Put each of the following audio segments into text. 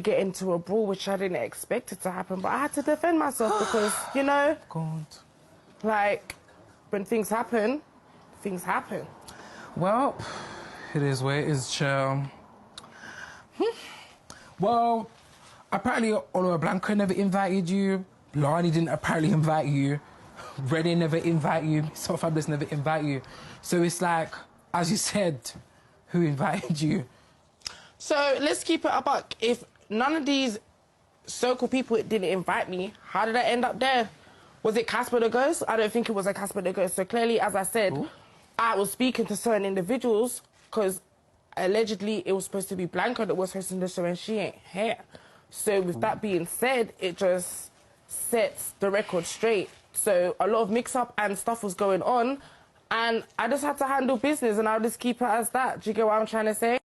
get into a brawl, which I didn't expect it to happen, but I had to defend myself because, you know, God. like, when things happen, things happen. Well, it is where it is, child. Well, apparently Oliver Blanco never invited you. Lani didn't apparently invite you. Reddy never invite you. Some Fabulous never invite you. So it's like, as you said, who invited you? So let's keep it a buck. If none of these so-called people didn't invite me, how did I end up there? Was it Casper the Ghost? I don't think it was a Casper the Ghost. So clearly, as I said, I was speaking to certain individuals because allegedly it was supposed to be Blanca that was hosting the show and she ain't here. So with that being said, it just sets the record straight. So a lot of mix-up and stuff was going on and I just had to handle business and I'll just keep it as that. Do you get what I'm trying to say?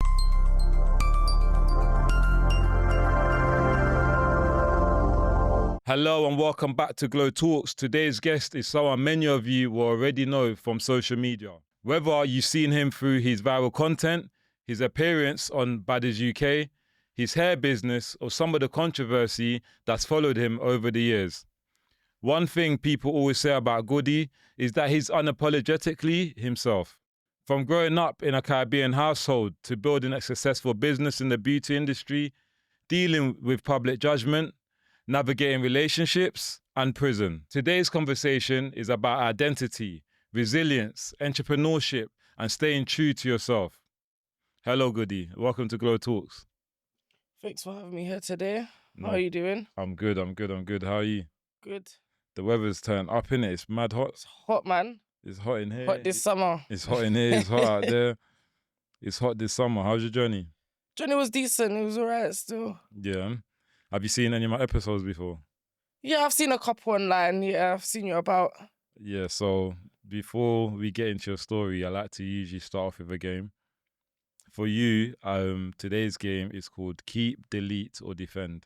Hello and welcome back to GloTalks. Today's guest is someone many of you will already know from social media. Whether you've seen him through his viral content, his appearance on Badderz UK, his hair business, or some of the controversy that's followed him over the years. One thing people always say about Goodie is that he's unapologetically himself. From growing up in a Caribbean household to building a successful business in the beauty industry, dealing with public judgment, navigating relationships, and prison. Today's conversation is about identity, resilience, entrepreneurship, and staying true to yourself. Hello, Goodie. Welcome to GloTalks. Thanks for having me here today. How are you doing? I'm good. How are you? Good. The weather's turned up, innit? It's mad hot. It's hot, man. It's hot in here. Hot this summer. It's hot in here. It's hot out there. It's hot this summer. How's your journey? Journey was decent. It was all right still. Yeah. Have you seen any of my episodes before? Yeah, I've seen a couple online. Yeah, I've seen you about. Yeah, so before we get into your story, I like to usually start off with a game. For you, today's game is called Keep, Delete, or Defend.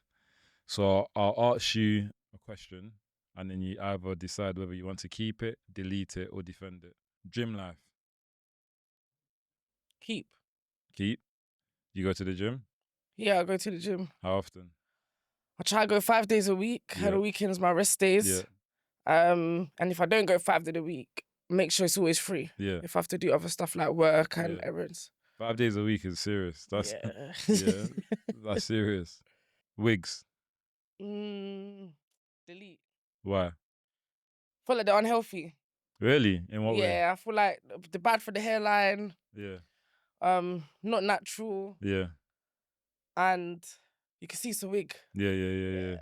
So I'll ask you a question, and then you either decide whether you want to keep it, delete it, or defend it. Gym life. Keep. Keep. You go to the gym? Yeah, I go to the gym. How often? I try to go 5 days a week. Yeah. The weekends my rest days. Yeah. And if I don't go 5 days a week, make sure it's always free. Yeah. If I have to do other stuff like work and errands. 5 days a week is serious. That's Yeah. yeah, that's serious. Wigs. Delete. Why? Feel like they're unhealthy. Really? In what way? Yeah, I feel like they're bad for the hairline. Yeah. Not natural. Yeah. And you can see it's a wig. Yeah.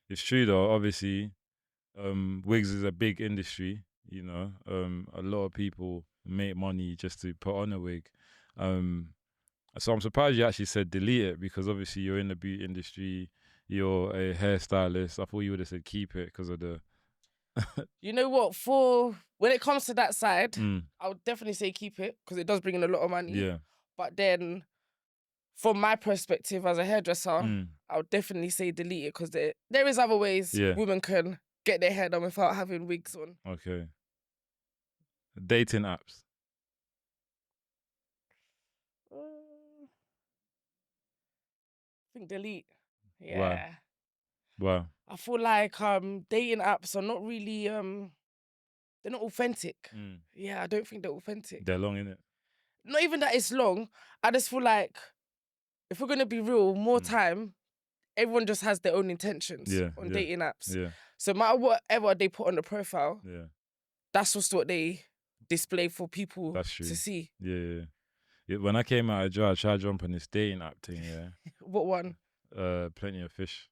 It's true though, obviously. Wigs is a big industry, you know. A lot of people make money just to put on a wig. So I'm surprised you actually said delete it because obviously you're in the beauty industry, you're a hairstylist. I thought you would have said keep it because of the... You know what? When it comes to that side, I would definitely say keep it because it does bring in a lot of money. Yeah. But then, from my perspective as a hairdresser, I would definitely say delete it because there is other ways women can get their hair done without having wigs on. Okay. Dating apps. I think delete. Yeah. Wow. I feel like dating apps are not really they're not authentic. Yeah, I don't think they're authentic. They're long, innit? Not even that it's long. I just feel like if we're gonna be real, more time, everyone just has their own intentions on dating apps. Yeah. So no matter whatever they put on the profile, that's just what they display for people That's true. to see. Yeah. When I came out of jail, I tried to jump on this dating app thing, What one? Plenty of Fish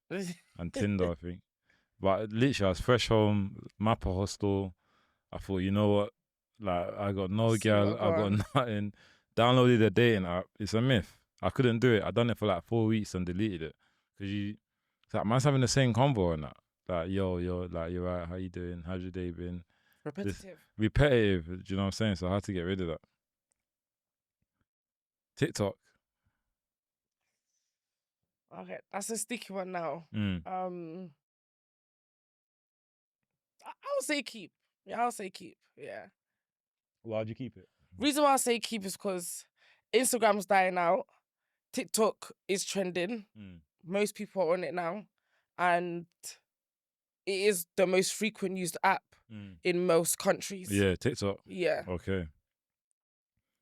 and Tinder, I think. But literally, I was fresh home, Mappa hostel. I thought, you know what? Like, I got no girl, I got nothing. Downloaded the dating app. It's a myth. I couldn't do it. I done it for like 4 weeks and deleted it. Because it's like, man's having the same convo on that. Like, yo, like, you're right, how you doing? How's your day been? Repetitive, do you know what I'm saying? So I had to get rid of that. TikTok. Okay, that's a sticky one now. I would say keep. Yeah, I'll say keep. Yeah. Why'd you keep it? Reason why I say keep is because Instagram's dying out. TikTok is trending. most people are on it now, and it is the most frequent used app in most countries. Yeah, TikTok. Yeah. Okay.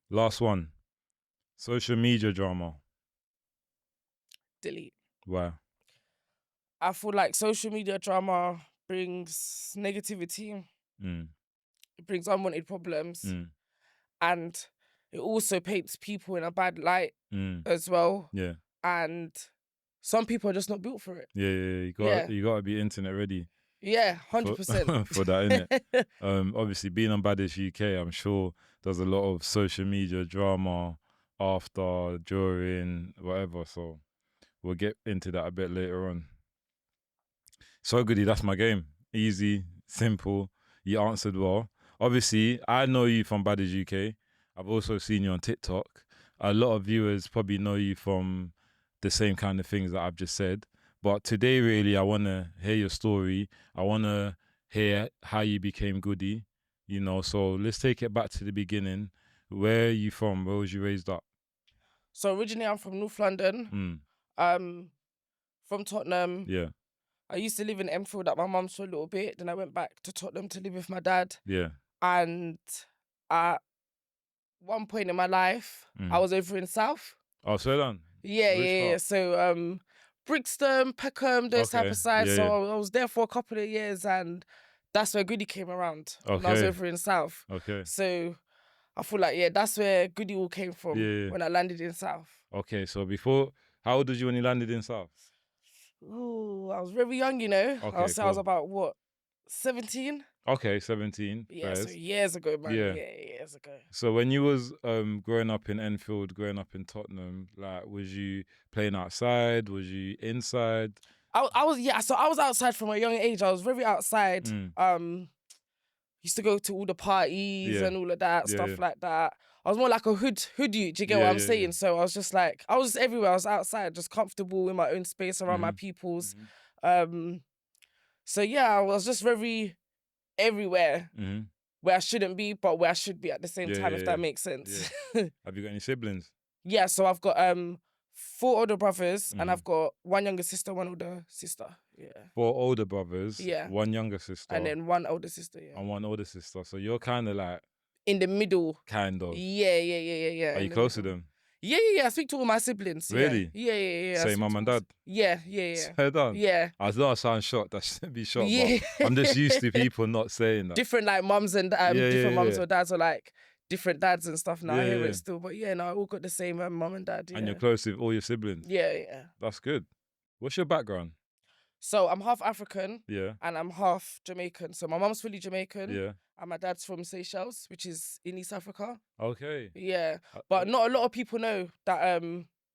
Last one. Social media drama. Delete. Why? I feel like social media drama brings negativity. Mm. It brings unwanted problems. Mm. And it also paints people in a bad light Mm. as well. Yeah. And some people are just not built for it. Yeah. You gotta be internet ready. Yeah, 100%. For that, innit? Obviously, being on Badderz UK, I'm sure there's a lot of social media drama after, during, whatever. So we'll get into that a bit later on. So, Goodie, that's my game. Easy, simple. You answered well. Obviously, I know you from Badderz UK. I've also seen you on TikTok. A lot of viewers probably know you from the same kind of things that I've just said. But today, really, I want to hear your story. I want to hear how you became Goodie, you know. So let's take it back to the beginning. Where are you from? Where was you raised up? So originally I'm from North London, from Tottenham. Yeah. I used to live in Enfield at my mum's for a little bit. Then I went back to Tottenham to live with my dad. Yeah. And at one point in my life, I was over in South. Oh, so done. Yeah. So Brixton, Peckham, those type of sides. Yeah, so yeah. I was there for a couple of years, and that's where Goodie came around. When I was Okay. over in South. Okay. So I feel like, that's where Goodie all came from Yeah. when I landed in South. Okay, so before, how old was you when you landed in South? Ooh, I was very young, you know. Okay, I was cool. about, 17? Okay, 17. Yeah, so fairs. years ago, man. Yeah. Yeah, years ago. So when you was growing up in Enfield, growing up in Tottenham, like, was you playing outside? Was you inside? I was outside from a young age. I was very outside. Used to go to all the parties and all of that, stuff like that. I was more like a hood youth, do you get what I'm saying? Yeah. So I was just like, I was everywhere. I was outside, just comfortable in my own space around my peoples. So yeah, I was just very everywhere where I shouldn't be, but where I should be at the same time, if that makes sense. Yeah. Have you got any siblings? Yeah, so I've got 4 older brothers and I've got 1 younger sister, 1 older sister. Yeah. 4 older brothers, Yeah. 1 younger sister. And then 1 older sister, yeah. And 1 older sister. So you're kind of like... in the middle. Kind of. Yeah. Are you close to them? Yeah. I speak to all my siblings. Really? Yeah. Same mum and dad? Yeah. So done? Yeah. I know I sound shocked. I shouldn't be shocked, Yeah. but I'm just used to people not saying that. Different like mums and different mums yeah. or dads, or like different dads and stuff. Now I hear Yeah. it still, but I all got the same mum and dad. Yeah. And you're close with all your siblings? Yeah. That's good. What's your background? So I'm half African. Yeah. And I'm half Jamaican. So my mum's fully Jamaican. Yeah. And my dad's from Seychelles, which is in East Africa. Okay. Yeah. But not a lot of people know that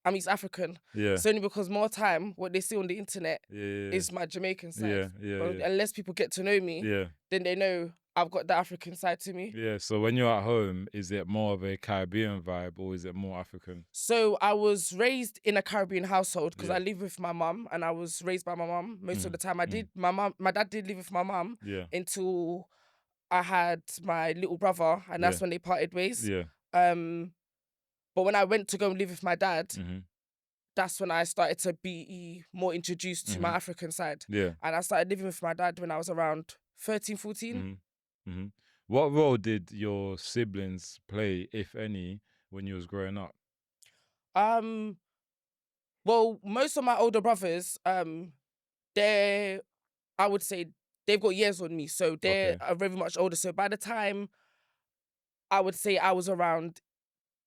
I'm East African. Yeah. It's only because more time, what they see on the internet Yeah. is my Jamaican side. Yeah. But unless people get to know me, then they know I've got the African side to me. Yeah. So when you're at home, is it more of a Caribbean vibe or is it more African? So I was raised in a Caribbean household because I live with my mum and I was raised by my mum most of the time. My dad did live with my mum until I had my little brother, and that's when they parted ways. Yeah. But when I went to go and live with my dad, that's when I started to be more introduced to my African side. Yeah. And I started living with my dad when I was around 13, 14. What role did your siblings play, if any, when you was growing up? Well, most of my older brothers, I would say they've got years on me, so they're very much older. So by the time I would say I was around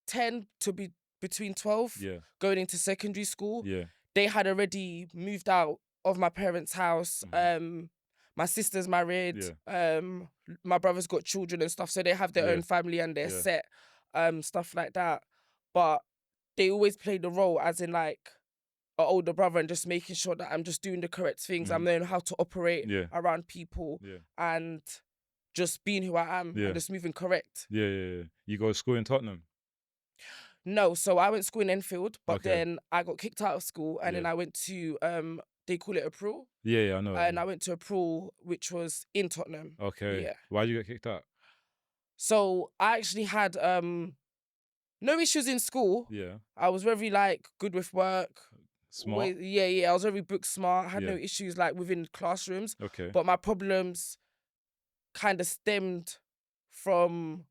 10 to be between 12, going into secondary school, they had already moved out of my parents' house. My sister's married. My brother's got children and stuff, so they have their own family and they're set, stuff like that. But they always played the role as in like an older brother and just making sure that I'm just doing the correct things. I'm knowing how to operate around people and just being who I am and just moving correct. Yeah. You go to school in Tottenham? No, so I went to school in Enfield, but then I got kicked out of school and then I went to, they call it a pro. Yeah, I know. And I went to a pro, which was in Tottenham. Okay. Yeah. Why'd you get kicked out? So I actually had no issues in school. Yeah. I was very like good with work, Smart. I was very book smart. I had no Yeah. issues like within classrooms. Okay. But my problems kind of stemmed from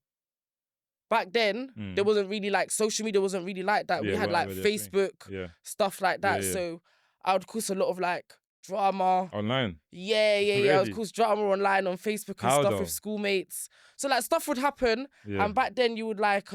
back then. There wasn't really like social media wasn't really like that. We Yeah, had like whatever their thing. Facebook, Yeah. stuff like that. Yeah. So I would cause a lot of like drama. Online. Yeah. I would Really? cause drama online on Facebook and How stuff though? with schoolmates. So like stuff would happen, Yeah. and back then you would like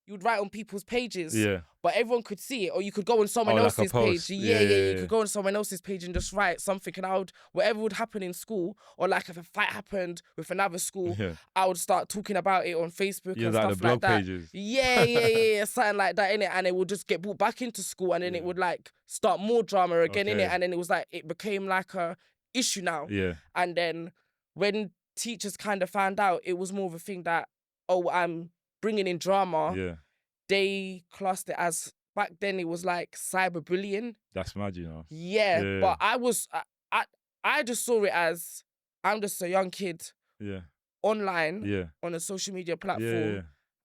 you would write on people's pages. Yeah. But everyone could see it, or you could go on someone like a else's post. page. Yeah, You could go on someone else's page and just write something, and whatever would happen in school, or like if a fight happened with another school, Yeah. I would start talking about it on Facebook Yeah, and like stuff the blog like that. pages. Yeah, something like that, innit? And it would just get brought back into school, and then it would like start more drama again, innit? Okay. And then it was like, it became like a issue now. Yeah. And then when teachers kind of found out, it was more of a thing that, oh, I'm bringing in drama. Yeah. They classed it as, back then it was like cyberbullying. That's mad, you know. Yeah. But I just saw it as, I'm just a young kid Yeah. online Yeah. on a social media platform, Yeah.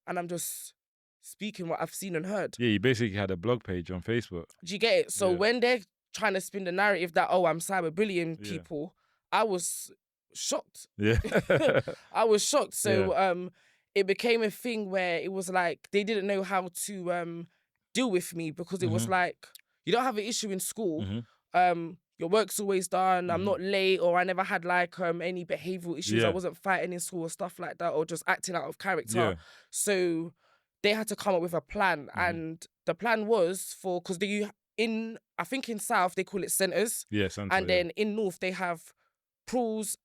and I'm just speaking what I've seen and heard. Yeah, you basically had a blog page on Facebook. Do you get it? So Yeah. when they're trying to spin the narrative that, oh, I'm cyberbullying Yeah. people, I was shocked. Yeah. I was shocked. So it became a thing where it was like they didn't know how to deal with me, because it was like, you don't have an issue in school. Your work's always done. I'm not late, or I never had like any behavioural issues. Yeah. I wasn't fighting in school or stuff like that, or just acting out of character. Yeah. So they had to come up with a plan, and the plan was because I think in South they call it centres, Yeah, Santa, and then in North they have pools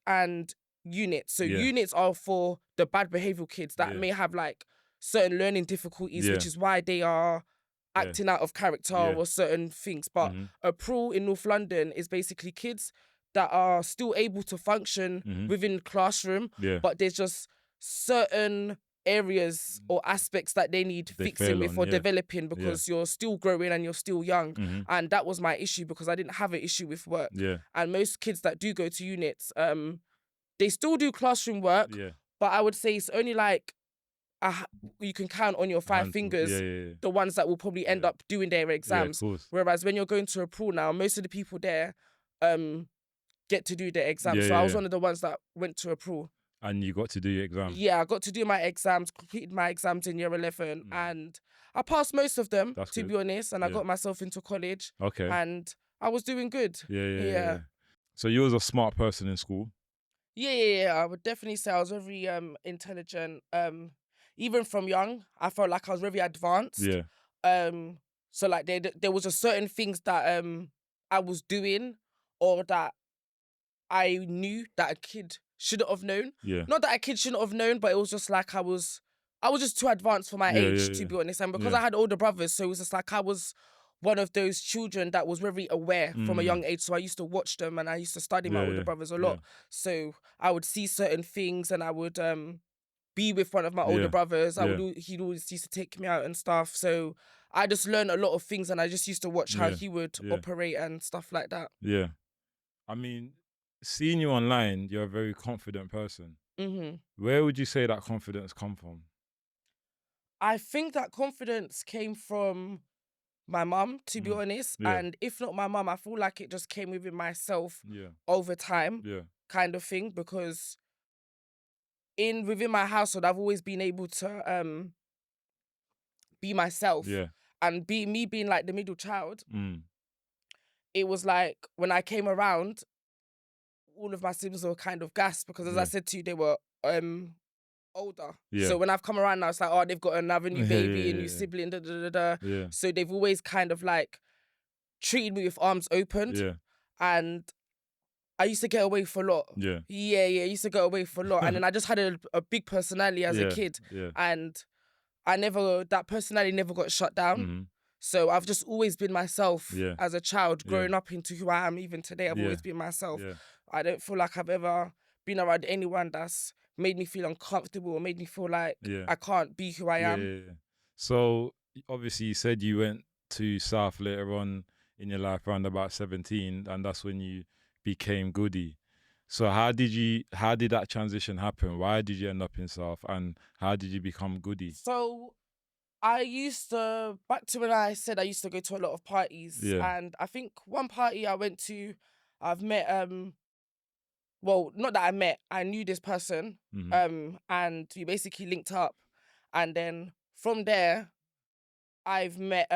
and units. So units are for the bad behavioural kids that may have like certain learning difficulties, which is why they are acting out of character or certain things. But a pool in North London is basically kids that are still able to function within classroom, but there's just certain areas or aspects that they need fixing with or developing, because you're still growing and you're still young. And that was my issue, because I didn't have an issue with work. And most kids that do go to units, they still do classroom work, but I would say it's only like you can count on your five fingers the ones that will probably end up doing their exams. Whereas when you're going to a pool now, most of the people there get to do their exams. So I was one of the ones that went to a pool. And you got to do your exam. Yeah, I got to do my exams, completed my exams in year 11, and I passed most of them, to be honest, and I got myself into college. Okay. And I was doing good. Yeah. So you was a smart person in school? Yeah. I would definitely say I was very intelligent. Even from young, I felt like I was very advanced. Yeah. So like there was just certain things that I was doing, or that I knew that a kid shouldn't have known. Yeah. Not that a kid shouldn't have known, but it was just like I was just too advanced for my age, to be honest. And because I had older brothers, so it was just like I was one of those children that was very aware from a young age. So I used to watch them, and I used to study my older brothers a lot. So I would see certain things, and I would be with one of my older brothers. He'd always used to take me out and stuff. So I just learned a lot of things, and I just used to watch how he would operate and stuff like that. Yeah. I mean, seeing you online, you're a very confident person. Where would you say that confidence come from? I think that confidence came from my mum, to be honest. And if not my mum, I feel like it just came within myself over time, kind of thing. Because within my household, I've always been able to be myself. And me being like the middle child, it was like when I came around, all of my siblings were kind of gassed, because as I said to you, they were older. So when I've come around now, it's like, oh, they've got another new baby, a new sibling, So they've always kind of like treated me with arms opened. And I used to get away for a lot. I used to get away for a lot. And then I just had a big personality as a kid. And that personality never got shut down. So I've just always been myself as a child, growing up into who I am. Even today, I've always been myself. I don't feel like I've ever been around anyone that's made me feel uncomfortable or made me feel like I can't be who I am. So obviously you said you went to South later on in your life, around about 17, and that's when you became Goodie. So how did that transition happen? Why did you end up in South, and how did you become Goodie? So I used to, back to when I said I used to go to a lot of parties. Yeah. And I think one party I went to, I've met, well, not that I met, I knew this person. And we basically linked up. And then from there, I've met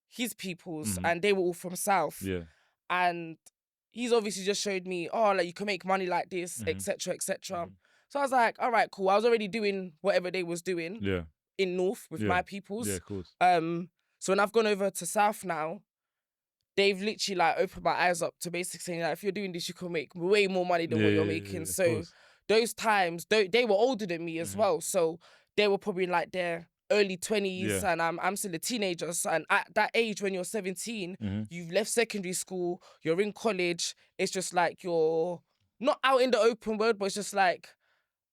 his peoples, and they were all from South. Yeah. And he's obviously just showed me, oh, like you can make money like this, etc., etc. So I was like, all right, cool. I was already doing whatever they was doing Yeah. in North with my peoples. Yeah, of course. So when I've gone over to South now, they've literally like opened my eyes up to basically saying like, if you're doing this, you can make way more money than what you're making. of So course. those times, they were older than me as well. So they were probably in like their early 20s, and I'm still a teenager. So, and at that age, when you're 17, you've left secondary school, you're in college. It's just like you're not out in the open world, but it's just like,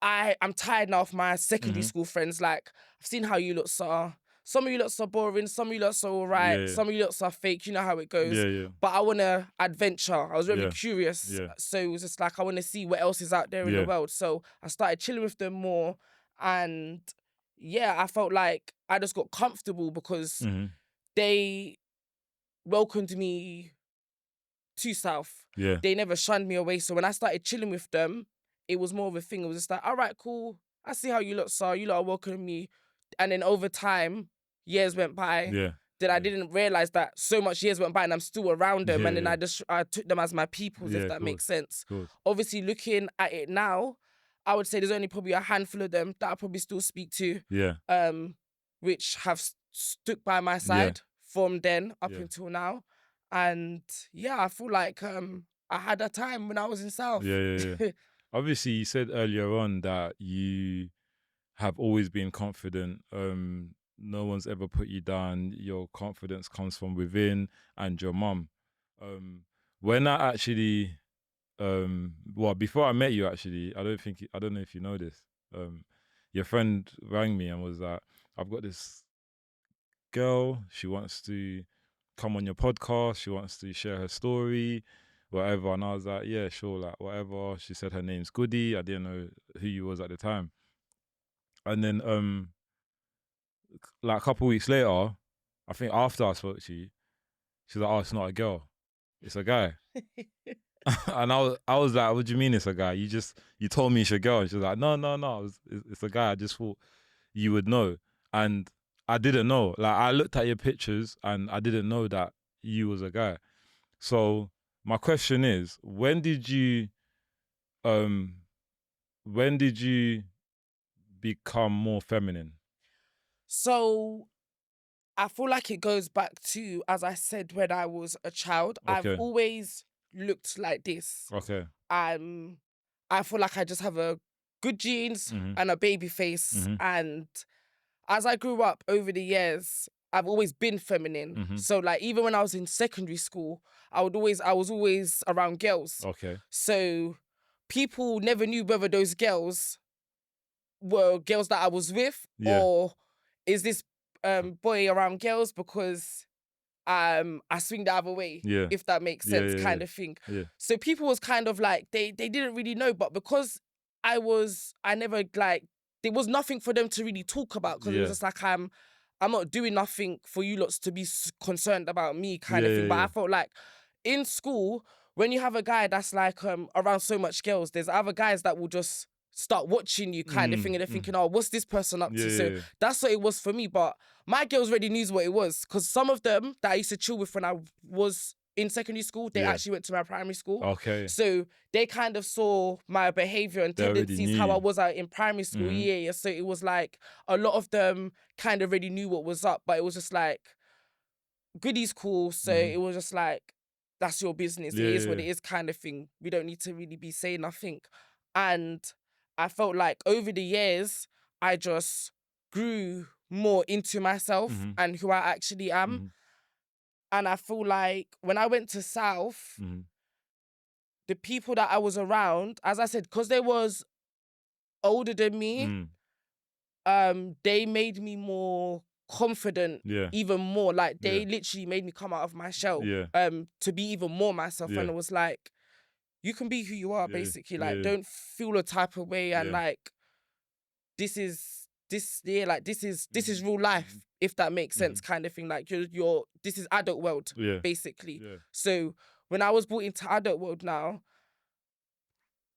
I'm tired now of my secondary school friends. Like, I've seen how you lots are. Some of you lots are boring, some of you lots are all right, some of you lots are fake, you know how it goes. Yeah. But I want to adventure. I was very Yeah. curious. Yeah. So it was just like, I want to see what else is out there in the world. So I started chilling with them more. And yeah, I felt like I just got comfortable because they welcomed me to South. Yeah. They never shunned me away. So when I started chilling with them, it was more of a thing. It was just like, all right, cool. I see how you lot are. You lot are welcoming me. And then over time, years went by. Yeah. That I didn't realize that so much years went by and I'm still around them. And then I took them as my peoples, if that makes sense. Obviously, looking at it now, I would say there's only probably a handful of them that I probably still speak to. Yeah. Which have stuck by my side from then up until now. And yeah, I feel like I had a time when I was in South. Yeah. Obviously, you said earlier on that you have always been confident. No one's ever put you down. Your confidence comes from within, and your mum. When I actually, well, before I met you, actually, I don't know if you know this. Your friend rang me and was like, "I've got this girl. She wants to come on your podcast. She wants to share her story, whatever." And I was like, "Yeah, sure, like whatever." She said her name's Goodie. I didn't know who you was at the time. And then like a couple of weeks later, I think after I spoke to you, she's like, "Oh, it's not a girl, it's a guy." And I was like, "What do you mean it's a guy? You told me it's a girl." And she's like, No, it's a guy. I just thought you would know." And I didn't know. Like, I looked at your pictures and I didn't know that you was a guy. So my question is, when did you become more feminine? So I feel like it goes back to, as I said, when I was a child. Okay. I've always looked like this. Okay. I feel like I just have a good genes and a baby face. And as I grew up over the years, I've always been feminine. So like, even when I was in secondary school, I was always around girls. Okay. So people never knew whether those girls were girls that I was with, or is this boy around girls because I swing the other way, if that makes sense, kind of thing. Yeah. So people was kind of like, they didn't really know, but because I never, like, there was nothing for them to really talk about, because it was just like, I'm not doing nothing for you lots to be concerned about me, kind of thing. But I felt like in school, when you have a guy that's like around so much girls, there's other guys that will just start watching you, kind of thing, and they're thinking, "Oh, what's this person up to?" So that's what it was for me. But my girls already knew what it was, because some of them that I used to chill with when I was in secondary school, they actually went to my primary school. Okay. So they kind of saw my behaviour and tendencies, how I was out in primary school. Yeah. So it was like a lot of them kind of already knew what was up, but it was just like, Goodie's cool. So it was just like, that's your business. It is what it is, kind of thing. We don't need to really be saying nothing. And I felt like over the years, I just grew more into myself and who I actually am. And I feel like when I went to South, the people that I was around, as I said, because they was older than me, they made me more confident, even more. Like, they literally made me come out of my shell to be even more myself. And it was like, you can be who you are, basically. Like, don't feel a type of way. And like, this is this is real life, if that makes sense, kind of thing. Like this is adult world, basically. Yeah. So when I was brought into adult world now,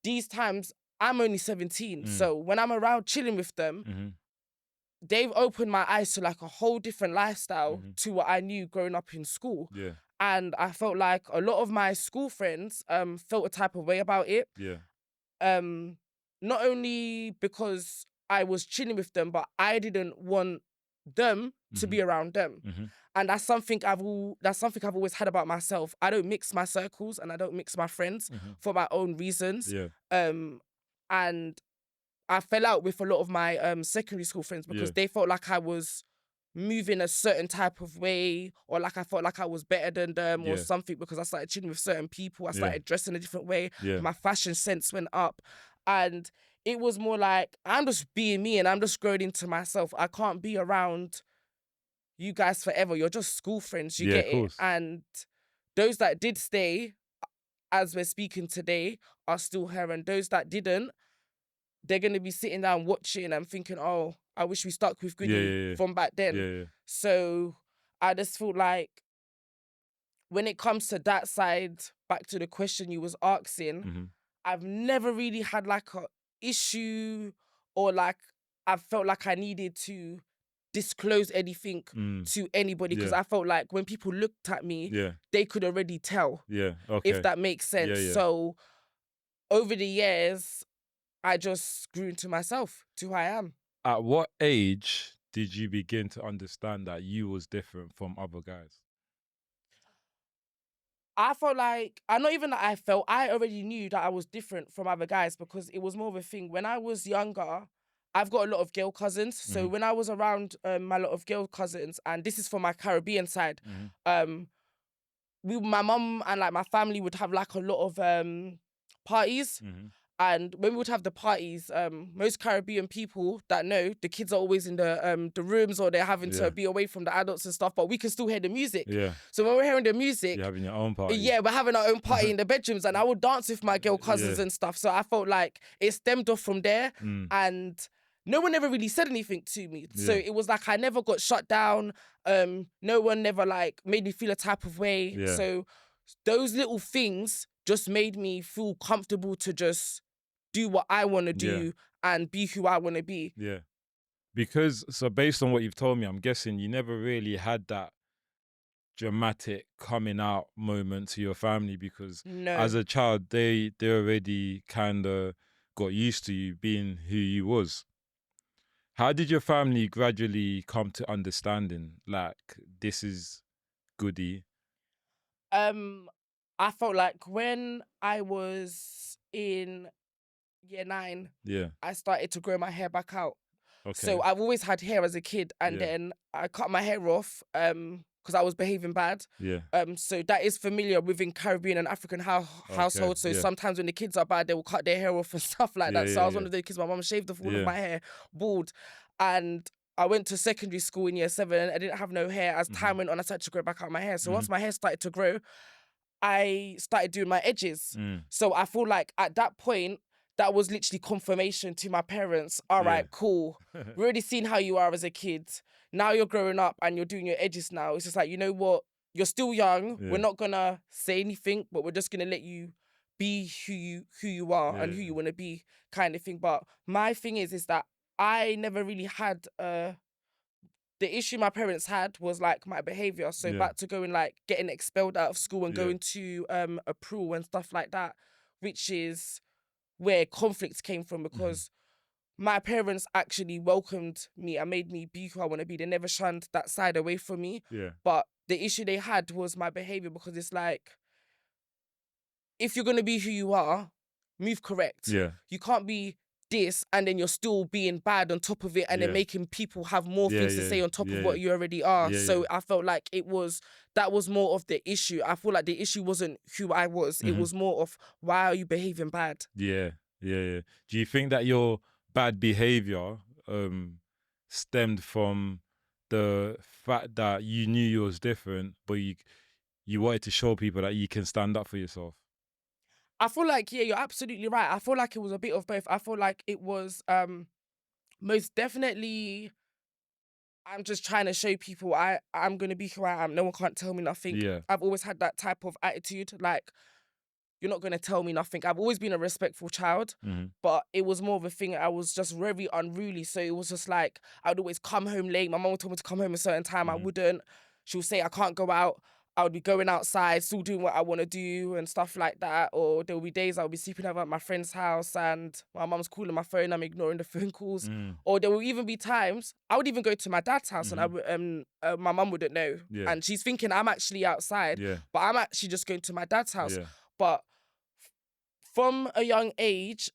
these times I'm only 17. So when I'm around chilling with them, they've opened my eyes to like a whole different lifestyle to what I knew growing up in school. Yeah. And I felt like a lot of my school friends felt a type of way about it. Yeah. Not only because I was chilling with them, but I didn't want them to be around them. And that's something I've always had about myself. I don't mix my circles and I don't mix my friends for my own reasons. Yeah. And I fell out with a lot of my secondary school friends because they felt like I was moving a certain type of way, or like I felt like I was better than them or something, because I started chilling with certain people. I started dressing a different way. My fashion sense went up. And it was more like, I'm just being me and I'm just growing into myself. I can't be around you guys forever. You're just school friends. You get it? And those that did stay, as we're speaking today, are still here. And those that didn't, they're going to be sitting down watching and thinking, oh, I wish we stuck with Goodie from back then. So I just feel like when it comes to that side, back to the question you was asking, I've never really had like a issue, or like I felt like I needed to disclose anything to anybody, because I felt like when people looked at me, they could already tell. If that makes sense. So over the years, I just grew into myself, to who I am. At what age did you begin to understand that you was different from other guys? I felt like, not even that I felt, I already knew that I was different from other guys, because it was more of a thing. When I was younger, I've got a lot of girl cousins. So when I was around my lot of girl cousins, and this is from my Caribbean side, my mum and like my family would have like a lot of parties. And when we would have the parties, most Caribbean people that know, the kids are always in the rooms, or they're having to be away from the adults and stuff, but we can still hear the music. So when we're hearing the music... You're having your own party. Yeah, we're having our own party in the bedrooms, and I would dance with my girl cousins and stuff. So I felt like it stemmed off from there, and no one ever really said anything to me. So it was like I never got shut down. No one never like made me feel a type of way. So those little things just made me feel comfortable to just do what I want to do and be who I want to be. Yeah. Because, so based on what you've told me, I'm guessing you never really had that dramatic coming out moment to your family, because as a child, they already kind of got used to you being who you was. How did your family gradually come to understanding, like, this is Goodie? I felt like when I was in year 9, I started to grow my hair back out. So I've always had hair as a kid, and then I cut my hair off because I was behaving bad. So that is familiar within Caribbean and African households. So sometimes when the kids are bad, they will cut their hair off and stuff like that. So I was one of those kids, my mum shaved off all of my hair, bald. And I went to secondary school in year 7. I didn't have no hair. As time went on, I started to grow back out my hair. So once my hair started to grow, I started doing my edges. So I feel like at that point, that was literally confirmation to my parents. All right, cool. We've already seen how you are as a kid. Now you're growing up and you're doing your edges now. It's just like, you know what? You're still young. We're not going to say anything, but we're just going to let you be who you are and who you want to be, kind of thing. But my thing is that I never really had... the issue my parents had was like my behaviour. So back to going like getting expelled out of school and going to a pro and stuff like that, which is where conflict came from, because my parents actually welcomed me and made me be who I want to be. They never shunned that side away from me. But the issue they had was my behaviour, because it's like, if you're going to be who you are, move correct. You can't be this and then you're still being bad on top of it, and then making people have more things to say on top of what you already are. So I felt like that was more of the issue. I feel like the issue wasn't who I was. It was more of, why are you behaving bad? Do you think that your bad behavior stemmed from the fact that you knew you was different, but you wanted to show people that you can stand up for yourself? I feel like, you're absolutely right. I feel like it was a bit of both. I feel like it was Most definitely, I'm just trying to show people I'm going to be who I am. No one can't tell me nothing. Yeah. I've always had that type of attitude. Like, you're not going to tell me nothing. I've always been a respectful child, but it was more of a thing. I was just very unruly. So it was just like, I would always come home late. My mom would tell me to come home a certain time. I wouldn't. She'll say I can't go out. I would be going outside, still doing what I want to do and stuff like that. Or there will be days I would be sleeping over at my friend's house and my mum's calling my phone. I'm ignoring the phone calls. Or there will even be times I would even go to my dad's house and I would, my mum wouldn't know. Yeah. And she's thinking I'm actually outside, Yeah. but I'm actually just going to my dad's house. Yeah. But from a young age,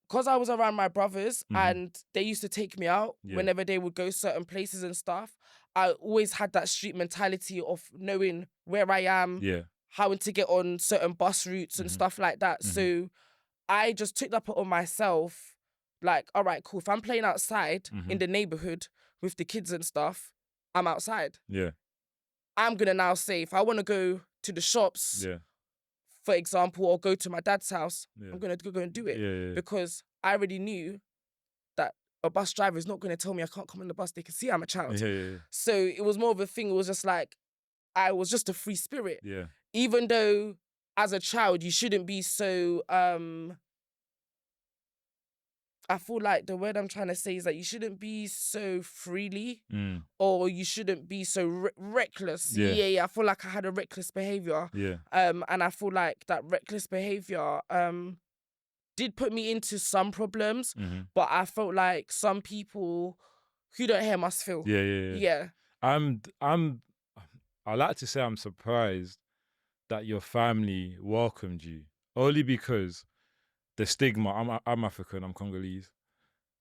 because I was around my brothers and they used to take me out whenever they would go certain places and stuff, I always had that street mentality of knowing where I am, how to get on certain bus routes and stuff like that. So I just took that on myself, like, all right, cool. If I'm playing outside in the neighborhood with the kids and stuff, I'm outside. Yeah. I'm going to now say, if I want to go to the shops, for example, or go to my dad's house, I'm going to go and do it. Because I already knew that a bus driver is not going to tell me I can't come on the bus. They can see I'm a child. So it was more of a thing. It was just like, I was just a free spirit. Even though as a child, you shouldn't be so... I feel like the word I'm trying to say is that you shouldn't be so freely or you shouldn't be so reckless. Yeah. I feel like I had a reckless behaviour. And I feel like that reckless behaviour did put me into some problems, but I felt like some people who don't hear must feel. Yeah. I like to say I'm surprised that your family welcomed you, only because the stigma. I'm African, I'm Congolese,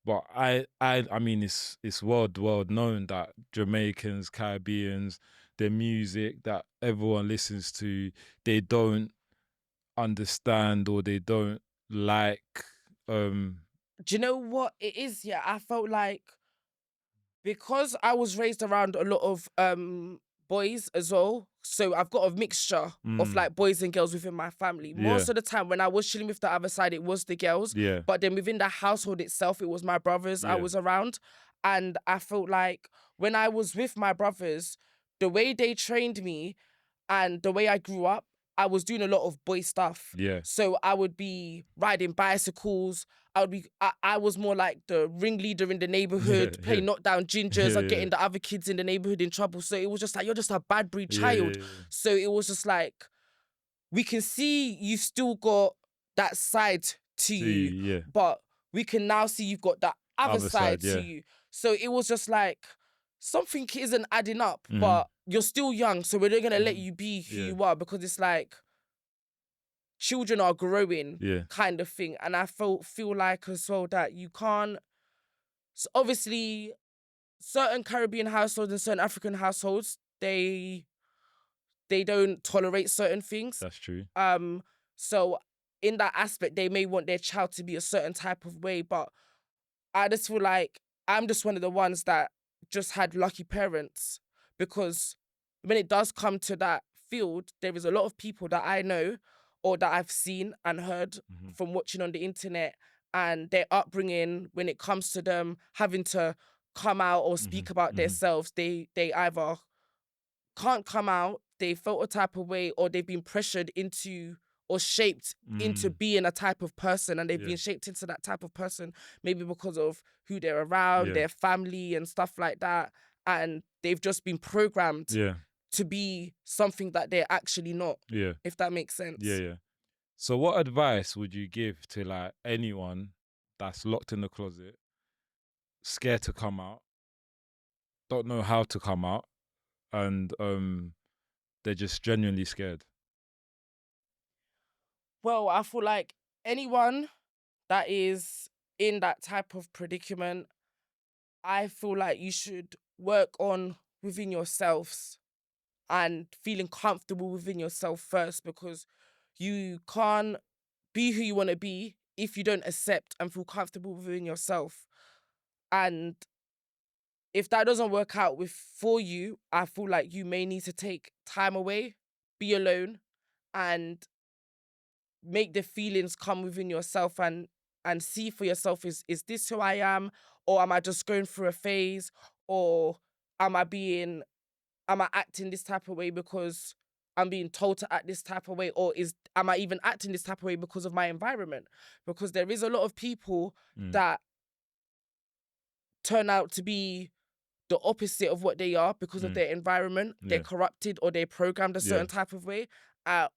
but I mean it's world known that Jamaicans, Caribbeans, their music that everyone listens to, they don't understand or they don't like. Do you know what it is? Yeah, I felt like because I was raised around a lot of boys as well, so I've got a mixture of like boys and girls within my family. Most of the time when I was chilling with the other side, it was the girls. But then within the household itself, it was my brothers I was around. And I felt like when I was with my brothers, the way they trained me and the way I grew up, I was doing a lot of boy stuff. So I would be riding bicycles. I was more like the ringleader in the neighborhood, playing knockdown gingers, or getting the other kids in the neighborhood in trouble. So it was just like, you're just a bad breed child. So it was just like, we can see you've still got that side to you, but we can now see you've got that other side to you. So it was just like, something isn't adding up, but you're still young, so we're not going to let you be who you are, because it's like, children are growing kind of thing. And I feel like as well that you can't... So obviously, certain Caribbean households and certain African households, they don't tolerate certain things. That's true. So in that aspect, they may want their child to be a certain type of way, but I just feel like I'm just one of the ones that just had lucky parents, because when it does come to that field, there is a lot of people that I know or that I've seen and heard from watching on the internet, and their upbringing, when it comes to them having to come out or speak about themselves, they either can't come out, they felt a type of way, or they've been pressured into or shaped into being a type of person, and they've been shaped into that type of person maybe because of who they're around, their family and stuff like that, and they've just been programmed to be something that they're actually not, if that makes sense. So what advice would you give to like anyone that's locked in the closet, scared to come out, don't know how to come out, and they're just genuinely scared? Well, I feel like anyone that is in that type of predicament, I feel like you should work on within yourselves and feeling comfortable within yourself first, because you can't be who you want to be if you don't accept and feel comfortable within yourself. And if that doesn't work out for you, I feel like you may need to take time away, be alone, and make the feelings come within yourself and and see for yourself, is this who I am? Or am I just going through a phase? Or am I acting this type of way because I'm being told to act this type of way? Or am I even acting this type of way because of my environment? Because there is a lot of people that turn out to be the opposite of what they are because of their environment. They're corrupted, or they're programmed a certain type of way,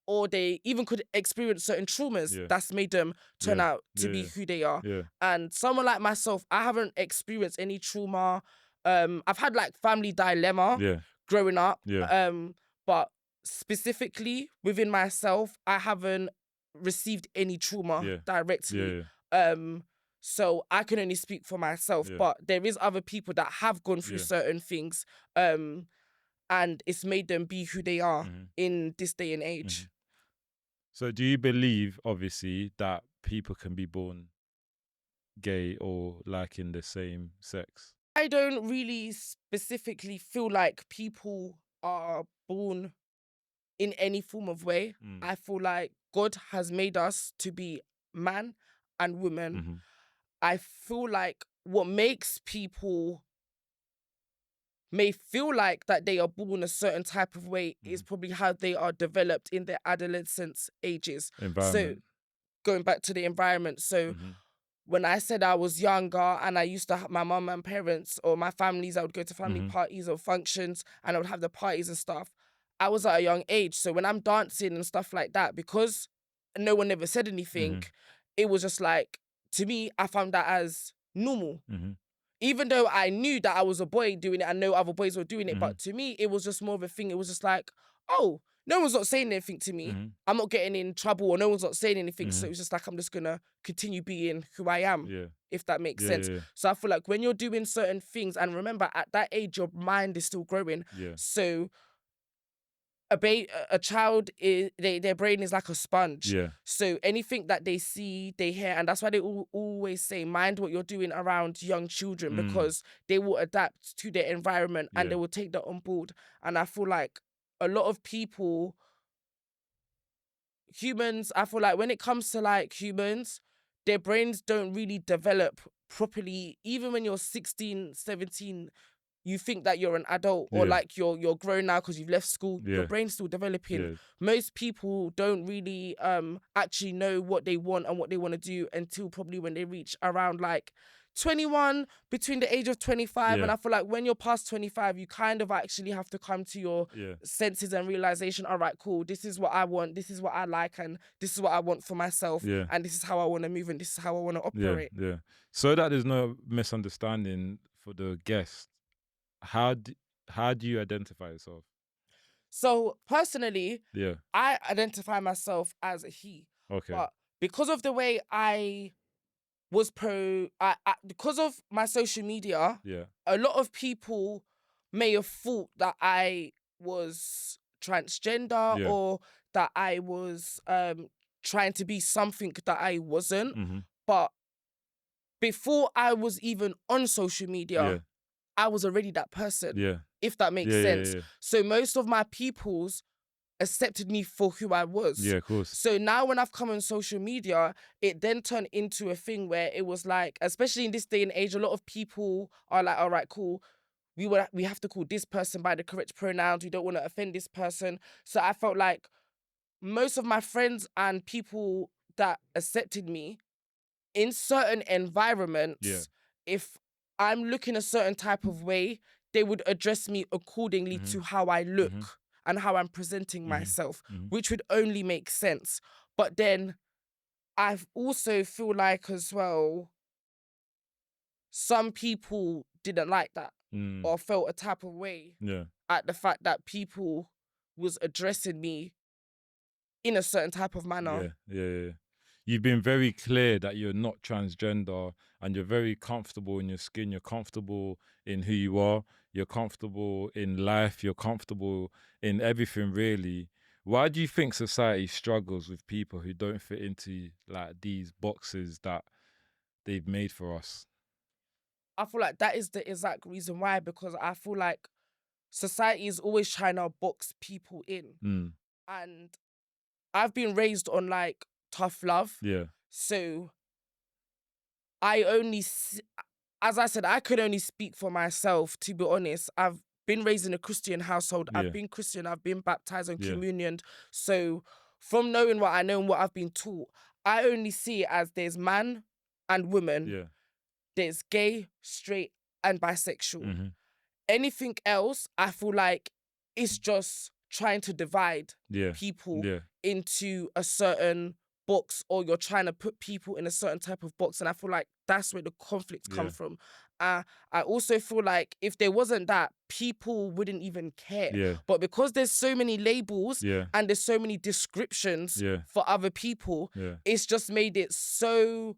or they even could experience certain traumas that's made them turn out to be who they are. And someone like myself, I haven't experienced any trauma. I've had like family dilemma growing up, but specifically within myself, I haven't received any trauma directly. So I can only speak for myself, but there is other people that have gone through certain things, and it's made them be who they are in this day and age. So do you believe, obviously, that people can be born gay or liking the same sex? I don't really specifically feel like people are born in any form of way. I feel like God has made us to be man and woman. I feel like what makes people may feel like that they are born a certain type of way is probably how they are developed in their adolescence ages. So going back to the environment. So when I said I was younger and I used to have my mum and parents or my families, I would go to family parties or functions and I would have the parties and stuff. I was at a young age. So when I'm dancing and stuff like that, because no one ever said anything, it was just like, to me, I found that as normal. Even though I knew that I was a boy doing it, I know other boys were doing it, but to me, it was just more of a thing. It was just like, oh, no one's not saying anything to me. I'm not getting in trouble, or no one's not saying anything. So it's just like, I'm just going to continue being who I am, if that makes sense. So I feel like when you're doing certain things, and remember, at that age, your mind is still growing. So a child, their brain is like a sponge. So anything that they see, they hear, and that's why they always say, mind what you're doing around young children, because they will adapt to their environment and they will take that on board. And I feel like a lot of people, humans, I feel like when it comes to like humans, their brains don't really develop properly. Even when you're 16, 17, you think that you're an adult or like you're grown now because you've left school. Your brain's still developing. Most people don't really actually know what they want and what they want to do until probably when they reach around like 21, between the age of 25. And I feel like when you're past 25, you kind of actually have to come to your senses and realization, all right, cool, this is what I want, this is what I like, and this is what I want for myself, and this is how I want to move, and this is how I want to operate. So that there's no misunderstanding for the guest, how do you identify yourself? So personally, I identify myself as a he. But because of the way I was because of my social media, a lot of people may have thought that I was transgender or that I was trying to be something that I wasn't. But before I was even on social media, I was already that person, if that makes sense. So most of my peoples accepted me for who I was. Of course. So now when I've come on social media, it then turned into a thing where it was like, especially in this day and age, a lot of people are like, all right, cool, we have to call this person by the correct pronouns. We don't want to offend this person. So I felt like most of my friends and people that accepted me in certain environments, if I'm looking a certain type of way, they would address me accordingly to how I look and how I'm presenting myself, which would only make sense. But then I also feel like as well, some people didn't like that or felt a type of way at the fact that people was addressing me in a certain type of manner. You've been very clear that you're not transgender and you're very comfortable in your skin. You're comfortable in who you are. You're comfortable in life. You're comfortable in everything, really. Why do you think society struggles with people who don't fit into like these boxes that they've made for us? I feel like that is the exact reason why, because I feel like society is always trying to box people in. And I've been raised on like tough love. Yeah. So as I said, I could only speak for myself, to be honest. I've been raised in a Christian household. Yeah. I've been Christian. I've been baptized and Yeah. communioned. So from knowing what I know and what I've been taught, I only see it as there's man and woman. Yeah. There's gay, straight, and bisexual. Mm-hmm. Anything else, I feel like it's just trying to divide Yeah. people Yeah. into a certain box, or you're trying to put people in a certain type of box. And I feel like that's where the conflicts come Yeah. from. I also feel like if there wasn't that, people wouldn't even care. Yeah. But because there's so many labels Yeah. and there's so many descriptions Yeah. for other people, Yeah. it's just made it so,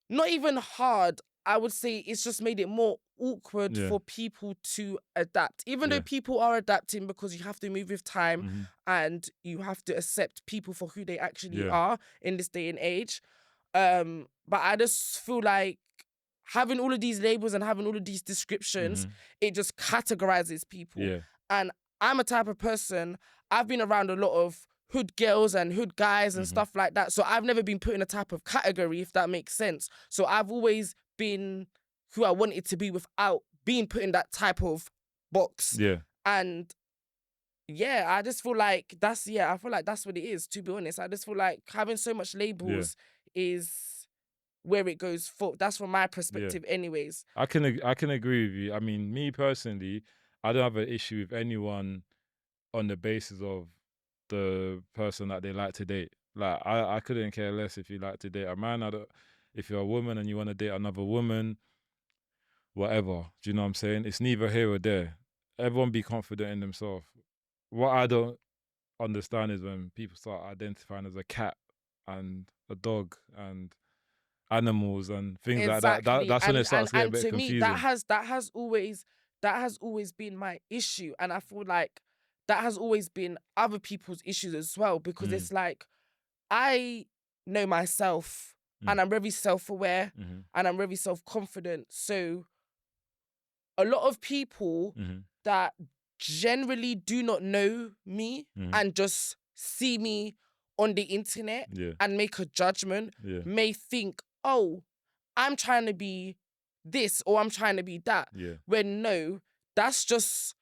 not even hard, I would say it's just made it more awkward Yeah. for people to adapt. Even though Yeah. people are adapting, because you have to move with time Mhm. and you have to accept people for who they actually Yeah. are in this day and age. But I just feel like having all of these labels and having all of these descriptions, Mhm. it just categorizes people. Yeah. And I'm a type of person, I've been around a lot of hood girls and hood guys and Mhm. stuff like that. So I've never been put in a type of category, if that makes sense. So I've always been who I wanted to be without being put in that type of box. Yeah. And yeah, I just feel like I feel like that's what it is, to be honest. I just feel like having so much labels is where it goes for. That's from my perspective anyways. I can agree with you. I mean, me personally, I don't have an issue with anyone on the basis of the person that they like to date. Like, I couldn't care less if you like to date a man. If you're a woman and you want to date another woman, whatever. Do you know what I'm saying? It's neither here or there. Everyone be confident in themselves. What I don't understand is when people start identifying as a cat and a dog and animals and things like that. That's when it starts getting a bit to confusing. me, that has always been my issue, and I feel like that has always been other people's issues as well, because it's like, I know myself and I'm very self-aware and I'm very self-confident. So a lot of people that generally do not know me and just see me on the internet and make a judgment may think, oh, I'm trying to be this or I'm trying to be that. When no, that's just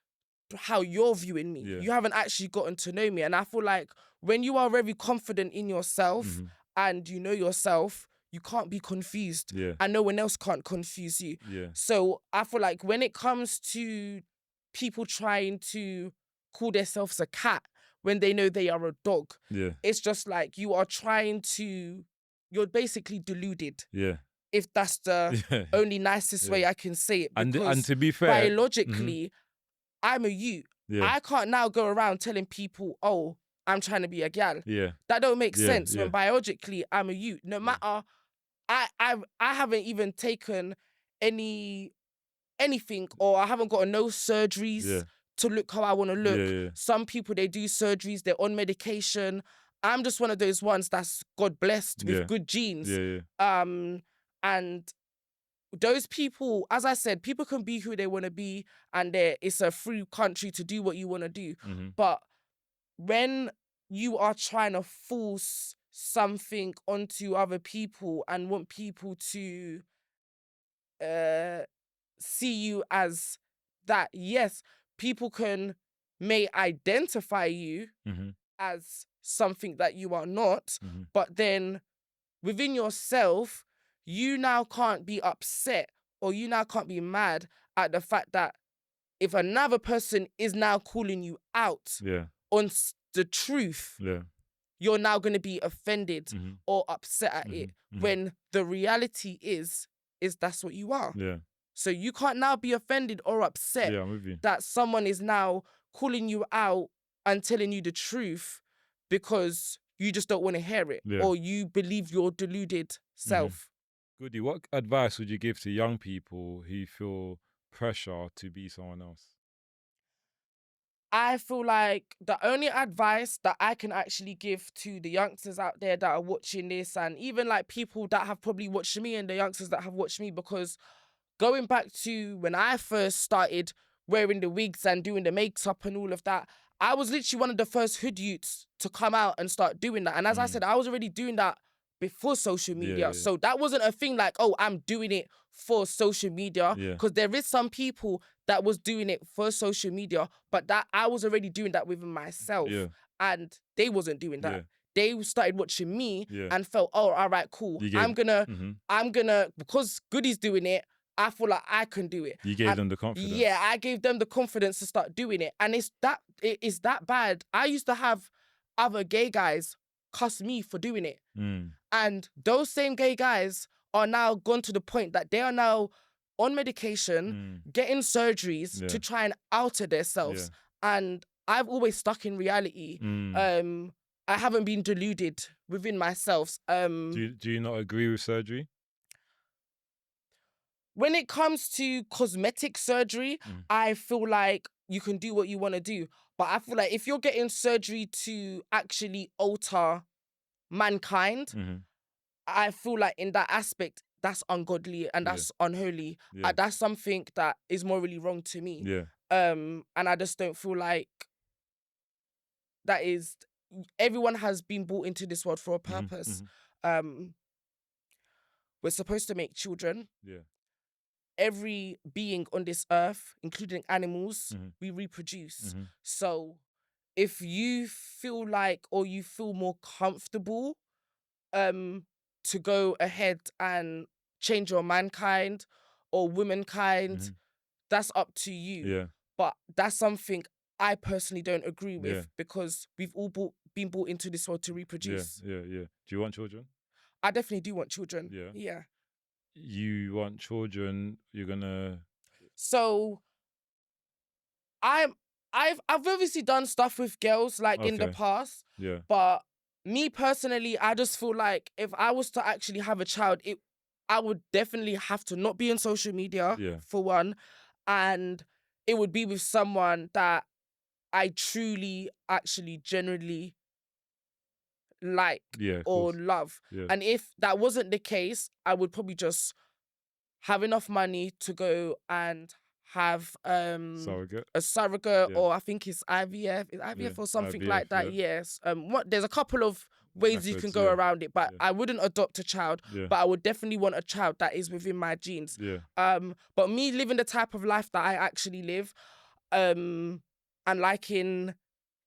how you're viewing me. You haven't actually gotten to know me. And I feel like when you are very confident in yourself and you know yourself, you can't be confused. And no one else can't confuse you. So I feel like when it comes to people trying to call themselves a cat when they know they are a dog, it's just like you're basically deluded. If that's the only nicest way I can say it. Because and to be fair, biologically, I'm a ute. I can't now go around telling people, oh, I'm trying to be a gal. That don't make sense when biologically I'm a ute. No matter, I haven't even taken anything, or I haven't got no surgeries to look how I want to look. Some people, they do surgeries, they're on medication. I'm just one of those ones that's God blessed with good genes. And those people, as I said, people can be who they want to be, and it's a free country to do what you want to do. But when you are trying to force something onto other people and want people to see you as that, yes, people may identify you as something that you are not, but then within yourself, you now can't be upset or you now can't be mad at the fact that if another person is now calling you out on the truth, you're now going to be offended or upset at it, when the reality is that's what you are. So you can't now be offended or upset that someone is now calling you out and telling you the truth because you just don't want to hear it, or you believe your deluded self. Goodie, what advice would you give to young people who feel pressure to be someone else? I feel like the only advice that I can actually give to the youngsters out there that are watching this, and even like people that have probably watched me and the youngsters that have watched me, because going back to when I first started wearing the wigs and doing the makeup and all of that, I was literally one of the first hood youths to come out and start doing that. And as I said, I was already doing that before social media. yeah. So that wasn't a thing like, oh, I'm doing it for social media. Yeah. Because there is some people that was doing it for social media, but that I was already doing that within myself. Yeah. And they wasn't doing that. Yeah. They started watching me Yeah. and felt, oh, all right, cool. You I'm gonna, Mhm. because Goodie's doing it, I feel like I can do it. You gave And them the confidence. yeah, I gave them the confidence to start doing it. And it's that bad. I used to have other gay guys cuss me for doing it. Mm. And those same gay guys are now gone to the point that they are now on medication, getting surgeries to try and alter themselves. Yeah. And I've always stuck in reality. I haven't been deluded within myself. Do you not agree with surgery? When it comes to cosmetic surgery, I feel like you can do what you want to do. But I feel like if you're getting surgery to actually alter mankind, I feel like in that aspect, that's ungodly and that's unholy. Yeah. That's something that is morally wrong to me. Yeah. And I just don't feel like that is... Everyone has been brought into this world for a purpose. We're supposed to make children. Yeah. Every being on this earth, including animals, we reproduce. So if you feel like, or you feel more comfortable to go ahead and change your mankind or womankind, that's up to you. Yeah. But that's something I personally don't agree with because we've all been brought into this world to reproduce. Yeah. Do you want children? I definitely do want children. Yeah. Yeah. You want children, you're gonna... So I've obviously done stuff with girls like in the Okay. past. Yeah. But me personally, I just feel like if I was to actually have a child, I would definitely have to not be on social media, for one. And it would be with someone that I truly, actually, generally like or love. Yeah. And if that wasn't the case, I would probably just have enough money to go and have Surrogate. a surrogate, or I think it's IVF, or something like that. Yeah. Yes. There's a couple of ways you can go around it, but I wouldn't adopt a child. But I would definitely want a child that is within my genes. Yeah. But me living the type of life that I actually live, and liking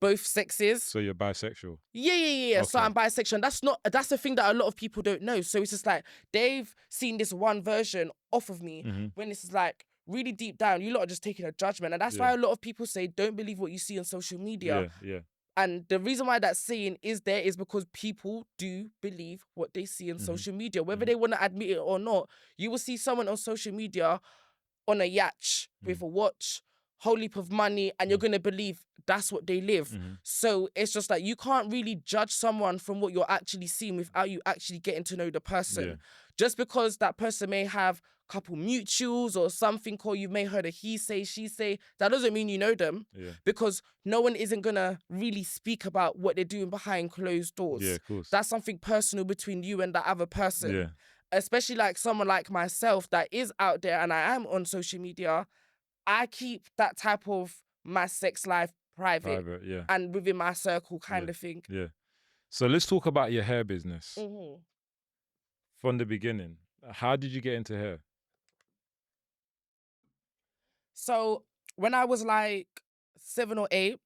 both sexes. So you're bisexual? Yeah. Okay. So I'm bisexual. That's the thing that a lot of people don't know. So it's just like they've seen this one version off of me when it's like really deep down, you lot are just taking a judgment. And that's why a lot of people say, don't believe what you see on social media. Yeah. And the reason why that saying is there is because people do believe what they see on social media. Whether they want to admit it or not, you will see someone on social media on a yacht with a watch, whole heap of money, and you're going to believe that's what they live. So it's just like you can't really judge someone from what you're actually seeing without you actually getting to know the person. Yeah. Just because that person may have a couple mutuals or something, or you may heard a he say, she say, that doesn't mean you know them. Yeah. Because no one isn't going to really speak about what they're doing behind closed doors. Yeah, of course. That's something personal between you and that other person. Yeah. Especially like someone like myself that is out there and I am on social media, I keep that type of my sex life private yeah. and within my circle kind of thing. Yeah. So let's talk about your hair business. Mm-hmm. From the beginning. How did you get into hair? So when I was like 7 or 8,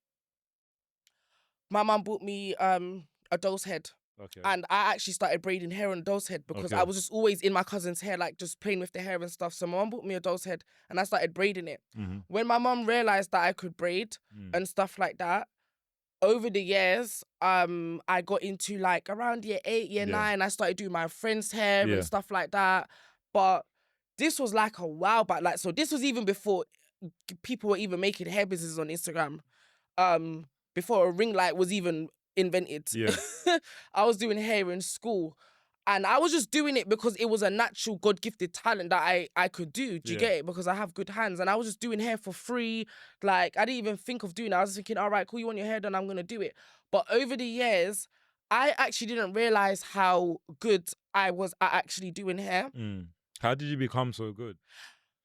my mum bought me a doll's head. Okay. And I actually started braiding hair on a doll's head because I was just always in my cousin's hair, like just playing with the hair and stuff. So my mum bought me a doll's head and I started braiding it. When my mum realised that I could braid and stuff like that, over the years, I got into like around year 8, year 9, I started doing my friend's hair and stuff like that. But this was like a while back. Like, so this was even before people were even making hair businesses on Instagram. Before a ring light was even invented. Yeah. I was doing hair in school. And I was just doing it because it was a natural God-gifted talent that I could do. Do you get it? Because I have good hands. And I was just doing hair for free. Like, I didn't even think of doing it. I was thinking, all right, cool, you want your hair done? I'm going to do it. But over the years, I actually didn't realise how good I was at actually doing hair. How did you become so good?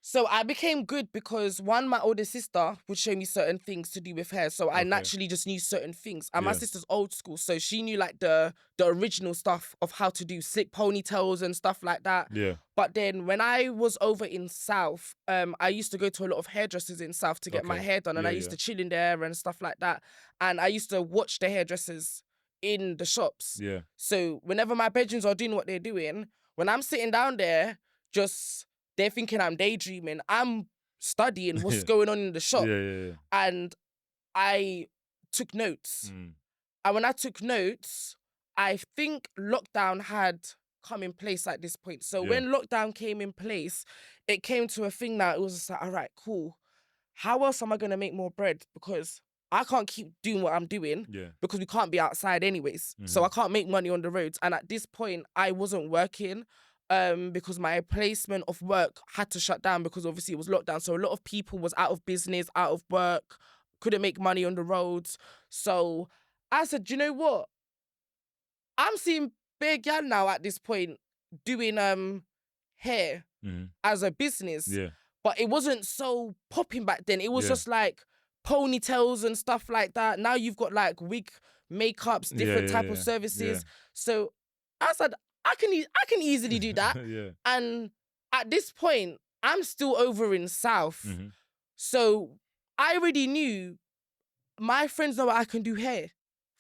So I became good because one, my older sister would show me certain things to do with hair. So I naturally just knew certain things. And my sister's old school. So she knew like the original stuff of how to do slick ponytails and stuff like that. Yeah. But then when I was over in South, I used to go to a lot of hairdressers in South to get my hair done. And I used to chill in there and stuff like that. And I used to watch the hairdressers in the shops. Yeah. So whenever my bedrooms are doing what they're doing, when I'm sitting down there, they're thinking I'm daydreaming. I'm studying what's going on in the shop. And I took notes. And when I took notes, I think lockdown had come in place at this point. So when lockdown came in place, it came to a thing that it was just like, all right, cool. How else am I going to make more bread? Because I can't keep doing what I'm doing because we can't be outside anyways. So I can't make money on the roads. And at this point, I wasn't working. Because my placement of work had to shut down because obviously it was lockdown. So a lot of people was out of business, out of work, couldn't make money on the roads. So I said, you know what? I'm seeing big gal now at this point doing hair as a business. Yeah. But it wasn't so popping back then. It was just like ponytails and stuff like that. Now you've got like wig makeups, different type of services. So I said, I can easily do that. And at this point, I'm still over in South. So I already knew my friends know I can do hair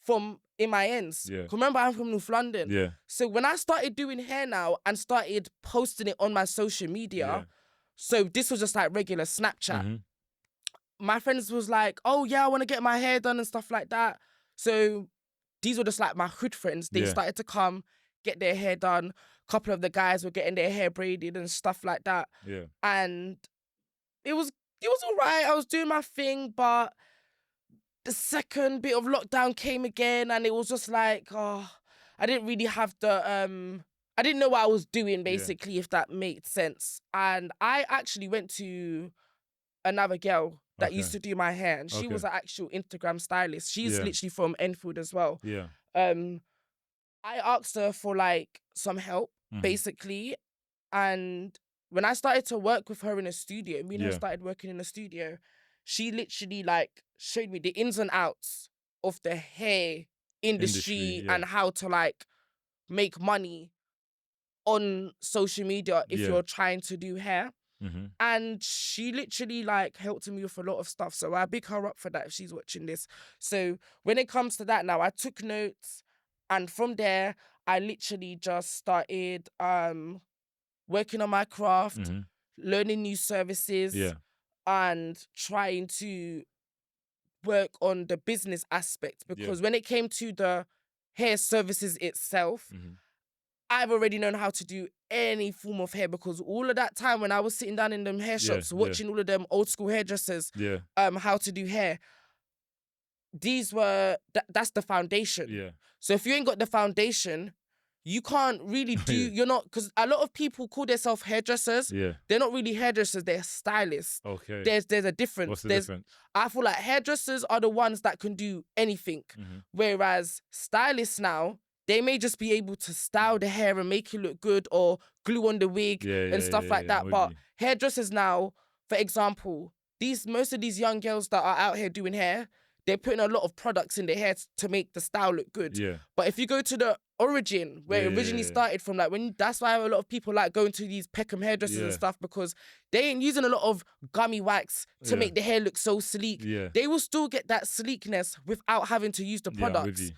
from in my ends. Remember, I'm from North London. So when I started doing hair now and started posting it on my social media, so this was just like regular Snapchat. My friends was like, oh yeah, I want to get my hair done and stuff like that. So these were just like my hood friends. They started to come, get their hair done. A couple of the guys were getting their hair braided and stuff like that. And it was all right. I was doing my thing, but the second bit of lockdown came again and it was just like, I didn't really have the, I didn't know what I was doing basically, if that made sense. And I actually went to another girl that used to do my hair and she was an actual Instagram stylist. She's literally from Enfield as well. I asked her for like some help, basically. And when I started to work with her in a studio, me and her started working in a studio, she literally like showed me the ins and outs of the hair industry and how to like make money on social media if you're trying to do hair. And she literally like helped me with a lot of stuff. So I big her up for that if she's watching this. So when it comes to that now, I took notes. And from there, I literally just started working on my craft, learning new services, and trying to work on the business aspect. Because when it came to the hair services itself, I've already known how to do any form of hair because all of that time when I was sitting down in them hair shops, watching all of them old school hairdressers, how to do hair, these were, that's the foundation. So if you ain't got the foundation, you can't really do, you're not, because a lot of people call themselves hairdressers. They're not really hairdressers, they're stylists. There's a difference. What's the difference? I feel like hairdressers are the ones that can do anything. Whereas stylists now, they may just be able to style the hair and make it look good or glue on the wig and stuff like that. But hairdressers now, for example, most of these young girls that are out here doing hair, they're putting a lot of products in their hair to make the style look good. But if you go to the origin, where it originally started from, like that's why a lot of people like going to these Peckham hairdressers and stuff, because they ain't using a lot of gummy wax to make the hair look so sleek. They will still get that sleekness without having to use the products.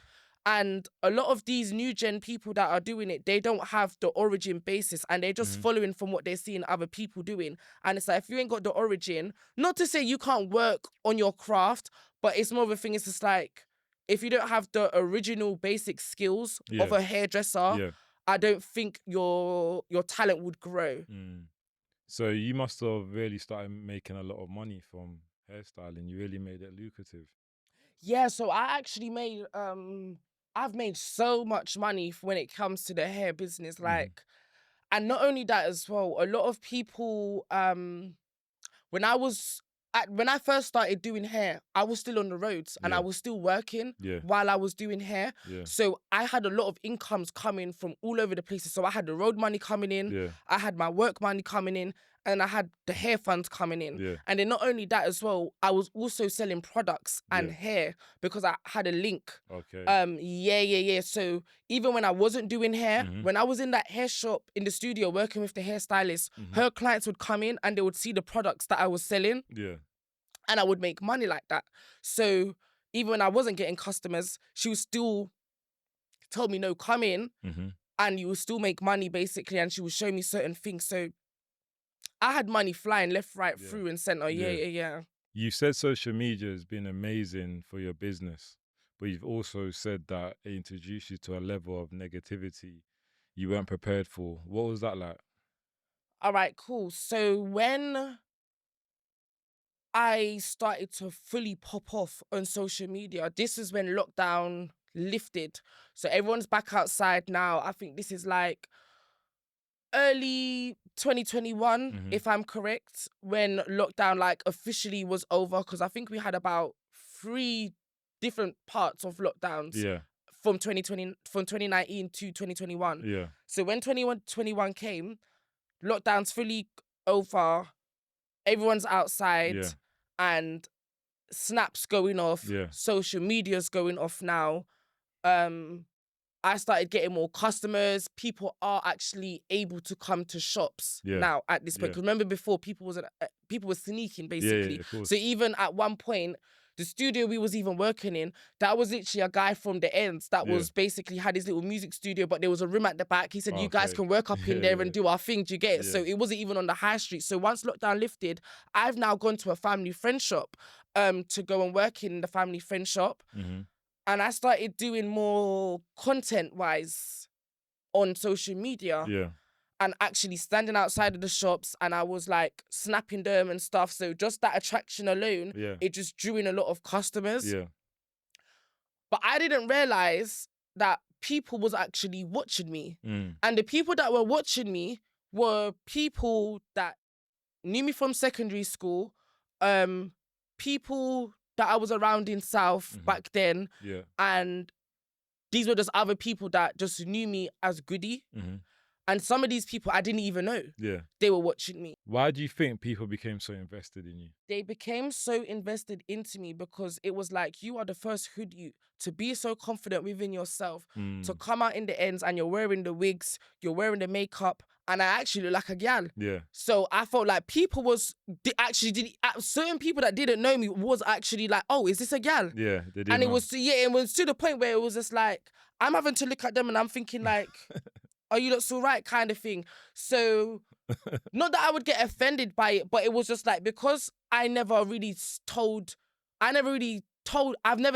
And a lot of these new gen people that are doing it, they don't have the origin basis and they're just following from what they're seeing other people doing. And it's like, if you ain't got the origin, not to say you can't work on your craft, but it's more of a thing, it's just like, if you don't have the original basic skills of a hairdresser, I don't think your talent would grow. So you must have really started making a lot of money from hairstyling. You really made it lucrative. Yeah, so I actually made, I've made so much money when it comes to the hair business. Like, and not only that as well, a lot of people, when I first started doing hair, I was still on the roads and I was still working while I was doing hair. So I had a lot of incomes coming from all over the places. So I had the road money coming in, I had my work money coming in, and I had the hair funds coming in. Yeah. And then not only that as well, I was also selling products and Yeah. hair because I had a link. Okay. Yeah. So even when I wasn't doing hair, when I was in that hair shop in the studio working with the hairstylist, her clients would come in and they would see the products that I was selling. Yeah. And I would make money like that. So even when I wasn't getting customers, she would still tell me, no, come in and you will still make money basically. And she would show me certain things. So I had money flying left, right, through and center. Yeah. You said social media has been amazing for your business, but you've also said that it introduced you to a level of negativity you weren't prepared for. What was that like? All right, cool. So when I started to fully pop off on social media, this is when lockdown lifted. So everyone's back outside now. I think this is like early 2021, if I'm correct, when lockdown like officially was over, because I think we had about 3 different parts of lockdowns from 2019 to 2021. Yeah. So when 2021 came, lockdown's fully over, everyone's outside and snaps going off, social media's going off now. I started getting more customers. People are actually able to come to shops now at this point. Because remember before, people were sneaking basically. So even at one point, the studio we was even working in, that was literally a guy from the ends that was basically had his little music studio, but there was a room at the back. He said, you guys can work up in there and do our thing. Do you get it? So it wasn't even on the high street. So once lockdown lifted, I've now gone to a family friend shop to go and work in the family friend shop. And I started doing more content-wise on social media. And actually standing outside of the shops, and I was like snapping them and stuff. So just that attraction alone, it just drew in a lot of customers. But I didn't realize that people was actually watching me. And the people that were watching me were people that knew me from secondary school, people that I was around in South back then. And these were just other people that just knew me as Goodie. And some of these people I didn't even know. They were watching me. Why do you think people became so invested in you? They became so invested into me because it was like, you are the first hoodie to be so confident within yourself, to come out in the ends and you're wearing the wigs, you're wearing the makeup, and I actually look like a gal. So I felt like people certain people that didn't know me was actually like, oh, is this a gal? They didn't And know. it was to the point where it was just like, I'm having to look at them and I'm thinking like, oh, you look so right kind of thing. So not that I would get offended by it, but it was just like, because I've never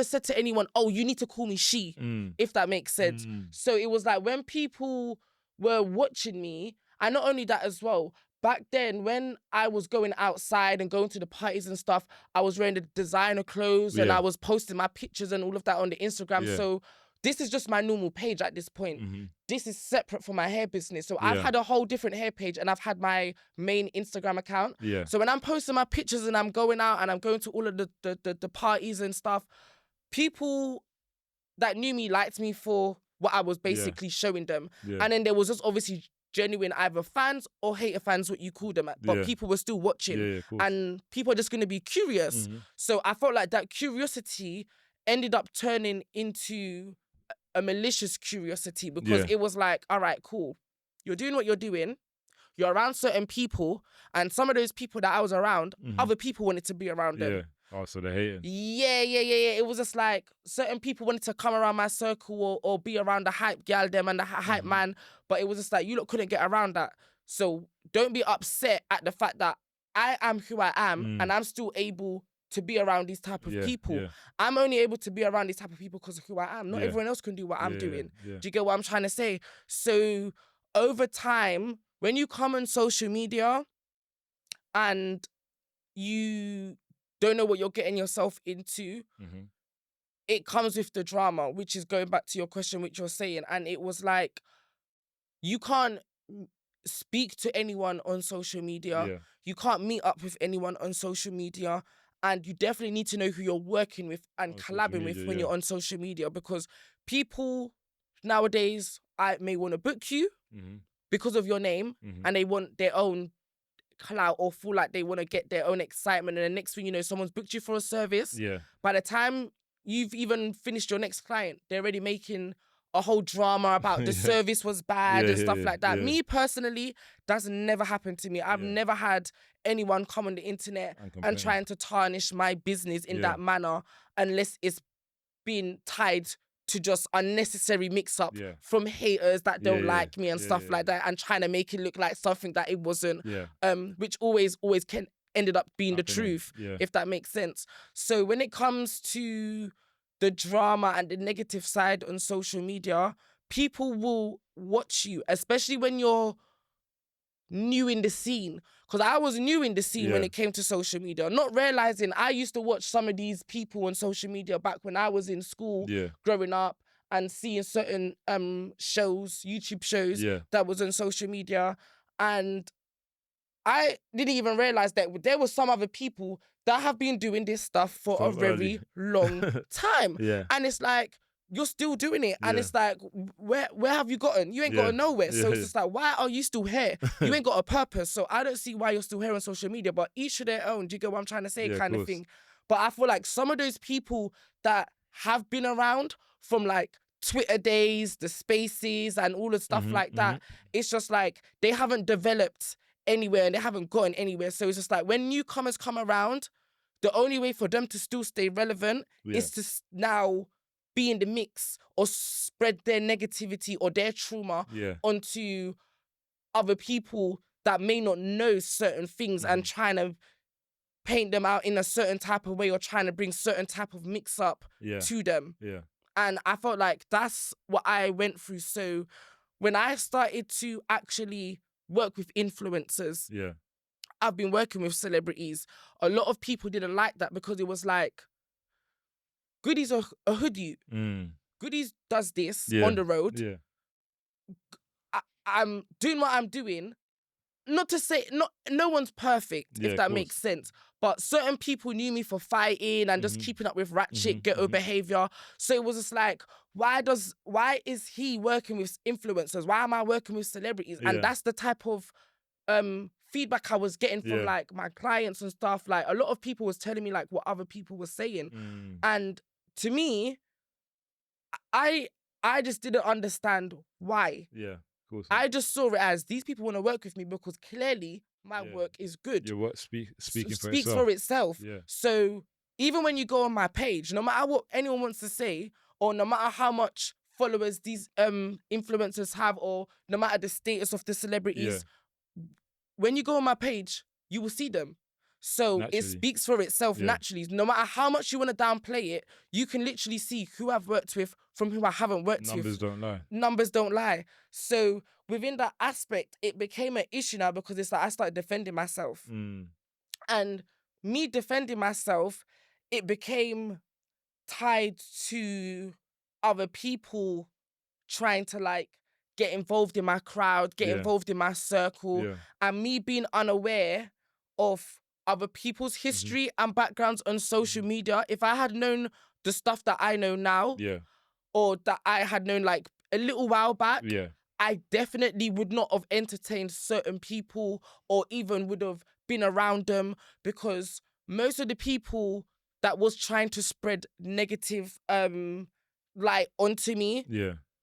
said to anyone, oh, you need to call me she, if that makes sense. So it was like when people were watching me, and not only that as well, back then when I was going outside and going to the parties and stuff, I was wearing the designer clothes and I was posting my pictures and all of that on the Instagram. So this is just my normal page at this point. This is separate from my hair business. So I've had a whole different hair page and I've had my main Instagram account. So when I'm posting my pictures and I'm going out and I'm going to all of the parties and stuff, people that knew me liked me for what I was basically showing them. And then there was just obviously genuine either fans or hater fans, what you call them. But people were still watching. And people are just going to be curious. So I felt like that curiosity ended up turning into a malicious curiosity, because it was like, all right, cool. You're doing what you're doing. You're around certain people, and some of those people that I was around, other people wanted to be around them. Oh, so they're hating. Yeah. It was just like certain people wanted to come around my circle or be around the hype gal them and the hype man, but it was just like, you lot couldn't get around that. So don't be upset at the fact that I am who I am and I'm still able to be around these type of people. I'm only able to be around these type of people because of who I am. Not everyone else can do what I'm doing. Do you get what I'm trying to say? So over time, when you come on social media and you don't know what you're getting yourself into, it comes with the drama, which is going back to your question, which you're saying. And it was like, you can't speak to anyone on social media. You can't meet up with anyone on social media. And you definitely need to know who you're working with and collabing with when you're on social media, because people nowadays may want to book you because of your name and they want their own clout or feel like they want to get their own excitement. And the next thing you know, someone's booked you for a service. Yeah. By the time you've even finished your next client, they're already making a whole drama about the service was bad and stuff like that. Me personally, that's never happened to me. I've never had anyone come on the internet and trying to tarnish my business in that manner unless it's been tied to just unnecessary mix-up from haters that don't like me and stuff like that, and trying to make it look like something that it wasn't, which always ended up being the truth, if that makes sense. So when it comes to the drama and the negative side on social media, people will watch you, especially when you're new in the scene. Because I was new in the scene when it came to social media, not realizing I used to watch some of these people on social media back when I was in school, growing up, and seeing certain shows, YouTube shows that was on social media. And I didn't even realize that there were some other people that have been doing this stuff for a very long time. And it's like, you're still doing it. And it's like, where have you gotten? You ain't gotten nowhere. So it's just like, why are you still here? You ain't got a purpose. So I don't see why you're still here on social media, but each of their own. Do you get what I'm trying to say? Kind of thing. But I feel like some of those people that have been around from like Twitter days, the spaces and all the stuff like that, it's just like they haven't developed anywhere and they haven't gotten anywhere. So it's just like when newcomers come around, the only way for them to still stay relevant is to now be in the mix or spread their negativity or their trauma onto other people that may not know certain things and trying to paint them out in a certain type of way or trying to bring certain type of mix up to them. And I felt like that's what I went through. So when I started to actually work with influencers, I've been working with celebrities. A lot of people didn't like that because it was like, Goodie's a hoodie. Goodies does this on the road. I'm doing what I'm doing. Not to say, no one's perfect, if that makes sense. But certain people knew me for fighting and just keeping up with ratchet, ghetto behavior. So it was just like, why is he working with influencers? Why am I working with celebrities? And that's the type of feedback I was getting from like my clients and stuff. Like a lot of people was telling me like what other people were saying. And to me, I just didn't understand why. I just saw it as these people want to work with me because clearly my work is good. Your work speaks for itself. So even when you go on my page, no matter what anyone wants to say, or no matter how much followers these influencers have, or no matter the status of the celebrities, when you go on my page, you will see them. So naturally. It speaks for itself naturally. No matter how much you want to downplay it, you can literally see who I've worked with from who I haven't worked with. Numbers don't lie. Numbers don't lie. So within that aspect, it became an issue now because it's like I started defending myself. And me defending myself, it became tied to other people trying to like get involved in my crowd, get involved in my circle, and me being unaware of other people's history and backgrounds on social media. If I had known the stuff that I know now, or that I had known like a little while back, I definitely would not have entertained certain people or even would have been around them, because most of the people that was trying to spread negative light onto me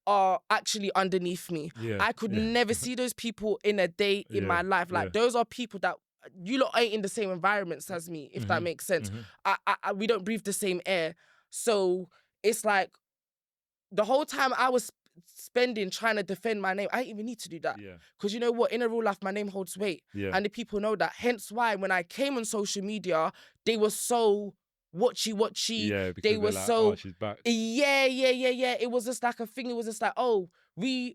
are actually underneath me. I could never see those people in a day in my life. Like those are people that you lot ain't in the same environments as me, if that makes sense. We don't breathe the same air. So it's like the whole time I was spending trying to defend my name, I didn't even need to do that. Because you know what? In a real life, my name holds weight. And the people know that. Hence why when I came on social media, they were so watchy. They were like, so, she's back. It was just like a thing. It was just like, oh,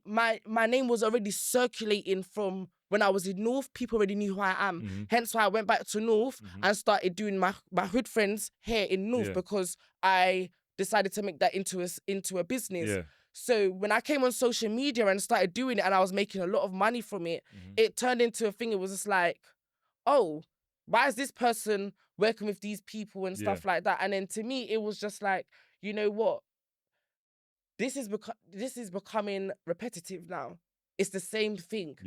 my name was already circulating from when I was in North. People already knew who I am. Hence why I went back to North and started doing my hood friends here in North because I decided to make that into a business. So when I came on social media and started doing it and I was making a lot of money from it, it turned into a thing. It was just like, oh, why is this person working with these people and stuff like that? And then to me, it was just like, you know what? This is becoming repetitive now. It's the same thing.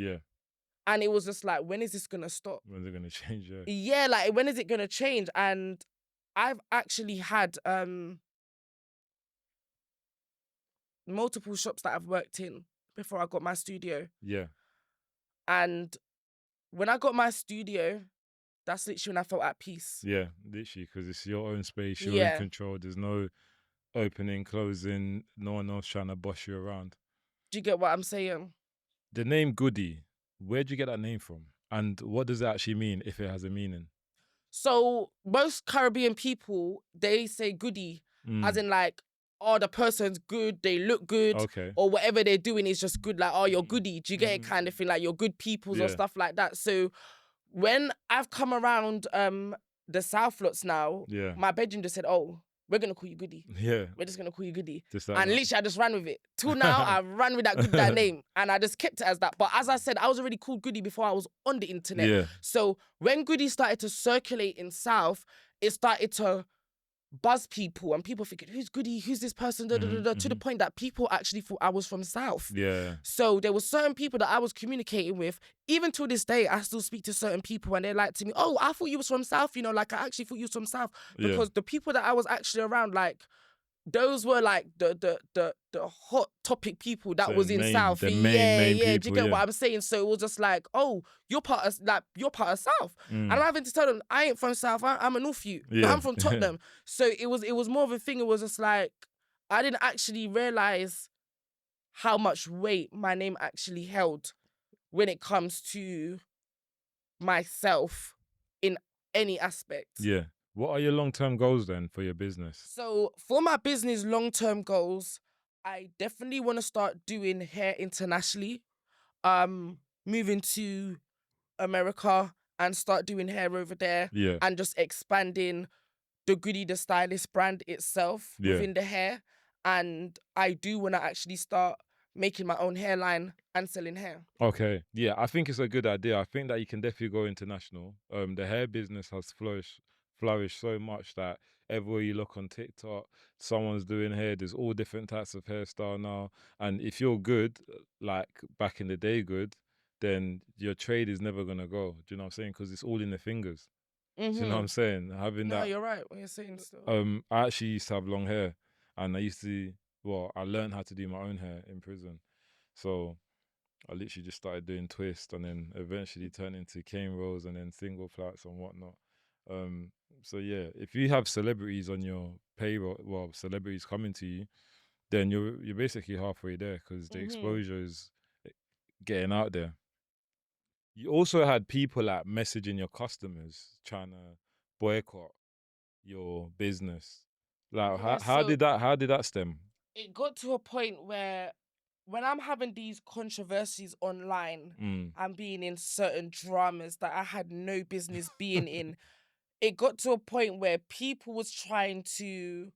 And it was just like, when is this gonna stop? When's it gonna change? Yeah. Yeah, like when is it gonna change? And I've actually had multiple shops that I've worked in before I got my studio. Yeah. And when I got my studio, that's literally when I felt at peace. Yeah, literally, because it's your own space, you're Yeah. in control. There's no opening, closing, no one else trying to boss you around. Do you get what I'm saying? The name Goodie, where'd you get that name from? And what does it actually mean, if it has a meaning? So most Caribbean people, they say goodie, as in like, oh, the person's good, they look good, Okay. or whatever they're doing is just good. Like, oh, you're goodie. Do you get it? Kind of thing, like you're good peoples or Yeah. stuff like that. So when I've come around the South lots now, Yeah. my bedroom just said, oh, we're gonna call you Goodie. Yeah. We're just gonna call you Goodie. Just like And that. literally I just ran with it. Till now, I ran with that name. And I just kept it as that. But as I said, I was already called Goodie before I was on the internet. Yeah. So when Goodie started to circulate in South, it started to buzz people, and people thinking, who's Goodie? Who's this person? To the point that people actually thought I was from South. Yeah. So there were certain people that I was communicating with. Even to this day, I still speak to certain people and they're like to me, oh, I thought you was from South, you know, like I actually thought you was from South. Because the people that I was actually around, like, those were like the hot topic people that So was in main- South. the main Do you people, get yeah. what I'm saying? So it was just like, oh, you're part of South. And I'm having to tell them, I ain't from South. I'm a North you. Yeah. I'm from Tottenham. So it was more of a thing. It was just like, I didn't actually realize how much weight my name actually held when it comes to myself in any aspect. Yeah. What are your long-term goals then for your business? So for my business long-term goals, I definitely want to start doing hair internationally. Moving to America and start doing hair over there. Yeah. And just expanding the Goodie the Stylist brand itself Yeah. within the hair. And I do want to actually start making my own hairline and selling hair. Okay. Yeah, I think it's a good idea. I think that you can definitely go international. The hair business has flourished so much that everywhere you look on TikTok, someone's doing hair. There's all different types of hairstyle now. And if you're good, like back in the day good, then your trade is never going to go. Do you know what I'm saying? Because it's all in the fingers. Do you know what I'm saying? Having No, that. you're right. What you're saying still. I actually used to have long hair, and I learned how to do my own hair in prison. So I literally just started doing twists, and then eventually turned into cane rolls and then single flats and whatnot. So yeah, if you have celebrities on your payroll, well, celebrities coming to you, then you're basically halfway there, because the exposure is getting out there. You also had people like messaging your customers trying to boycott your business. Like Yeah, how so- did that stem? It got to a point where when I'm having these controversies online, I'm being in certain dramas that I had no business being in. It got to a point where people was trying to,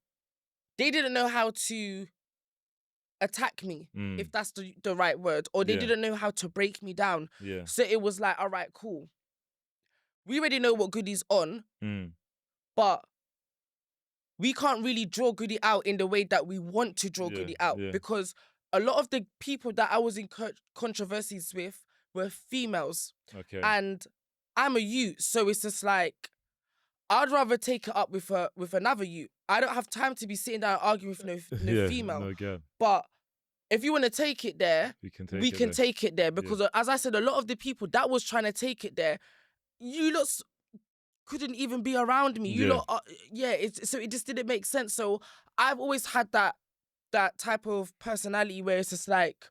they didn't know how to attack me, if that's the right word, or they Yeah. didn't know how to break me down. Yeah. So it was like, all right, cool. We already know what Goodie's on, but we can't really draw Goodie out in the way that we want to draw Goodie out, because a lot of the people that I was in controversies with were females. Okay. And I'm a youth, so it's just like, I'd rather take it up with another youth. I don't have time to be sitting down arguing with no female. No girl. But if you want to take it there, We can take it there. Because as I said, a lot of the people that was trying to take it there, you lot couldn't even be around me. You lot, so it just didn't make sense. So I've always had that type of personality where it's just like,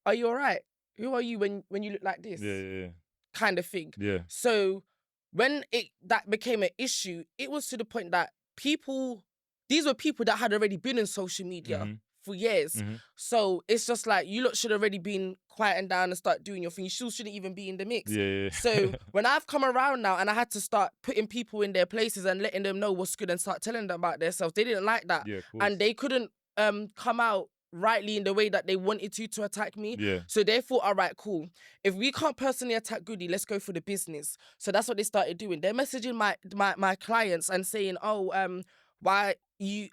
are you all right? Who are you when you look like this? Yeah. Kind of thing. Yeah. So when that became an issue, it was to the point that these were people that had already been in social media for years. So it's just like, you lot should already been quieting down and start doing your thing. You still shouldn't even be in the mix. Yeah. So when I've come around now and I had to start putting people in their places and letting them know what's good and start telling them about themselves, they didn't like that. Yeah, of course. And they couldn't come out rightly in the way that they wanted to attack me. Yeah. So they thought, all right, cool. If we can't personally attack Goodie, let's go for the business. So that's what they started doing. They're messaging my clients and saying, oh, why you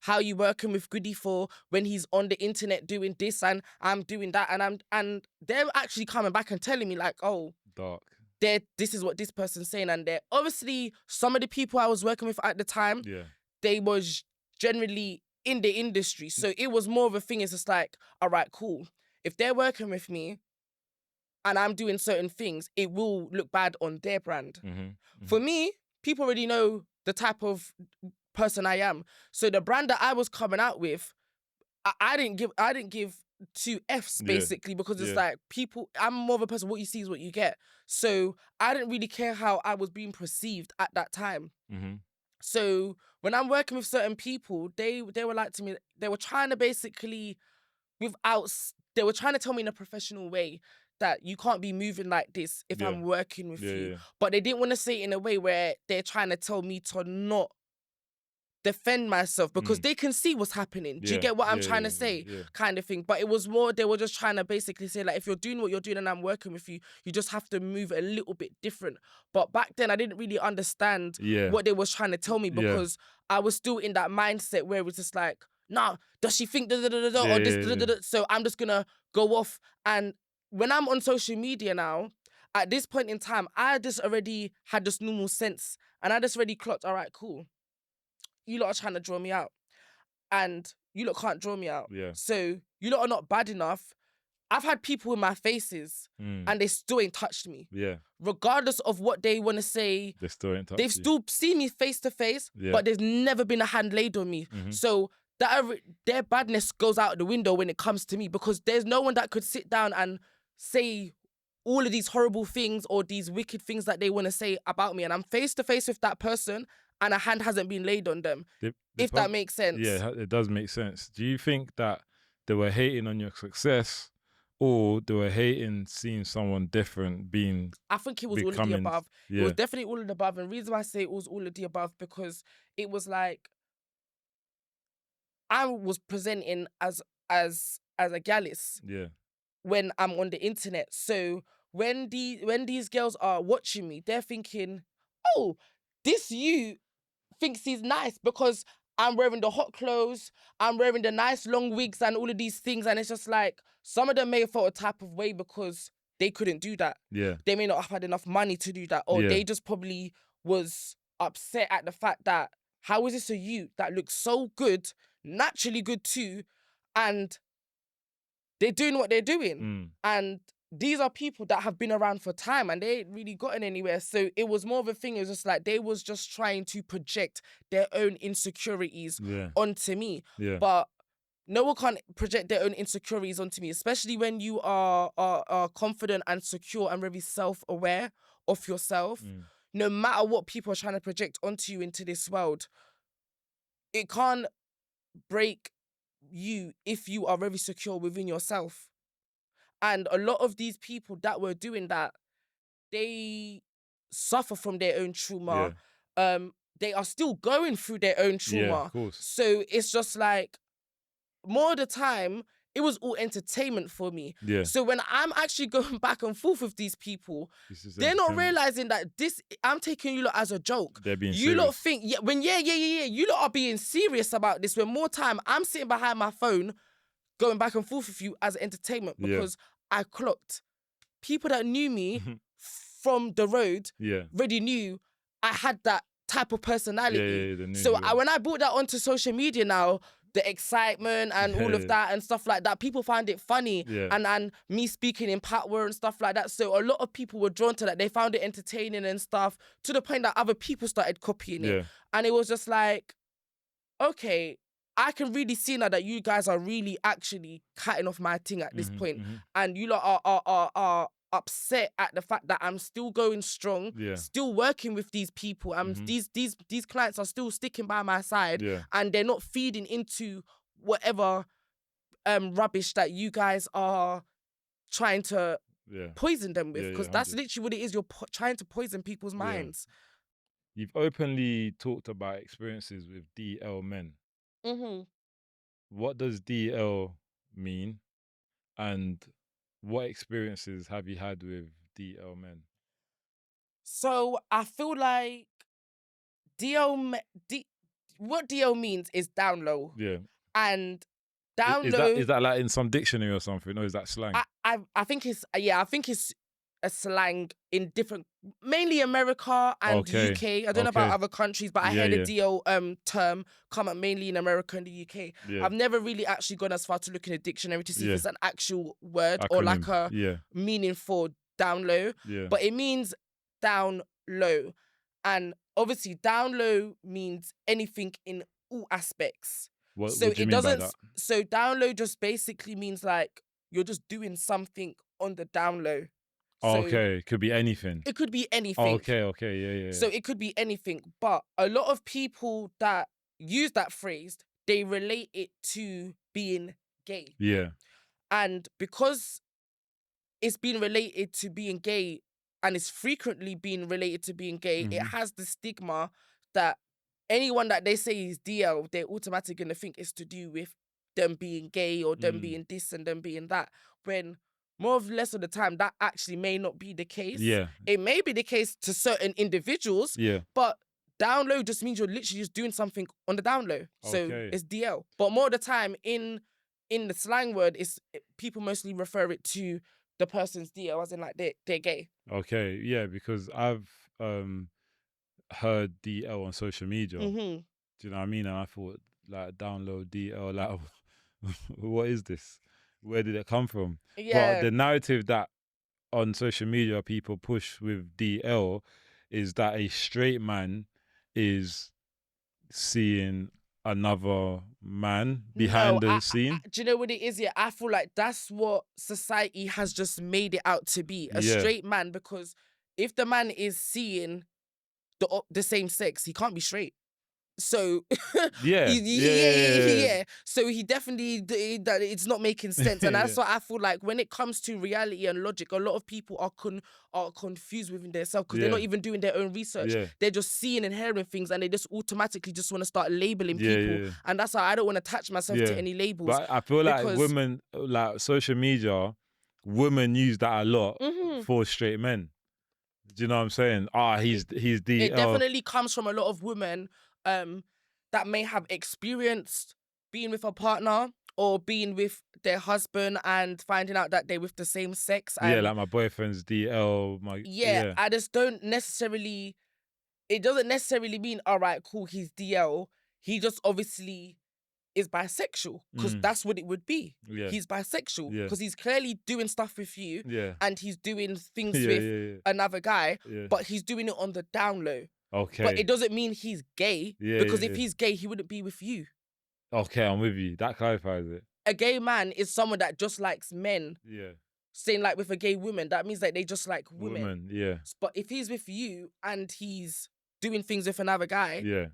how you working with Goodie for when he's on the internet doing this and I'm doing that, and they're actually coming back and telling me like, oh, Dark. this is what this person's saying, and they're obviously some of the people I was working with at the time, Yeah. they was generally in the industry, so it was more of a thing. It's just like, all right, cool. If they're working with me and I'm doing certain things, it will look bad on their brand. For me, people already know the type of person I am. So the brand that I was coming out with, I didn't give two F's basically, because it's like people, I'm more of a person, what you see is what you get. So I didn't really care how I was being perceived at that time. So when I'm working with certain people, they were like to me, they were trying to basically, they were trying to tell me in a professional way that you can't be moving like this if I'm working with you. But they didn't want to say it in a way where they're trying to tell me to not defend myself, because they can see what's happening. Do you get what I'm trying to say? Kind of thing. But it was more, they were just trying to basically say, like, if you're doing what you're doing and I'm working with you, you just have to move a little bit different. But back then I didn't really understand what they was trying to tell me, because I was still in that mindset where it was just like, nah, does she think or this? So I'm just gonna go off. And when I'm on social media now, at this point in time, I just already had this normal sense, and I just already clocked, all right, cool. You lot are trying to draw me out, and you lot can't draw me out. So you lot are not bad enough. I've had people in my faces and they still ain't touched me. Regardless of what they want to say, They still ain't touched they've still seen me face to face, but there's never been a hand laid on me. So their badness goes out the window when it comes to me, because there's no one that could sit down and say all of these horrible things or these wicked things that they want to say about me, and I'm face to face with that person and a hand hasn't been laid on them. If that makes sense. Yeah, it does make sense. Do you think that they were hating on your success, or they were hating seeing someone different being? I think it was all of the above. It was definitely all of the above. And the reason why I say it was all of the above, because it was like I was presenting as a gallus when I'm on the internet. So when these girls are watching me, they're thinking, oh, this you thinks he's nice because I'm wearing the hot clothes, I'm wearing the nice long wigs and all of these things. And it's just like, some of them may have felt a type of way because they couldn't do that. They may not have had enough money to do that. Or they just probably was upset at the fact that, how is this a you that looks so good, naturally good too, and they're doing what they're doing. And these are people that have been around for time and they ain't really gotten anywhere. So it was more of a thing. It was just like they was just trying to project their own insecurities onto me. But no one can't project their own insecurities onto me, especially when you are confident and secure and very self-aware of yourself. No matter what people are trying to project onto you into this world, it can't break you if you are very secure within yourself. And a lot of these people that were doing that, they suffer from their own trauma. They are still going through their own trauma. Yeah, of course. So it's just like, more of the time, it was all entertainment for me. So when I'm actually going back and forth with these people, they're not realizing that I'm taking you lot as a joke. They're being you serious. Lot think, you lot are being serious about this. When more time, I'm sitting behind my phone, going back and forth with you as entertainment, because I clocked people that knew me from the road, already knew I had that type of personality. So when I brought that onto social media now, the excitement and all of that and stuff like that, people find it funny, and me speaking in patois and stuff like that. So a lot of people were drawn to that. They found it entertaining and stuff, to the point that other people started copying it. And it was just like, okay, I can really see now that you guys are really actually cutting off my thing at this point. And you lot are upset at the fact that I'm still going strong, still working with these people. These clients are still sticking by my side, and they're not feeding into whatever rubbish that you guys are trying to poison them with. Because that's literally what it is. You're trying to poison people's minds. You've openly talked about experiences with DL men. What does DL mean, and what experiences have you had with DL men? So I feel like what DL means is down low. Yeah. And down Is low. is that like in some dictionary or something, or is that slang? I think it's a slang in different, mainly America and UK. I don't know about other countries, but I heard the DL term come up mainly in America and the UK. Yeah. I've never really actually gone as far to look in a dictionary to see if it's an actual word Acronym. or like a meaning for down low. Yeah. But it means down low. And obviously down low means anything in all aspects. What do you mean by that? So down low just basically means like you're just doing something on the down low. So okay, it could be anything. It could be anything. Okay, yeah. So it could be anything. But a lot of people that use that phrase, they relate it to being gay. Yeah. And because it's been related to being gay and it's frequently being related to being gay, it has the stigma that anyone that they say is DL, they're automatically going to think it's to do with them being gay or them being this and them being that. When more or less of the time, that actually may not be the case. Yeah. It may be the case to certain individuals. Yeah. But down low just means you're literally just doing something on the down low. So it's DL. But more of the time in the slang word, people mostly refer it to the person's DL, as in like they're gay. Okay, yeah, because I've heard DL on social media. Do you know what I mean? And I thought, like, download DL, like, what is this? Where did it come from? Yeah. But the narrative that on social media people push with DL is that a straight man is seeing another man behind the scene. Do you know what it is? Yeah, I feel like that's what society has just made it out to be, a straight man, because if the man is seeing the same sex, he can't be straight. So yeah. So he definitely that it's not making sense, and that's what I feel like when it comes to reality and logic. A lot of people are confused within themselves because they're not even doing their own research. They're just seeing and hearing things, and they just automatically just want to start labeling people. And that's why I don't want to attach myself to any labels. But I feel like women, like social media, women use that a lot for straight men. Do you know what I'm saying? He's the. It definitely comes from a lot of women that may have experienced being with a partner or being with their husband and finding out that they're with the same sex. And like my boyfriend's DL. I just don't necessarily. It doesn't necessarily mean, all right, cool, he's DL. He just obviously is bisexual, because that's what it would be. He's bisexual because he's clearly doing stuff with you and he's doing things with another guy, but he's doing it on the down low. Okay. But it doesn't mean he's gay, because if he's gay, he wouldn't be with you. Okay, I'm with you. That clarifies it. A gay man is someone that just likes men. Yeah. Saying like with a gay woman, that means that they just like women. Yeah. But if he's with you and he's doing things with another guy,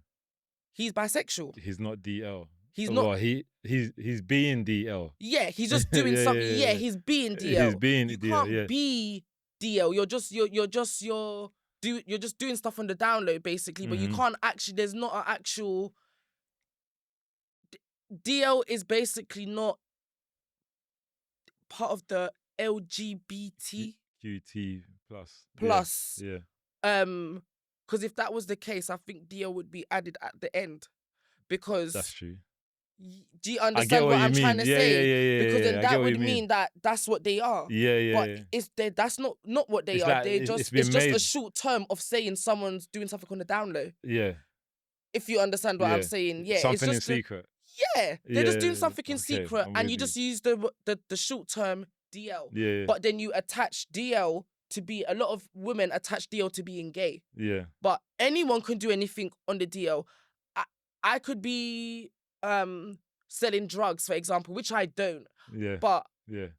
he's bisexual. He's not DL. He's not. Well, he's being DL. Yeah, he's just doing something. Yeah, he's being DL. He's being you DL. Can't be DL. You're just doing stuff on the down low, basically. But you can't actually. There's not an actual. DL is basically not part of the LGBT QT plus. Yeah. Because if that was the case, I think DL would be added at the end. Because that's true. Do you understand what I'm trying to say? Because then that would mean that that's what they are. But that's not what they are. It's just a short term of saying someone's doing something on the down low. Yeah. If you understand what I'm saying, something it's just in secret. They're just doing something in secret, and you just use the short term DL. Yeah. But then you attach DL to be, a lot of women attach DL to being gay. Yeah. But anyone can do anything on the DL. I could be selling drugs, for example, which I don't. Yeah. But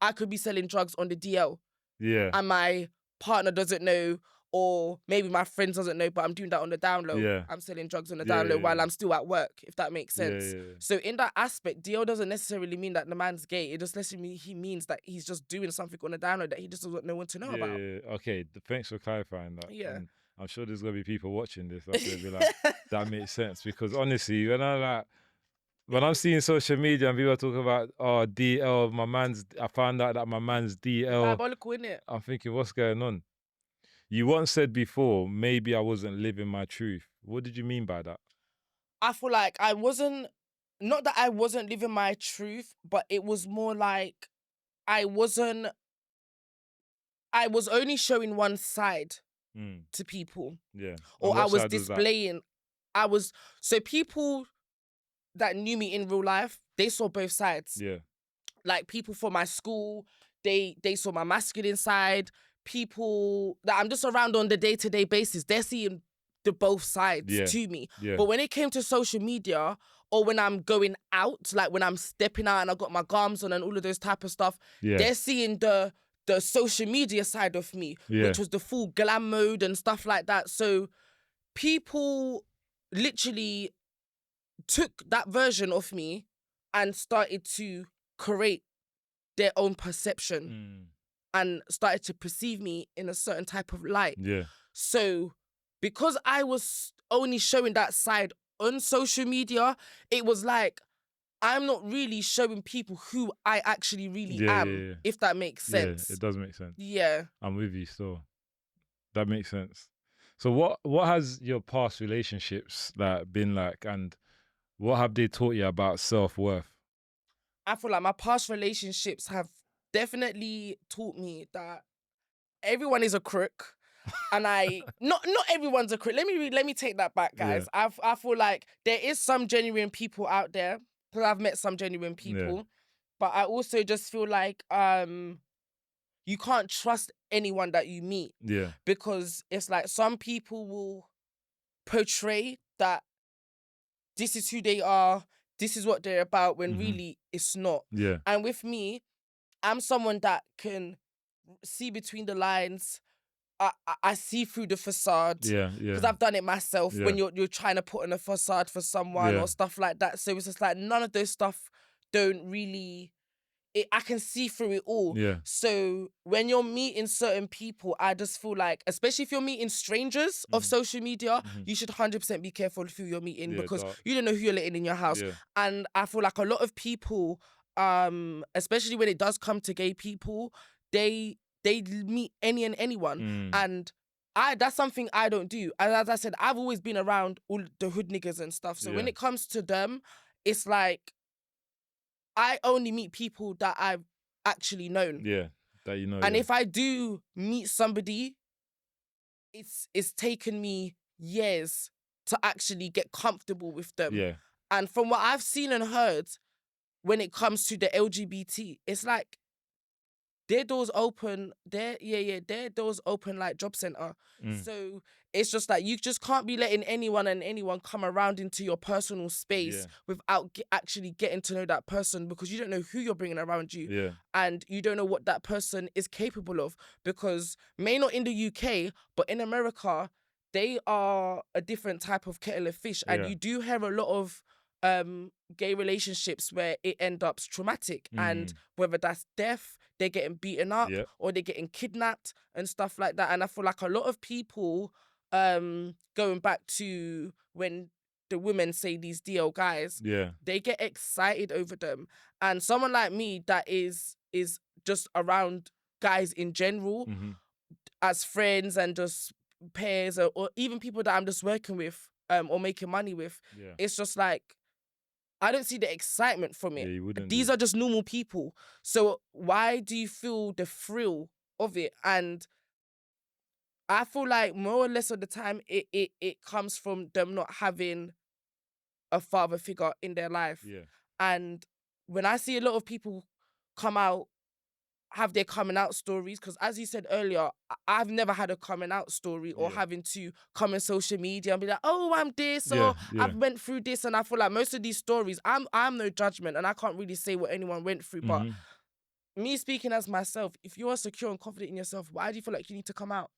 I could be selling drugs on the DL. Yeah. And my partner doesn't know, or maybe my friend doesn't know, but I'm doing that on the down low. Yeah. I'm selling drugs on the down low while I'm still at work, if that makes sense. Yeah. So in that aspect, DL doesn't necessarily mean that the man's gay. It just necessarily he means that he's just doing something on the down low that he just doesn't want no one to know about. Yeah. Okay, thanks for clarifying that. Yeah. And I'm sure there's gonna be people watching this that's gonna be like, that makes sense. Because honestly, when I'm seeing social media and people are talking about DL, I found out that my man's DL. Diabolical, innit? I'm thinking, what's going on? You once said before, maybe I wasn't living my truth. What did you mean by that? I feel like I wasn't, not that I wasn't living my truth, but it was more like I was only showing one side to people. Yeah. Or And I what was side was that? displaying, so people that knew me in real life, they saw both sides. Yeah. Like people from my school, they saw my masculine side. People that I'm just around on the day-to-day basis, they're seeing the both sides Yeah. to me. Yeah. But when it came to social media, or when I'm going out, like when I'm stepping out and I got my gums on and all of those type of stuff, Yeah. they're seeing the social media side of me, Yeah. which was the full glam mode and stuff like that. So people literally took that version of me and started to create their own perception and started to perceive me in a certain type of light. Yeah. So because I was only showing that side on social media, it was like I'm not really showing people who I actually really am, if that makes sense. Yeah, it does make sense. Yeah. I'm with you still. That makes sense. So what has your past relationships like been like, and what have they taught you about self-worth? I feel like my past relationships have definitely taught me that everyone is a crook. And not everyone's a crook. Let me take that back, guys. Yeah. I feel like there is some genuine people out there, because I've met some genuine people. Yeah. But I also just feel like you can't trust anyone that you meet. Yeah. Because it's like some people will portray that this is who they are, this is what they're about, when really it's not. Yeah. And with me, I'm someone that can see between the lines. I see through the facade. Yeah. Yeah. Because I've done it myself. Yeah. When you're trying to put on a facade for someone or stuff like that. So it's just like none of those stuff don't really. I can see through it all. Yeah. So when you're meeting certain people, I just feel like, especially if you're meeting strangers of social media, you should 100% be careful who you're meeting, because you don't know who you're letting in your house. Yeah. And I feel like a lot of people, especially when it does come to gay people, they meet any and anyone. And that's something I don't do. As I said, I've always been around all the hood niggas and stuff. So when it comes to them, it's like I only meet people that I've actually known. Yeah. That you know. And if I do meet somebody, it's taken me years to actually get comfortable with them. Yeah. And from what I've seen and heard, when it comes to the LGBT, it's like their doors open, their doors open like job center. So it's just like you just can't be letting anyone and anyone come around into your personal space without actually getting to know that person, because you don't know who you're bringing around you. Yeah. And you don't know what that person is capable of, because may not in the UK, but in America, they are a different type of kettle of fish. And you do hear a lot of gay relationships where it ends up traumatic, and whether that's death, they're getting beaten up, or they're getting kidnapped and stuff like that. And I feel like a lot of people, going back to when the women say these DL guys, they get excited over them. And someone like me that is just around guys in general, as friends and just pairs, or even people that I'm just working with or making money with, it's just like I don't see the excitement from it. Yeah, you wouldn't. These are just normal people. So why do you feel the thrill of it? And I feel like more or less of the time it comes from them not having a father figure in their life. Yeah. And when I see a lot of people come out, have their coming out stories, because as you said earlier, I've never had a coming out story, or having to come on social media and be like, oh, I'm this, or I've went through this. And I feel like most of these stories, I'm no judgment, and I can't really say what anyone went through. But me speaking as myself, if you're secure and confident in yourself, why do you feel like you need to come out?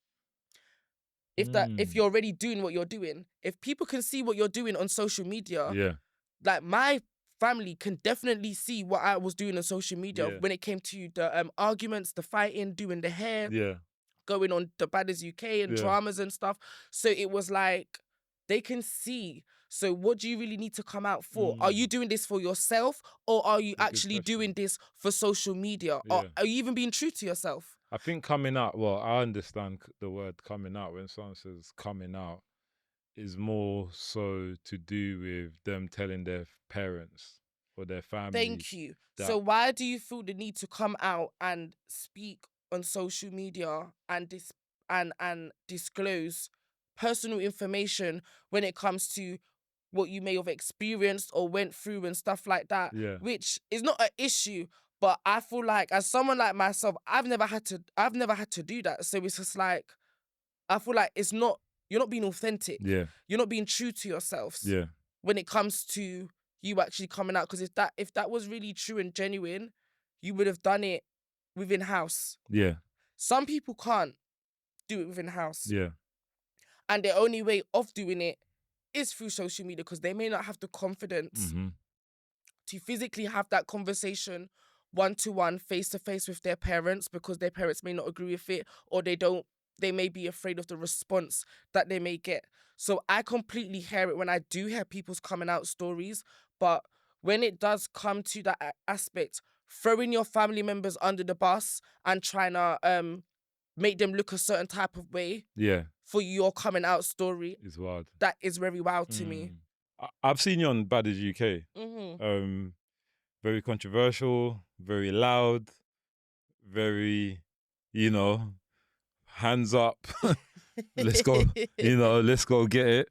If you're already doing what you're doing, if people can see what you're doing on social media, like my family can definitely see what I was doing on social media when it came to the arguments, the fighting, doing the hair, going on the Badderz UK and dramas and stuff. So it was like, they can see. So what do you really need to come out for? Are you doing this for yourself, or are you actually doing this for social media? Or are you even being true to yourself? I think coming out, well, I understand the word coming out. When someone says coming out, is more so to do with them telling their parents or their families. Thank you. So why do you feel the need to come out and speak on social media and disclose personal information when it comes to what you may have experienced or went through and stuff like that? Yeah. Which is not an issue, but I feel like as someone like myself, I've never had to do that. So it's just like, I feel like you're not being authentic. Yeah. You're not being true to yourselves. Yeah. When it comes to you actually coming out, because if that was really true and genuine, you would have done it within house. Yeah. Some people can't do it within house. Yeah. And the only way of doing it is through social media, because they may not have the confidence Mm-hmm. to physically have that conversation one-to-one, face-to-face with their parents, because their parents may not agree with it, or they may be afraid of the response that they may get. So I completely hear it when I do hear people's coming out stories, but when it does come to that aspect, throwing your family members under the bus and trying to make them look a certain type of way for your coming out story, it's wild. That is very wild to me. I've seen you on Badderz UK. Mm-hmm. Very controversial, very loud, very, hands up. Let's go, let's go get it.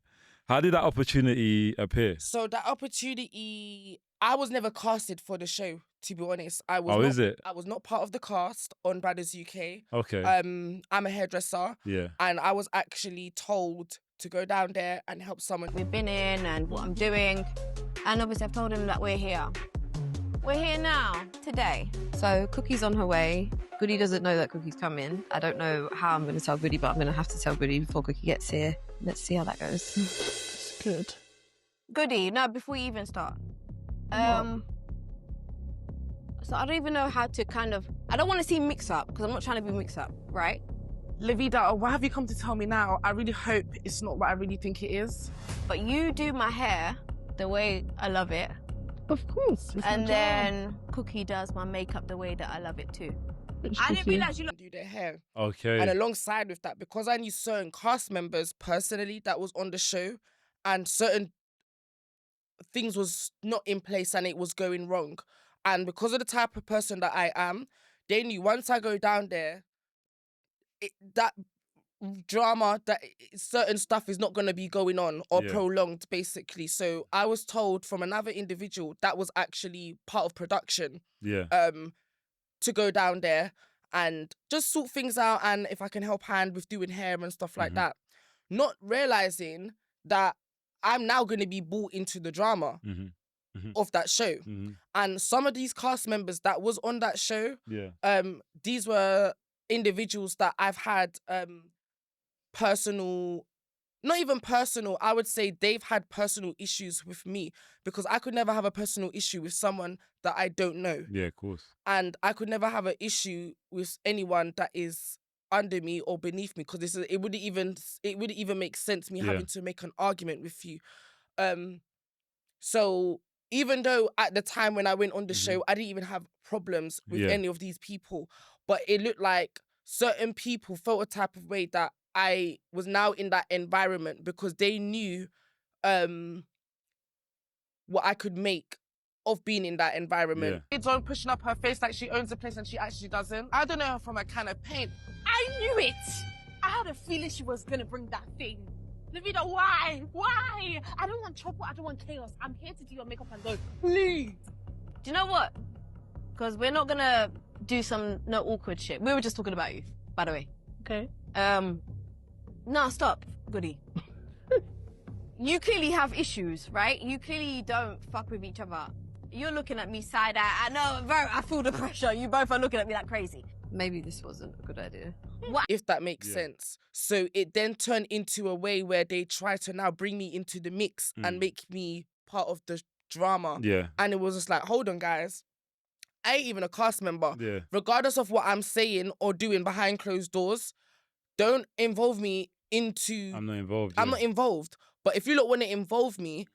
How did that opportunity appear? So that opportunity, I was never casted for the show, to be honest. I was not part of the cast on Badderz UK. Okay. I'm a hairdresser. Yeah. And I was actually told to go down there and help someone. We've been in and what I'm doing. And obviously I've told him that we're here. We're here now, today. So Cookie's on her way. Goodie doesn't know that Cookie's coming. I don't know how I'm going to tell Goodie, but I'm going to have to tell Goodie before Cookie gets here. Let's see how that goes. It's good. Goodie, no, before you even start. So I don't even know how to I don't want to see mix-up, because I'm not trying to be mix-up, right? Lavida, why have you come to tell me now? I really hope it's not what I really think it is. But you do my hair the way I love it. Of course. And then Cookie does my makeup the way that I love it too. I didn't realise you do their hair. Okay. And alongside with that, because I knew certain cast members personally that was on the show, and certain things was not in place and it was going wrong. And because of the type of person that I am, they knew once I go down there, that drama, that certain stuff is not going to be going on or prolonged, basically. So I was told from another individual that was actually part of production to go down there and just sort things out, and if I can help hand with doing hair and stuff like that. Not realising that I'm now going to be brought into the drama of that show. And some of these cast members that was on that show, these were individuals that I've had personal, not even personal, I would say they've had personal issues with me, because I could never have a personal issue with someone that I don't know. Yeah, of course. And I could never have an issue with anyone that is under me or beneath me, because it wouldn't even make sense me having to make an argument with you. So even though at the time when I went on the show, I didn't even have problems with any of these people, but it looked like certain people felt a type of way that I was now in that environment, because they knew what I could make of being in that environment. It's on pushing up her face like she owns the place and she actually doesn't. I don't know her from a can of paint. I knew it! I had a feeling she was gonna bring that thing. Lavida, why? Why? I don't want trouble, I don't want chaos. I'm here to do your makeup and go, please. Do you know what? Because we're not gonna do no awkward shit. We were just talking about you, by the way. Okay. No, stop, Goodie. You clearly have issues, right? You clearly don't fuck with each other. You're looking at me side-eye. I know, I feel the pressure. You both are looking at me like crazy. Maybe this wasn't a good idea. What? If that makes sense. So it then turned into a way where they try to now bring me into the mix and make me part of the drama. Yeah. And it was just like, hold on, guys. I ain't even a cast member. Yeah. Regardless of what I'm saying or doing behind closed doors, don't involve me into... I'm not involved. I'm not involved. But if you lot want to involve me,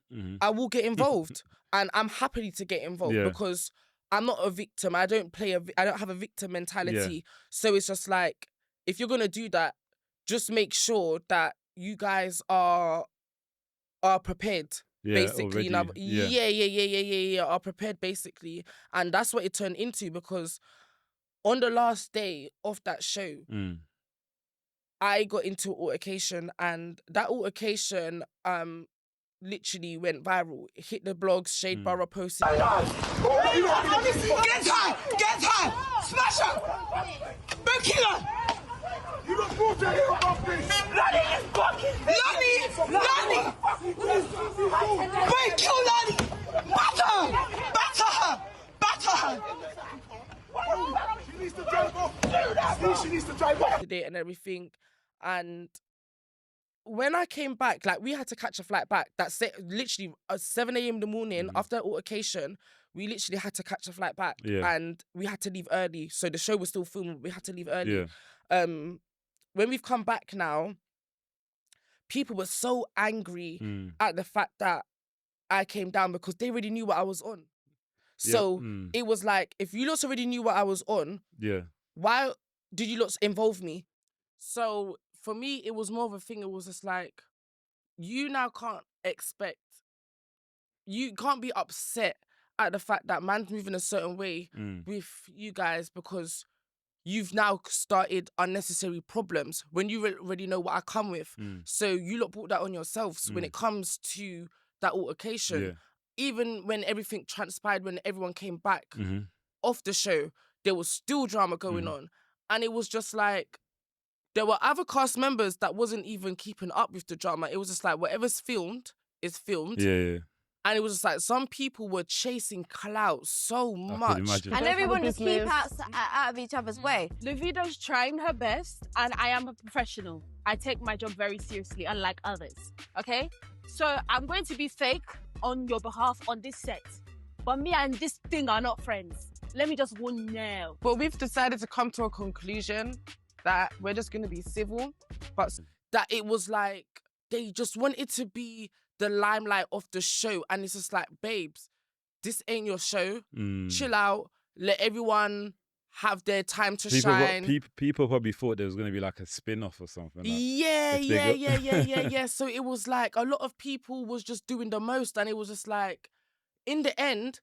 I will get involved. And I'm happy to get involved because I'm not a victim. I don't have a victim mentality. So it's just like, if you're going to do that, just make sure that you guys are are prepared. Yeah, Basically, already. yeah, are prepared basically, and that's what it turned into because on the last day of that show, I got into an altercation, and that altercation literally went viral. It hit the blogs. Shade Borough posted. Get her! Get her! Smash her! Kill her! You don't go to him about this! Lonnie is fucking! Lonnie! Wait, kill Lonnie! Batter her! Batter her! Batter her! She needs to drive off! She needs to drive off! Today and everything, and when I came back, like we had to catch a flight back. That's literally at 7 a.m. in the morning after altercation. We literally had to catch a flight back, and we had to leave early. So the show was still filming. We had to leave early. When we've come back now, people were so angry at the fact that I came down because they already knew what I was on. So it was like, if you lot already knew what I was on, why did you lot involve me? So for me, it was more of a thing. It was just like, you now can't be upset at the fact that man's moving a certain way with you guys because you've now started unnecessary problems when you already know what I come with. So you lot brought that on yourselves when it comes to that altercation. Even when everything transpired, when everyone came back off the show, there was still drama going on. And it was just like, there were other cast members that wasn't even keeping up with the drama. It was just like, whatever's filmed is filmed. And it was just like, some people were chasing clout so much. And everyone just keep out of each other's way. Davido's trying her best, and I am a professional. I take my job very seriously, unlike others, okay? So I'm going to be fake on your behalf on this set. But me and this thing are not friends. Let me just warn you now. But we've decided to come to a conclusion that we're just going to be civil, but that it was like, they just wanted to be the limelight of the show. And it's just like, babes, this ain't your show. Chill out. Let everyone have their time to shine. People probably thought there was going to be like a spin-off or something. Like, yeah. So it was like, a lot of people was just doing the most. And it was just like, in the end,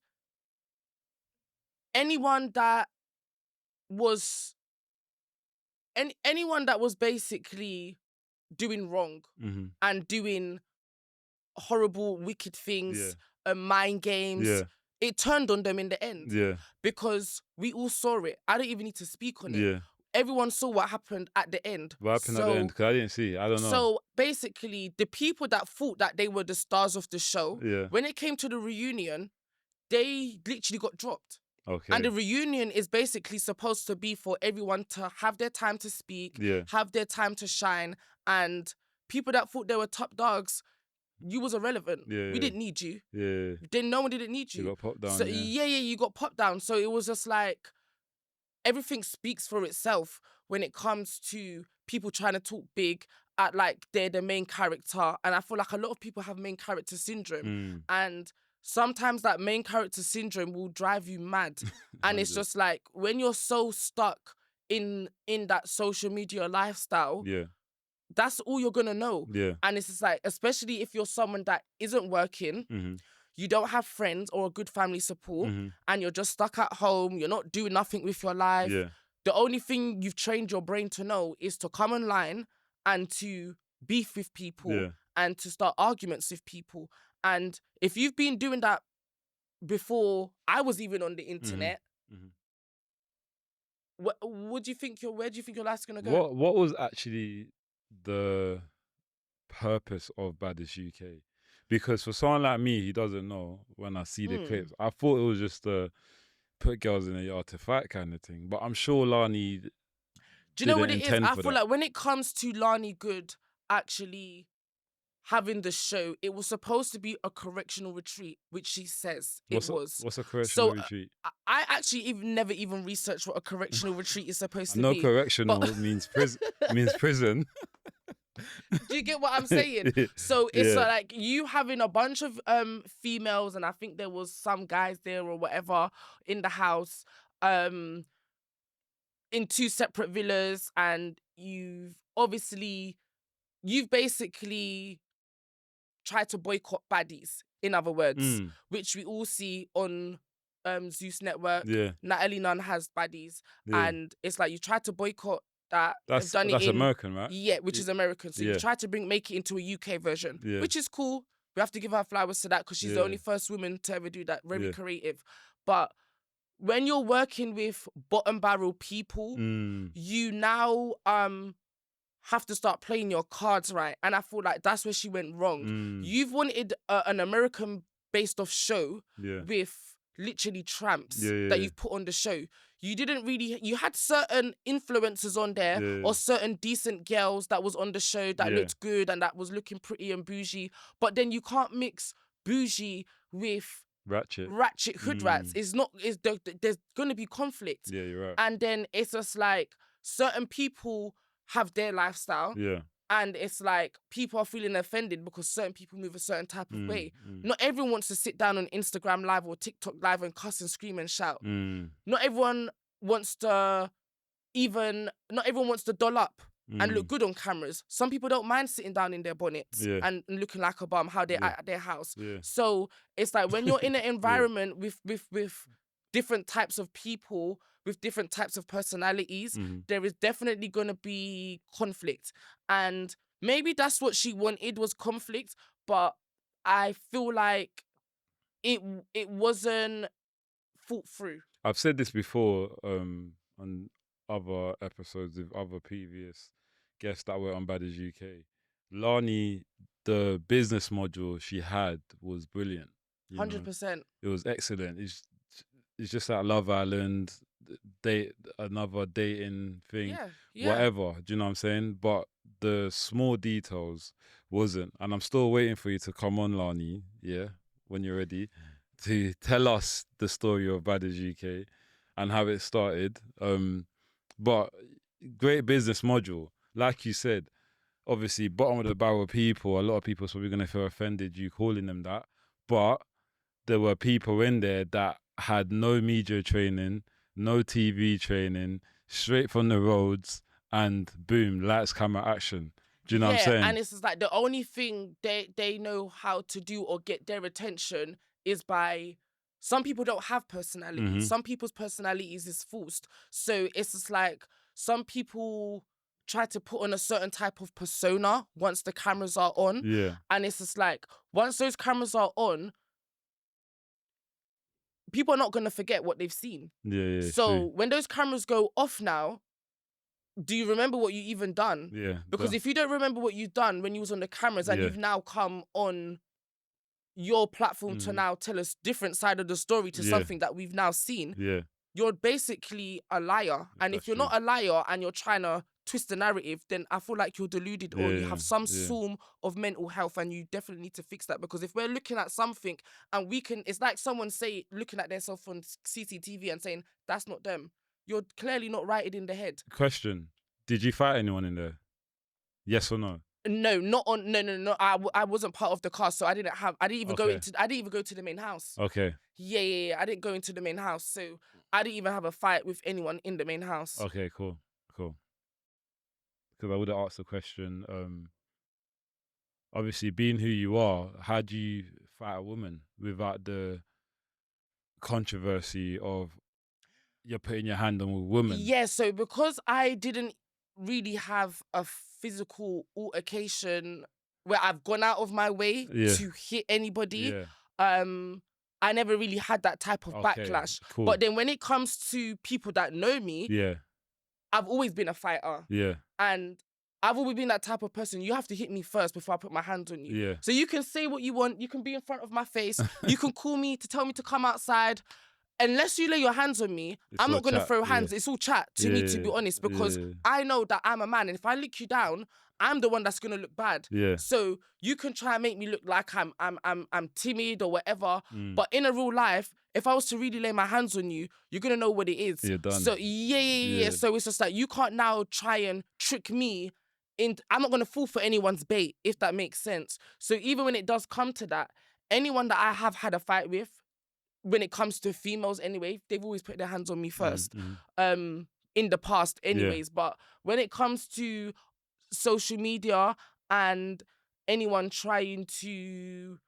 anyone that was basically doing wrong and doing horrible, wicked things, mind games, it turned on them in the end. Because we all saw it. I don't even need to speak on it. Everyone saw what happened at the end. What happened at the end? Because I didn't see it. I don't know. So basically, the people that thought that they were the stars of the show, when it came to the reunion, they literally got dropped. Okay. And the reunion is basically supposed to be for everyone to have their time to speak, have their time to shine. And people that thought they were top dogs, you was irrelevant. We didn't need you. Then no one didn't need you. You got popped down. So you got popped down. So it was just like, everything speaks for itself when it comes to people trying to talk big at like they're the main character. And I feel like a lot of people have main character syndrome. And sometimes that main character syndrome will drive you mad. And it's just like, when you're so stuck in that social media lifestyle, that's all you're gonna know. And it's just like, especially if you're someone that isn't working, you don't have friends or a good family support, and you're just stuck at home, you're not doing nothing with your life. The only thing you've trained your brain to know is to come online and to beef with people and to start arguments with people. And if you've been doing that before I was even on the internet, where do you think your life's gonna go? What was actually the purpose of Badderz UK? Because for someone like me, he doesn't know, when I see the clips, I thought it was just to put girls in the yard to fight kind of thing. But I'm sure Lani Do you know what it is? I feel like when it comes to Lani Good actually having the show, it was supposed to be a correctional retreat, which she says it was. What's a correctional retreat? I actually never even researched what a correctional retreat is supposed to be. No, correctional means prison. Do you get what I'm saying? So it's like you having a bunch of females, and I think there was some guys there or whatever in the house, in two separate villas, and you've basically try to boycott baddies, in other words, which we all see on Zeus Network. Yeah. Natalie Nunn has baddies, Yeah. and it's like you try to boycott that. That's They've done it that's in American, right? yeah, which is American. So Yeah. you try to make it into a UK version, Yeah. which is cool. We have to give her flowers to that because she's the Yeah. only first woman to ever do that. Very Yeah. creative. But when you're working with bottom barrel people, you now have to start playing your cards right. And I feel like that's where she went wrong. You've wanted an American based off show with literally tramps that you've put on the show. You didn't really, you had certain influencers on there or certain decent girls that was on the show that looked good and that was looking pretty and bougie. But then you can't mix bougie with ratchet hood rats. There's going to be conflict. Yeah, you're right. And then it's just like certain people have their lifestyle. Yeah. And it's like people are feeling offended because certain people move a certain type of way. Not everyone wants to sit down on Instagram Live or TikTok Live and cuss and scream and shout. Not everyone wants to doll up and look good on cameras. Some people don't mind sitting down in their bonnets and looking like a bum, how they're at their house. Yeah. So it's like when you're in an environment with different types of people, with different types of personalities, there is definitely going to be conflict. And maybe that's what she wanted, was conflict, but I feel like it wasn't thought through. I've said this before on other episodes with other previous guests that were on Badderz UK. Lani, the business module she had was brilliant. 100%. It was excellent. It's just like Love Island, another dating thing, whatever. Do you know what I'm saying? But the small details wasn't. And I'm still waiting for you to come on, Lani, when you're ready, to tell us the story of Badderz UK and how it started. But great business module. Like you said, obviously, bottom of the barrel people, a lot of people are probably going to feel offended you calling them that. But there were people in there that had no media training, no TV training, straight from the roads, and boom, lights, camera, action. Do you know what I'm saying? And it's just like the only thing they know how to do or get their attention is by... Some people don't have personality. Some people's personalities is forced. So it's just like some people try to put on a certain type of persona once the cameras are on. Yeah. And it's just like, once those cameras are on, people are not going to forget what they've seen. Yeah. So when those cameras go off now, do you remember what you even done? Yeah. Because if you don't remember what you've done when you was on the cameras and you've now come on your platform to now tell us different side of the story to something that we've now seen, you're basically a liar. And if you're not a liar and you're trying to twist the narrative, then I feel like you're deluded or you have some form of mental health, and you definitely need to fix that. Because if we're looking at something and it's like someone looking at themselves on CCTV and saying, that's not them. You're clearly not right in the head. Question. Did you fight anyone in there? Yes or no? No, not on. No. I wasn't part of the cast, so I didn't even go to the main house. Okay. Yeah. I didn't go into the main house, so I didn't even have a fight with anyone in the main house. Okay, cool. Because I would have asked the question. Obviously, being who you are, how do you fight a woman without the controversy of you're putting your hand on a woman? Yeah, so because I didn't really have a physical altercation where I've gone out of my way to hit anybody, I never really had that type of backlash. Cool. But then when it comes to people that know me, I've always been a fighter. Yeah. And I've always been that type of person. You have to hit me first before I put my hands on you. Yeah. So you can say what you want. You can be in front of my face. You can call me to tell me to come outside. Unless you lay your hands on me, I'm not going to throw hands. It's all chat to me, to be honest, because I know that I'm a man. And if I lick you down, I'm the one that's going to look bad. Yeah. So you can try and make me look like I'm timid or whatever. But in a real life, if I was to really lay my hands on you, you're going to know what it is. You're done. So yeah. So it's just like, you can't now try and trick me. I'm not going to fall for anyone's bait, if that makes sense. So even when it does come to that, anyone that I have had a fight with, when it comes to females anyway, they've always put their hands on me first. In the past anyways. But when it comes to social media and anyone trying to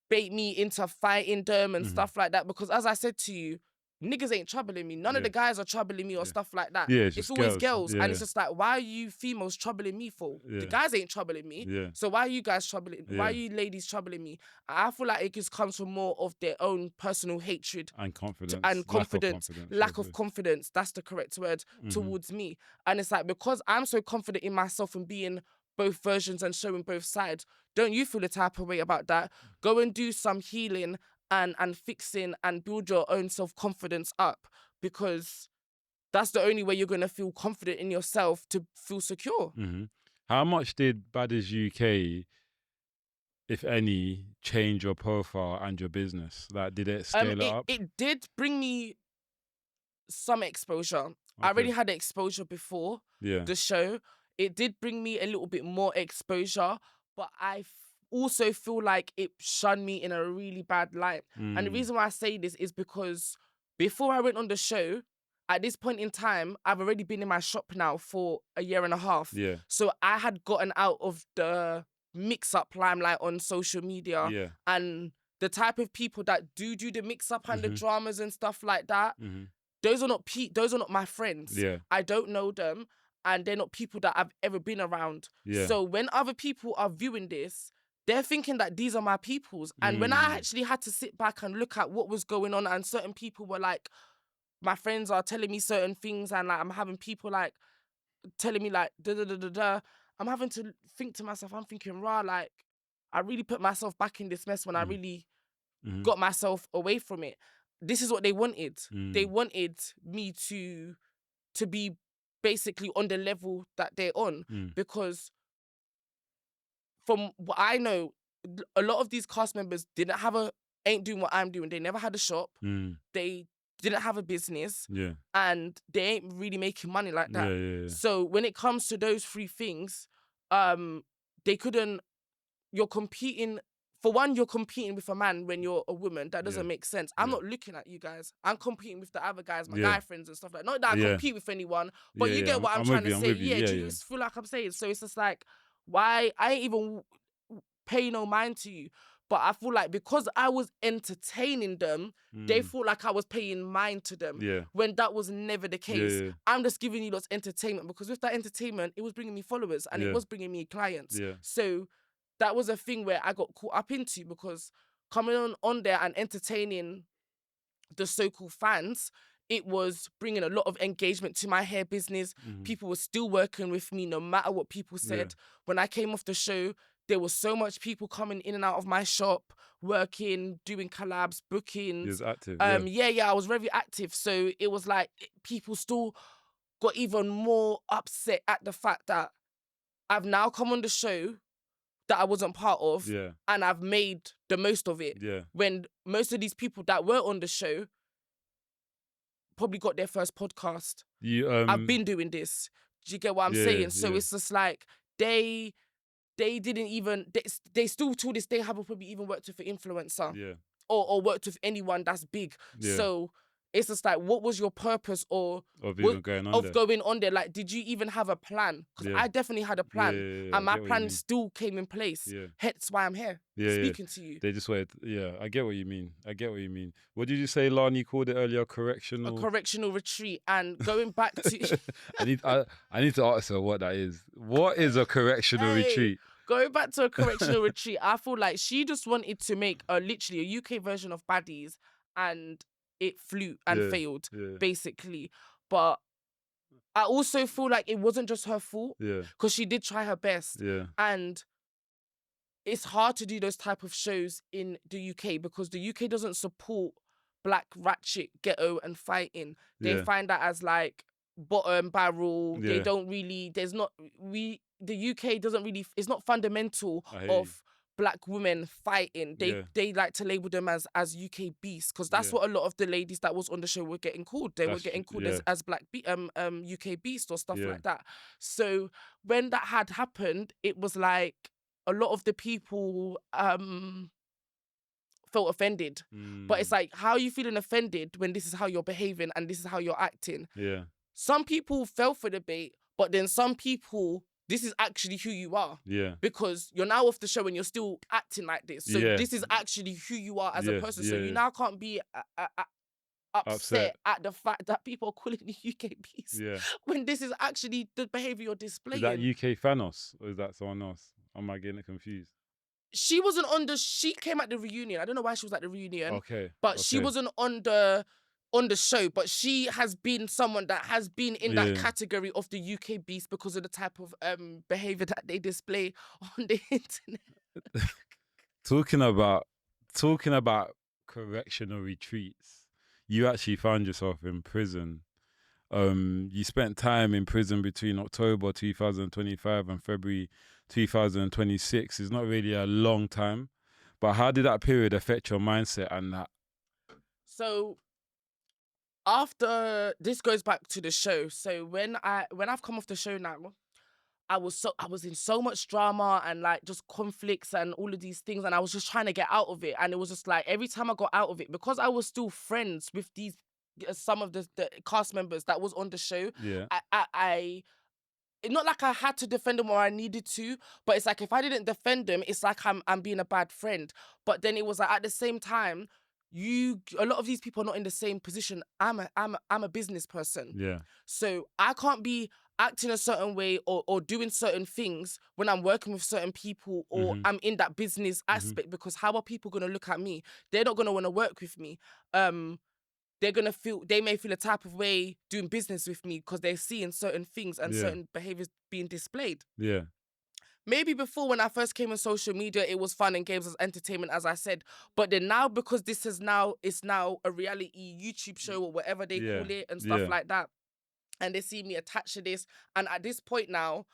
bait me into fighting them and stuff like that, because as I said to you, niggas ain't troubling me. None of the guys are troubling me or stuff like that. Yeah, it's It's just always girls. girls. Yeah. And it's just like, why are you females troubling me for? Yeah. The guys ain't troubling me. Yeah. So why are you guys troubling? Yeah. Why are you ladies troubling me? I feel like it just comes from more of their own personal hatred And confidence. lack of confidence. That's the correct word towards me. And it's like, because I'm so confident in myself and being both versions and showing both sides, don't you feel the type of way about that? Go and do some healing and fixing and build your own self-confidence up, because that's the only way you're going to feel confident in yourself to feel secure. How much did Badderz UK, if any, change your profile and your business? Like, did it scale it up? It did bring me some exposure. I already had exposure before the show. It did bring me a little bit more exposure, but I also feel like it shunned me in a really bad light. And the reason why I say this is because before I went on the show, at this point in time, I've already been in my shop now for a year and a half. Yeah. So I had gotten out of the mix-up limelight on social media. Yeah. And the type of people that do the mix-up and the dramas and stuff like that, those are not my friends. Yeah. I don't know them, and they're not people that I've ever been around. Yeah. So when other people are viewing this, they're thinking that these are my peoples. And when I actually had to sit back and look at what was going on, and certain people were like, my friends are telling me certain things, and like I'm having people like telling me like da. I'm having to think to myself, I'm thinking, like, I really put myself back in this mess when I really got myself away from it. This is what they wanted. They wanted me to be basically on the level that they're on, because from what I know, a lot of these cast members ain't doing what I'm doing. They never had a shop. They didn't have a business. Yeah. And they ain't really making money like that. Yeah. So when it comes to those three things, they couldn't. You're competing. For one, you're competing with a man when you're a woman. That doesn't make sense. I'm not looking at you guys. I'm competing with the other guys, my guy friends and stuff like that. Not that I compete with anyone, but you get what I'm trying to say. Yeah, do you feel like I'm saying? So it's just like, why? I ain't even pay no mind to you. But I feel like because I was entertaining them, they thought like I was paying mind to them. Yeah. When that was never the case. Yeah. I'm just giving you lots of entertainment, because with that entertainment, it was bringing me followers and it was bringing me clients. Yeah. So that was a thing where I got caught up into, because coming on there and entertaining the so-called fans, it was bringing a lot of engagement to my hair business. People were still working with me no matter what people said. When I came off the show, there was so much people coming in and out of my shop, working, doing collabs, bookings. You was active. Yeah, I was very active. So it was like people still got even more upset at the fact that I've now come on the show that I wasn't part of, and I've made the most of it. Yeah. When most of these people that were on the show probably got their first podcast. I've been doing this. Do you get what I'm saying? So it's just like they didn't even, they still to this day haven't probably even worked with an influencer. Yeah. Or worked with anyone that's big. Yeah. So it's just like, what was your purpose of going on there? Like, did you even have a plan? Because I definitely had a plan, and my plan still came in place. Yeah. Hence why I'm here speaking to you. They just wanted, I get what you mean. What did you say, Lani called it earlier? A correctional retreat. And going back to... I need to ask her what that is. What is a correctional retreat? Going back to a correctional retreat, I feel like she just wanted to make literally a UK version of Baddies, and it flew and failed, basically. But I also feel like it wasn't just her fault, because she did try her best. And it's hard to do those type of shows in the UK, because the UK doesn't support black ratchet ghetto and fighting. They find that as like bottom barrel. They don't really, the UK doesn't really, it's not fundamental of black women fighting. They like to label them as UK beasts, because that's what a lot of the ladies that was on the show were getting called. They were getting called as black UK beast or stuff like that. So when that had happened, it was like a lot of the people felt offended. But it's like, how are you feeling offended when this is how you're behaving and this is how you're acting? Some people fell for the bait, but then some people this is actually who you are. Yeah. Because you're now off the show and you're still acting like this. So Yeah. this is actually who you are as a Yeah, person. yeah, So you yeah. now can't be upset at the fact that people are calling you UK beast Yeah. when this is actually the behaviour you're Is displaying. that UK Thanos or is that someone else? Am I getting it confused? She wasn't on the. She came at the reunion. I don't know why she was at the reunion. Okay. But she okay. wasn't on the show. But she has been someone that has been in that Yeah. category of the UK beast because of the type of behaviour that they display on the internet. Talking about correctional retreats, you actually found yourself in prison. You spent time in prison between October 2025 and February 2026. It's not really a long time, but how did that period affect your mindset and that? So after this goes back to the show. So when I've come off the show now, I was in so much drama and like just conflicts and all of these things, and I was just trying to get out of it. And it was just like every time I got out of it, because I was still friends with these some of the cast members that was on the show. Yeah. I it's not like I had to defend them or I needed to, but it's like if I didn't defend them, it's like I'm being a bad friend. But then it was like at the same time, a lot of these people are not in the same position. I'm a business person. Yeah. So I can't be acting a certain way or doing certain things when I'm working with certain people or I'm in that business aspect, because how are people going to look at me? They're not going to want to work with me. They may feel a type of way doing business with me because they're seeing certain things and certain behaviors being displayed. Yeah. Maybe before, when I first came on social media, it was fun and games as entertainment, as I said. But then now, because it's now a reality YouTube show or whatever they call it and stuff like that, and they see me attached to this, and at this point now,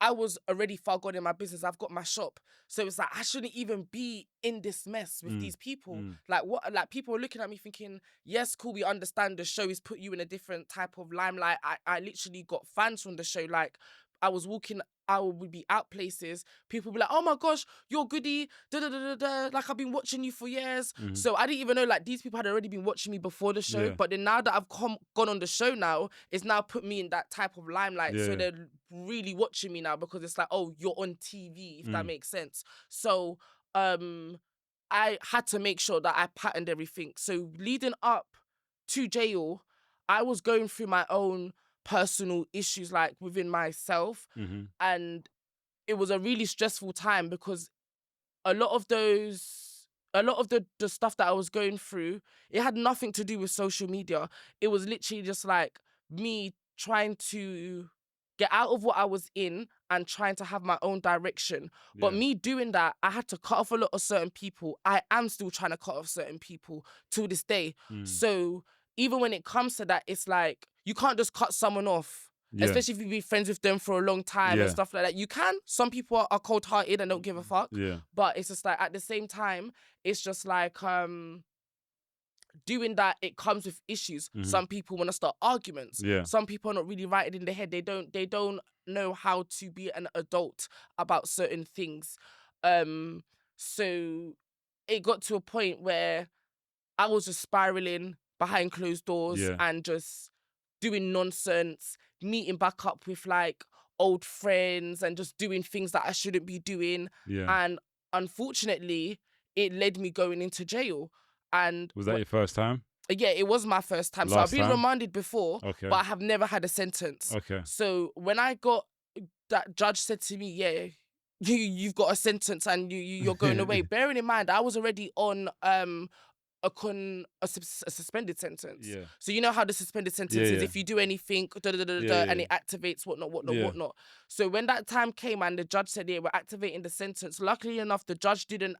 I was already far gone in my business. I've got my shop. So it's like, I shouldn't even be in this mess with these people. Like, what? Like, people are looking at me thinking, yes, cool, we understand the show has put you in a different type of limelight. I literally got fans from the show. Like, I would be out places. People would be like, oh my gosh, you're Goodie. Da, da, da, da, da. Like, I've been watching you for years. So I didn't even know, like, these people had already been watching me before the show. Yeah. But then now that I've gone on the show now, it's now put me in that type of limelight. Yeah. So they're really watching me now because it's like, oh, you're on TV, if that makes sense. So I had to make sure that I patterned everything. So leading up to jail, I was going through my own personal issues, like within myself. And it was a really stressful time because a lot of the stuff that I was going through, it had nothing to do with social media. It was literally just like me trying to get out of what I was in and trying to have my own direction. But me doing that, I had to cut off a lot of certain people. I am still trying to cut off certain people to this day. So even when it comes to that, it's like, you can't just cut someone off. Especially if you've been friends with them for a long time and stuff like that. You can. Some people are cold-hearted and don't give a fuck. But it's just like, at the same time, it's just like, doing that, it comes with issues. Some people want to start arguments. Some people are not really right in their head. They don't know how to be an adult about certain things. So it got to a point where I was just spiraling behind closed doors and just doing nonsense, meeting back up with like old friends and just doing things that I shouldn't be doing. And unfortunately, it led me going into jail. And was that your first time? Yeah, it was my first time. So I've been remanded before, but I have never had a sentence. So when I got, that judge said to me, yeah, you've got a sentence and you're going away. Bearing in mind, I was already on a suspended sentence. So you know how the suspended sentence is, if you do anything, and it activates whatnot. So when that time came and the judge said, yeah, we're activating the sentence, luckily enough, the judge didn't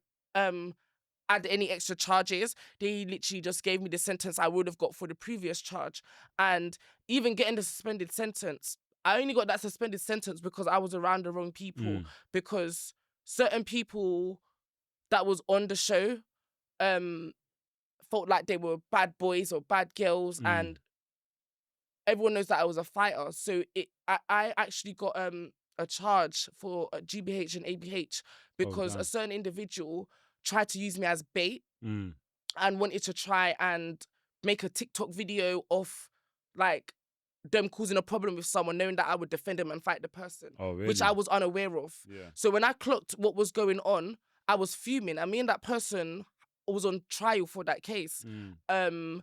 add any extra charges. They literally just gave me the sentence I would have got for the previous charge. And even getting the suspended sentence, I only got that suspended sentence because I was around the wrong people. Because certain people that was on the show felt like they were bad boys or bad girls, and everyone knows that I was a fighter. So I actually got a charge for GBH and ABH because a certain individual tried to use me as bait and wanted to try and make a TikTok video of like them causing a problem with someone, knowing that I would defend them and fight the person, Oh, really? which I was unaware of. Yeah. So when I clocked what was going on, I was fuming. I mean, that person was on trial for that case. Mm.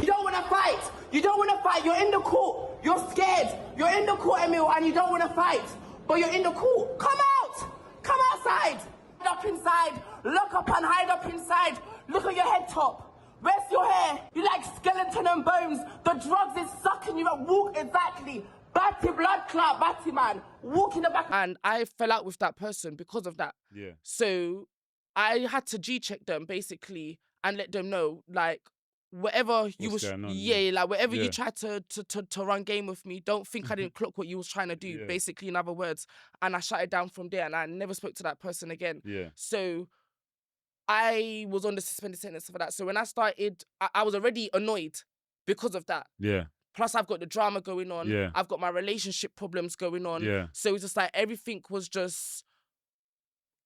You don't want to fight. You don't want to fight. You're in the court. You're scared. You're in the court, Emil, and you don't want to fight. But you're in the court. Come out. Come outside. Hide up inside. Lock up and hide up inside. Look at your head top. Where's your hair? You like skeleton and bones. The drugs is sucking you up. Walk exactly. Batty blood clot, batty man. Walk in the back. And I fell out with that person because of that. Yeah. So I had to G-check them basically and let them know, like, whatever you was, going on, like whatever Yeah. you tried to run game with me, don't think I didn't clock what you was trying to do. Yeah. Basically, in other words, and I shut it down from there, and I never spoke to that person again. Yeah. So I was on the suspended sentence for that. So when I started, I was already annoyed because of that. Yeah. Plus, I've got the drama going on. Yeah. I've got my relationship problems going on. Yeah. So it's just like everything was just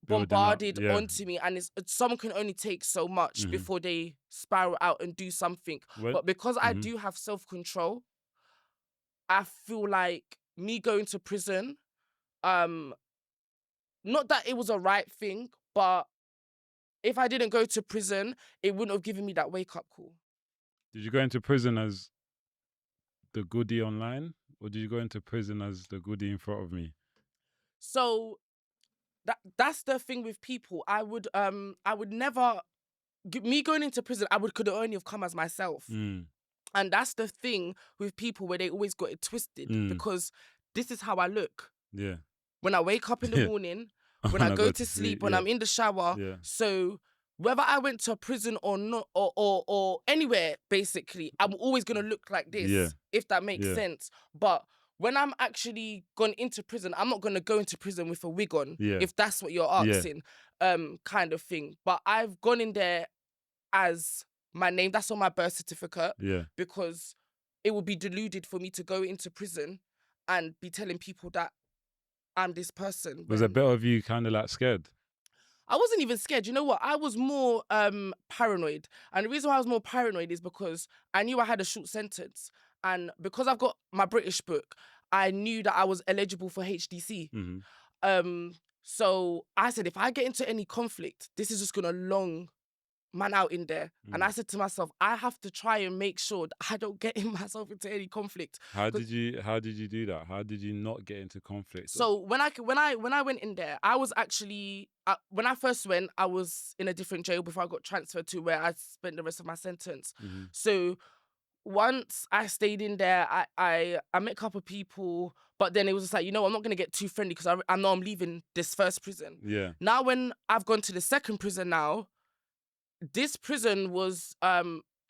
Building up, bombarded yeah. onto me, and someone can only take so much Mhm. before they spiral out and do something. Well- But because I Mhm. do have self-control, I feel like me going to prison, not that it was a right thing, but if I didn't go to prison, it wouldn't have given me that wake-up call. Did you go into prison as the Goodie online, or did you go into prison as the Goodie in front of me? So that's the thing with people. I would never me going into prison. Could only have come as myself, Mm. and that's the thing with people where they always got it twisted because this is how I look Yeah. when I wake up in the morning, when I go to sleep, when yeah. I'm in the shower. Yeah. So whether I went to prison or not, or anywhere, basically, I'm always gonna look like this. Yeah. If that makes Yeah. sense. But when I'm actually gone into prison, I'm not gonna go into prison with a wig on. Yeah. If that's what you're Yeah. asking, kind of thing. But I've gone in there as my name. That's on my birth certificate Yeah. because it would be deluded for me to go into prison and be telling people that I'm this person. Was when- a bit of you kind of like scared? I wasn't even scared. You know what? I was more paranoid. And the reason why I was more paranoid is because I knew I had a short sentence. And because I've got my British book, I knew that I was eligible for HDC. Mm-hmm. So I said, if I get into any conflict, this is just going to long man out in there. And I said to myself, I have to try and make sure that I don't get in myself into any conflict. How did you do that? How did you not get into conflict? So when I went in there, I was actually when I first went, I was in a different jail before I got transferred to where I spent the rest of my sentence. Mhm. So once I stayed in there, I met a couple of people, but then it was just like, I'm not gonna get too friendly because I know I'm leaving this first prison. Yeah. Now when I've gone to the second prison now, this prison was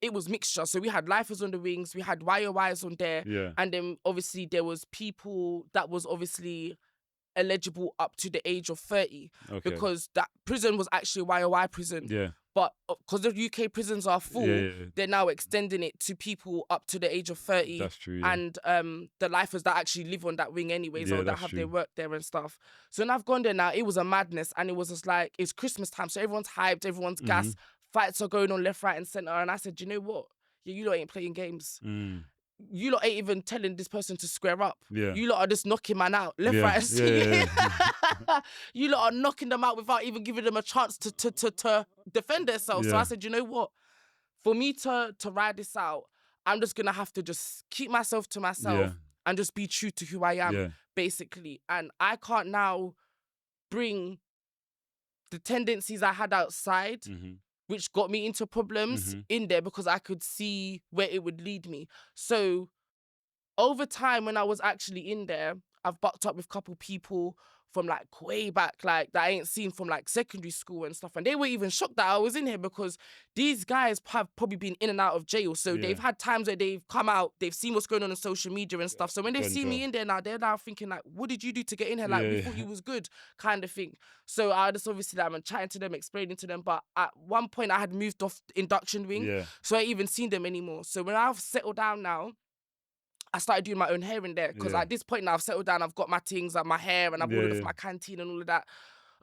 it was mixture. So we had lifers on the wings, we had YOYs on there. Yeah. And then obviously there was people that was obviously eligible up to the age of 30 Okay. because that prison was actually a YOY prison. Yeah. But because the UK prisons are full, Yeah. they're now extending it to people up to the age of 30. That's true. Yeah. And the lifers that actually live on that wing anyways, Yeah, or that that's have their true. work there and stuff. So when I've gone there now, it was a madness. And it was just like, it's Christmas time. So everyone's hyped, everyone's gassed. Fights are going on left, right and centre. And I said, you know what? Yeah, you lot ain't playing games. Mm. You lot ain't even telling this person to square up. Yeah. You lot are just knocking man out left, Yeah. right and Yeah, centre. You lot are knocking them out without even giving them a chance to defend themselves. So Yeah. I said, you know what? For me to ride this out, I'm just going to have to just keep myself to myself Yeah. and just be true to who I am, Yeah. basically. And I can't now bring the tendencies I had outside, Mhm. which got me into problems in there because I could see where it would lead me. So over time, when I was actually in there, I've bucked up with a couple people from like way back, like that I ain't seen from like secondary school and stuff. And they were even shocked that I was in here because these guys have probably been in and out of jail. So they've had times where they've come out, they've seen what's going on social media and stuff. So when they see me in there now, they're now thinking like, what did you do to get in here? Like, we thought you was good, kind of thing. So I just obviously, I'm chatting to them, explaining to them. But at one point I had moved off the induction wing. Yeah. So I ain't even seen them anymore. So when I've settled down now, I started doing my own hair in there because at this point now I've settled down, I've got my things, like my hair, and I've ordered for my canteen and all of that.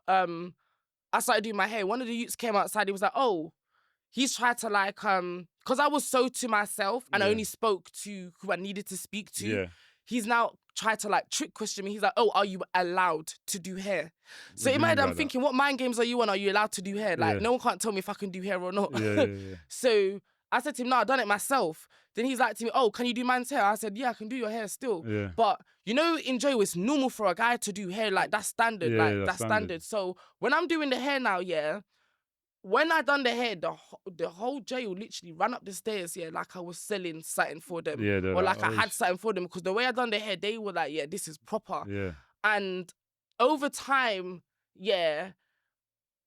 I started doing my hair. One of the youths came outside, he was like, oh, he's tried to like because I was so to myself and I Yeah. only spoke to who I needed to speak to. Yeah. He's now tried to like trick question me. He's like, oh, are you allowed to do hair? So do in you my mean head, by I'm that? thinking, what mind games are you on? Are you allowed to do hair? Like, Yeah. no one can't tell me if I can do hair or not. Yeah, yeah, yeah. So I said to him, no, I've done it myself. Then he's like to me, oh, can you do man's hair? I said, yeah, I can do your hair still. Yeah. But you know, in jail, it's normal for a guy to do hair. Like, that's standard. Yeah, like, that's that's standard. standard. So when I'm doing the hair now, yeah, when I done the hair, the whole jail literally ran up the stairs, yeah, like I was selling something for them. Yeah, they're or like, like I "Oh, had something for them. Because the way I done the hair, they were like, yeah, this is proper. Yeah. And over time, yeah,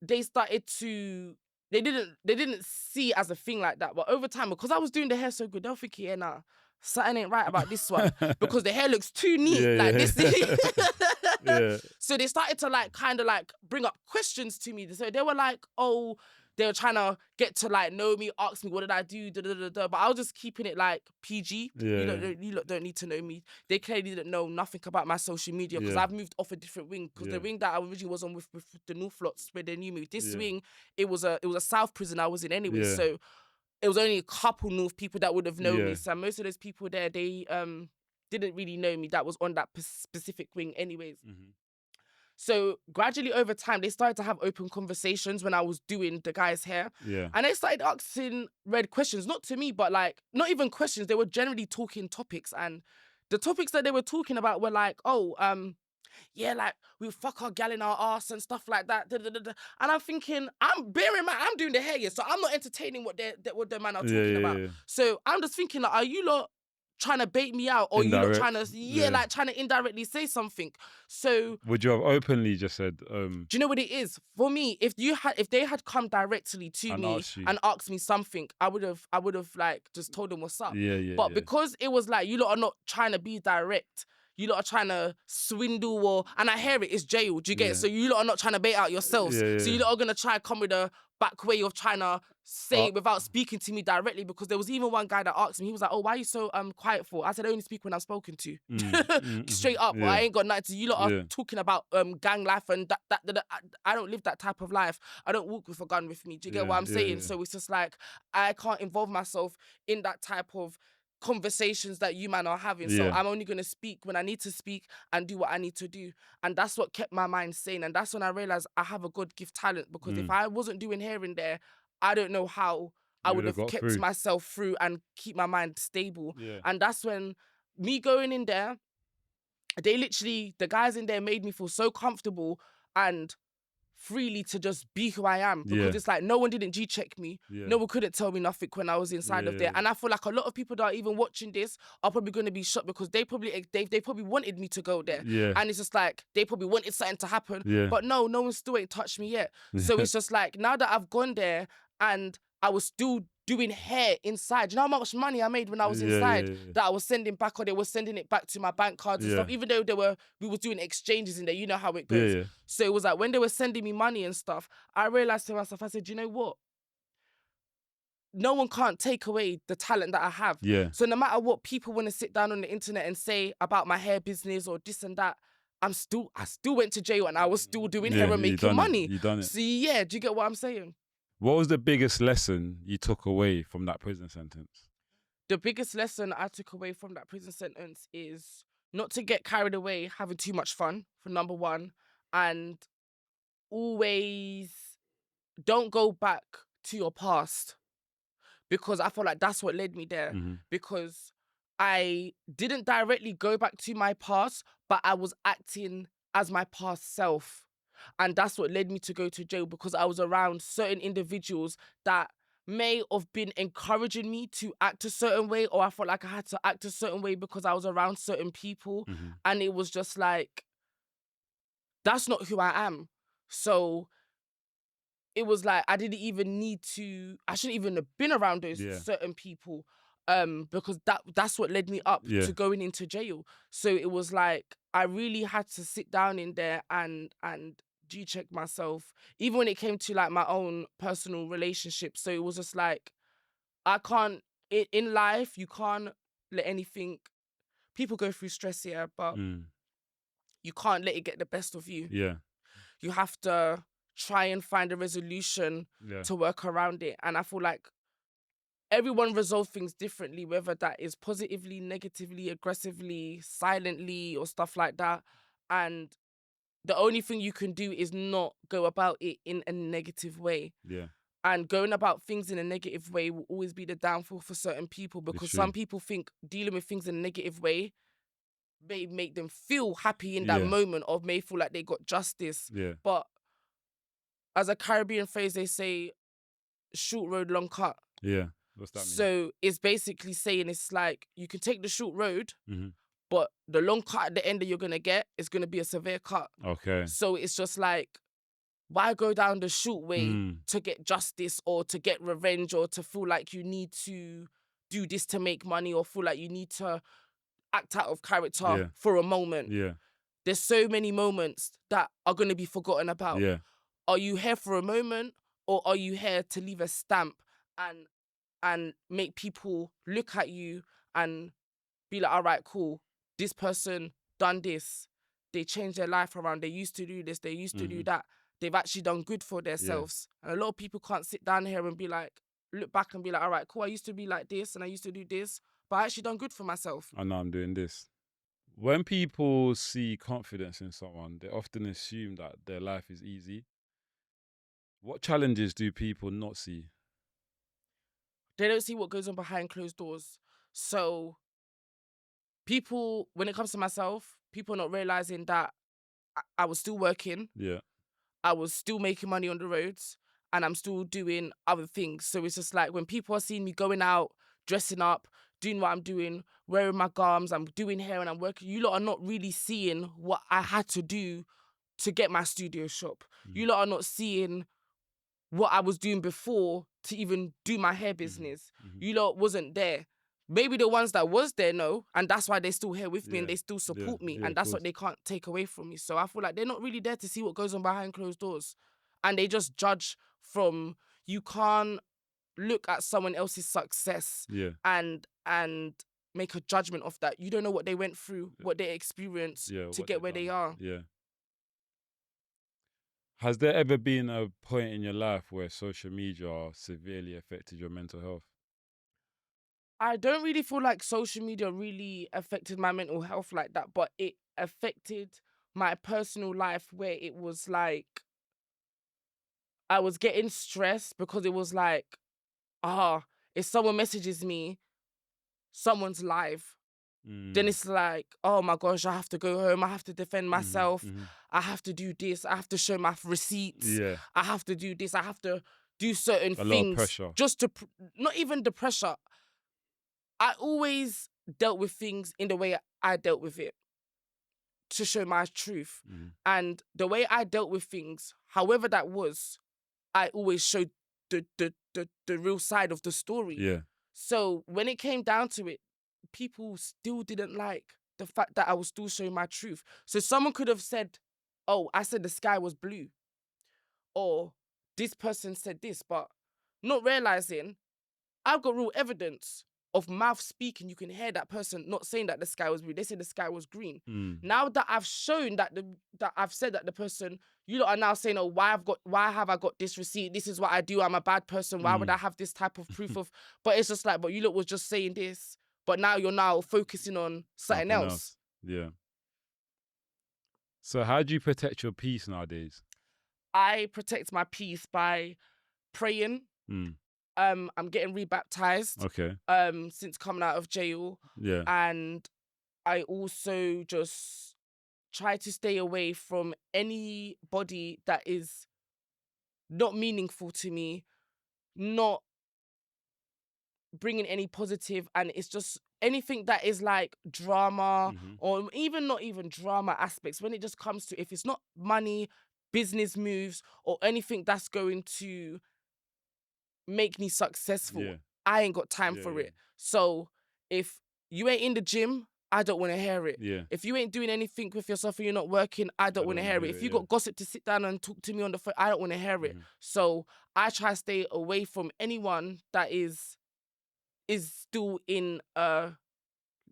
they started to they didn't see it as a thing like that. But over time, because I was doing the hair so good, they'll think, yeah, nah, something ain't right about this one. Because the hair looks too neat. Yeah, like yeah. this. Yeah. So they started to like kind of like bring up questions to me. So they were like, oh, they were trying to get to like know me, ask me what did I do, da, da, da, da. But I was just keeping it like PG. Yeah. You lot don't need to know me. They clearly didn't know nothing about my social media because Yeah. I've moved off a different wing. Because Yeah. the wing that I originally was on with the North Lots where they knew me. This Yeah. wing, it was a South prison I was in anyway. Yeah. So it was only a couple North people that would have known Yeah. me. So most of those people there, they didn't really know me. That was on that specific wing anyways. Mhm. So gradually over time, they started to have open conversations when I was doing the guy's hair. Yeah. And they started asking red questions, not to me, but like, not even questions. They were generally talking topics. And the topics that they were talking about were like, oh, yeah, like we fuck our gal in our ass and stuff like that. Da, da, da, da. And I'm thinking, I'm bearing in mind, I'm doing the hair, yeah, so I'm not entertaining what the man are talking about. Yeah. So I'm just thinking, like, are you lot trying to bait me out, or you lot Indirect. trying to, Yeah. like trying to indirectly say something? So Would you have openly just said, do you know what it is? For me, if they had come directly to And me asked you. and asked me something, I would have like just told them what's up. yeah, yeah. But yeah. because it was like, you lot are not trying to be direct, you lot are trying to swindle, or, and I hear it's jail, do you get it? Yeah. So you lot are not trying to bait out yourselves. Yeah, So you yeah. lot are going to try and come with a back way of trying to say it without speaking to me directly, because there was even one guy that asked me, he was like, oh, why are you so quiet for? I said, I only speak when I'm spoken to. Straight up, yeah. I ain't got nothing to, you lot are Yeah. talking about gang life and that. I don't live that type of life. I don't walk with a gun with me. Do you get Yeah, what I'm yeah, saying? yeah. So it's just like, I can't involve myself in that type of conversations that you man are having. So Yeah. I'm only going to speak when I need to speak and do what I need to do. And that's what kept my mind sane. And that's when I realized I have a good gift talent, because if I wasn't doing hair in there, I don't know how I You would would've have got kept through. myself through and keep my mind stable. Yeah. And that's when me going in there, the guys in there made me feel so comfortable and freely to just be who I am, because Yeah. it's like no one didn't G-check me. Yeah. No one couldn't tell me nothing when I was inside of there. Yeah. And I feel like a lot of people that are even watching this are probably going to be shocked, because they probably wanted me to go there. Yeah. And it's just like they probably wanted something to happen. Yeah. But no one still ain't touched me yet. So it's just like, now that I've gone there and I was still doing hair inside, do you know how much money I made when I was Yeah, inside? yeah. That I was sending back, or they were sending it back to my bank cards and Yeah. stuff, even though we were doing exchanges in there, you know how it goes. Yeah. So it was like when they were sending me money and stuff, I realized to myself, I said, you know what? No one can't take away the talent that I have. Yeah. So no matter what people want to sit down on the internet and say about my hair business or this and that, I still went to jail and I was still doing hair and you making done money. It. You done it. So yeah, do you get what I'm saying? What was the biggest lesson you took away from that prison sentence? The biggest lesson I took away from that prison sentence is not to get carried away having too much fun, for number one, and always don't go back to your past, because I feel like that's what led me there. Mhm. Because I didn't directly go back to my past, but I was acting as my past self. And that's what led me to go to jail, because I was around certain individuals that may have been encouraging me to act a certain way, or I felt like I had to act a certain way because I was around certain people. Mhm. And it was just like, that's not who I am. So it was like, I shouldn't even have been around those Yeah. certain people, because that's what led me up Yeah. to going into jail. So it was like, I really had to sit down in there and G-check myself, even when it came to like my own personal relationships. So it was just like, in life, you can't let anything, people go through stress here, but you can't let it get the best of you. Yeah. You have to try and find a resolution Yeah. to work around it. And I feel like everyone resolve things differently, whether that is positively, negatively, aggressively, silently, or stuff like that. And the only thing you can do is not go about it in a negative way. Yeah. And going about things in a negative way will always be the downfall for certain people, because some people think dealing with things in a negative way may make them feel happy in that moment, or may feel like they got justice. Yeah. But as a Caribbean phrase, they say, short road, long cut. Yeah. What's that mean? So it's basically saying it's like you can take the short road, Mm-hmm. but the long cut at the end that you're going to get is going to be a severe cut. Okay. So it's just like, why go down the short way to get justice or to get revenge or to feel like you need to do this to make money or feel like you need to act out of character for a moment? Yeah. There's so many moments that are going to be forgotten about. Yeah. Are you here for a moment, or are you here to leave a stamp and make people look at you and be like, all right, cool, this person done this. They changed their life around. They used to do this. They used to do that. They've actually done good for themselves. And a lot of people can't sit down here and be like, look back and be like, all right, cool, I used to be like this and I used to do this, but I actually done good for myself. I know I'm doing this. When people see confidence in someone, they often assume that their life is easy. What challenges do people not see? They don't see what goes on behind closed doors. So people, when it comes to myself, people not realizing that I was still working. Yeah. I was still making money on the roads, and I'm still doing other things. So it's just like when people are seeing me going out, dressing up, doing what I'm doing, wearing my garms, I'm doing hair and I'm working, you lot are not really seeing what I had to do to get my studio shop. You lot are not seeing what I was doing before to even do my hair business. You lot wasn't there. Maybe the ones that was there know, and that's why they're still here with me and they still support me, and that's what they can't take away from me. So I feel like they're not really there to see what goes on behind closed doors, and they just judge from, you can't look at someone else's success and make a judgment of that. You don't know what they went through, what they experienced to get where they are. Yeah. Has there ever been a point in your life where social media severely affected your mental health? I don't really feel like social media really affected my mental health like that, but it affected my personal life, where it was like I was getting stressed because it was like, if someone messages me, someone's live, then it's like, oh my gosh, I have to go home, I have to defend myself, I have to do this, I have to show my receipts, I have to do this, I have to do certain things. A lot of pressure. Just to, not even the pressure. I always dealt with things in the way I dealt with it, to show my truth. And the way I dealt with things, however that was, I always showed the real side of the story. Yeah. So when it came down to it, people still didn't like the fact that I was still showing my truth. So someone could have said, oh, I said the sky was blue, or this person said this, but not realizing I've got real evidence of mouth speaking. You can hear that person not saying that the sky was blue. They said the sky was green. Now that I've shown that that I've said that the person, you lot are now saying, oh, why have I got this receipt? This is what I do. I'm a bad person. Why would I have this type of proof of? But it's just like, but you lot was just saying this, but now you're now focusing on something else. Yeah. So how do you protect your peace nowadays? I protect my peace by praying. I'm getting rebaptized. Okay. Since coming out of jail. Yeah. And I also just try to stay away from anybody that is not meaningful to me, not bringing any positive, and it's just anything that is like drama or even not even drama aspects. When it just comes to, if it's not money, business moves, or anything that's going to make me successful, I ain't got time for it. So if you ain't in the gym, I don't want to hear it. If you ain't doing anything with yourself and you're not working, I don't want to hear it. If you got gossip to sit down and talk to me on the phone, I don't want to hear it. So I try to stay away from anyone that is still in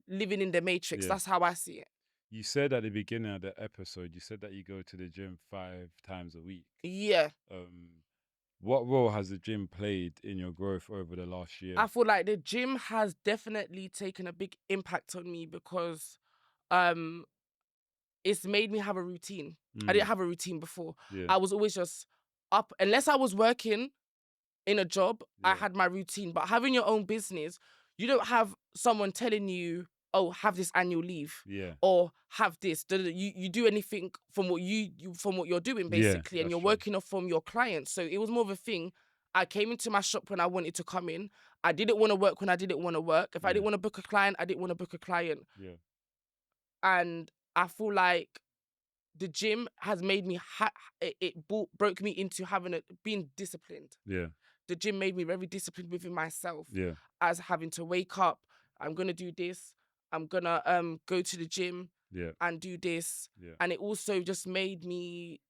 living in the matrix. That's how I see it. You said at the beginning of the episode, you said that you go to the gym 5 times a week. Yeah. What role has the gym played in your growth over the last year? I feel like the gym has definitely taken a big impact on me because it's made me have a routine. I didn't have a routine before. Yeah. I was always just up, unless I was working in a job, I Yeah. had my routine. But having your own business, you don't have someone telling you, oh, have this annual leave. Yeah. Or have this. You do anything from what from what you're doing, basically, and that's you're true. working off from your clients. So it was more of a thing. I came into my shop when I wanted to come in. I didn't want to work when I didn't want to work. If I didn't want to book a client, I didn't want to book a client. Yeah. And I feel like the gym has made me broke me into being disciplined. Yeah. The gym made me very disciplined within myself. Yeah. As having to wake up, I'm gonna do this. I'm gonna go to the gym Yeah. and do this. Yeah. And it also just made me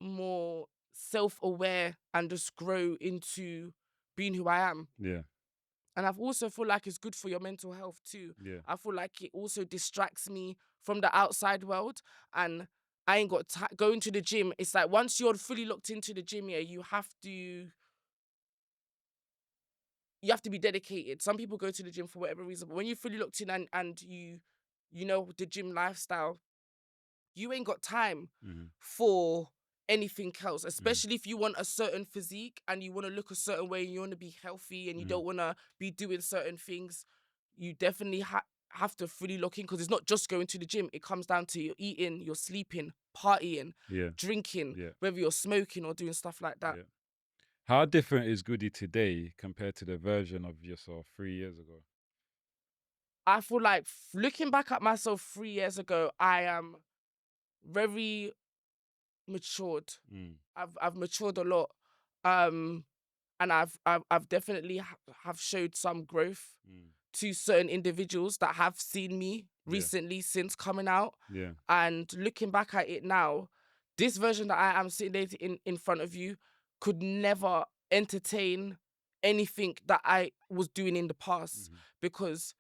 more self-aware and just grow into being who I am. Yeah. And I've also feel like it's good for your mental health too. Yeah. I feel like it also distracts me from the outside world, and I ain't got going to the gym. It's like once you're fully locked into the gym, yeah, you have to be dedicated. Some people go to the gym for whatever reason, but when you're fully locked in and you know the gym lifestyle, you ain't got time for anything else, especially if you want a certain physique and you want to look a certain way and you want to be healthy and you don't want to be doing certain things. You definitely have to fully lock in, because it's not just going to the gym. It comes down to your eating, your sleeping, partying, drinking, whether you're smoking or doing stuff like that. Yeah. How different is Goodie today compared to the version of yourself 3 years ago? I feel like looking back at myself 3 years ago, I am very matured. I've matured a lot, and I've definitely have showed some growth to certain individuals that have seen me recently since coming out. Yeah. And looking back at it now, this version that I am sitting in front of you could never entertain anything that I was doing in the past, because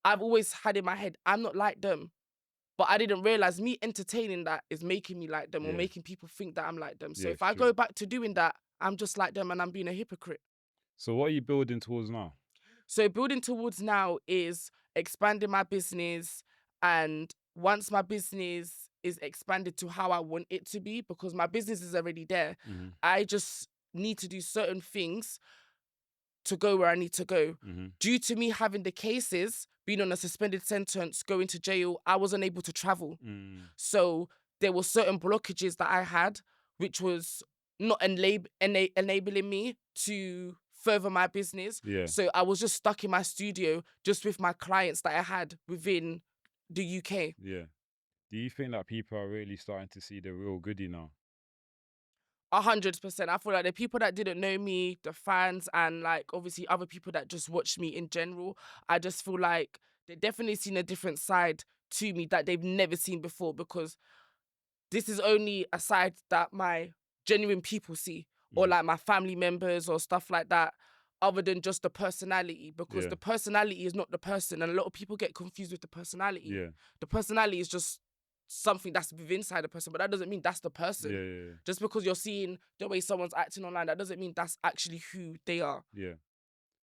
I've always had in my head, I'm not like them. But I didn't realize me entertaining that is making me like them or making people think that I'm like them. So Yeah, if I true. go back to doing that, I'm just like them and I'm being a hypocrite. So what are you building towards now? So building towards now is expanding my business, and once my business is expanded to how I want it to be, because my business is already there, I just need to do certain things to go where I need to go. Due to me having the cases, being on a suspended sentence, going to jail, I wasn't able to travel. So there were certain blockages that I had, which was not enabling me to further my business. Yeah. So I was just stuck in my studio, just with my clients that I had within the UK. Yeah. Do you think that people are really starting to see the real Goodie now? 100%. I feel like the people that didn't know me, the fans, and like obviously other people that just watch me in general, I just feel like they've definitely seen a different side to me that they've never seen before, because this is only a side that my genuine people see, or like my family members or stuff like that, other than just the personality, because the personality is not the person, and a lot of people get confused with the personality. Yeah. The personality is just something that's within inside the person, but that doesn't mean that's the person. Yeah. Just because you're seeing the way someone's acting online, that doesn't mean that's actually who they are. Yeah.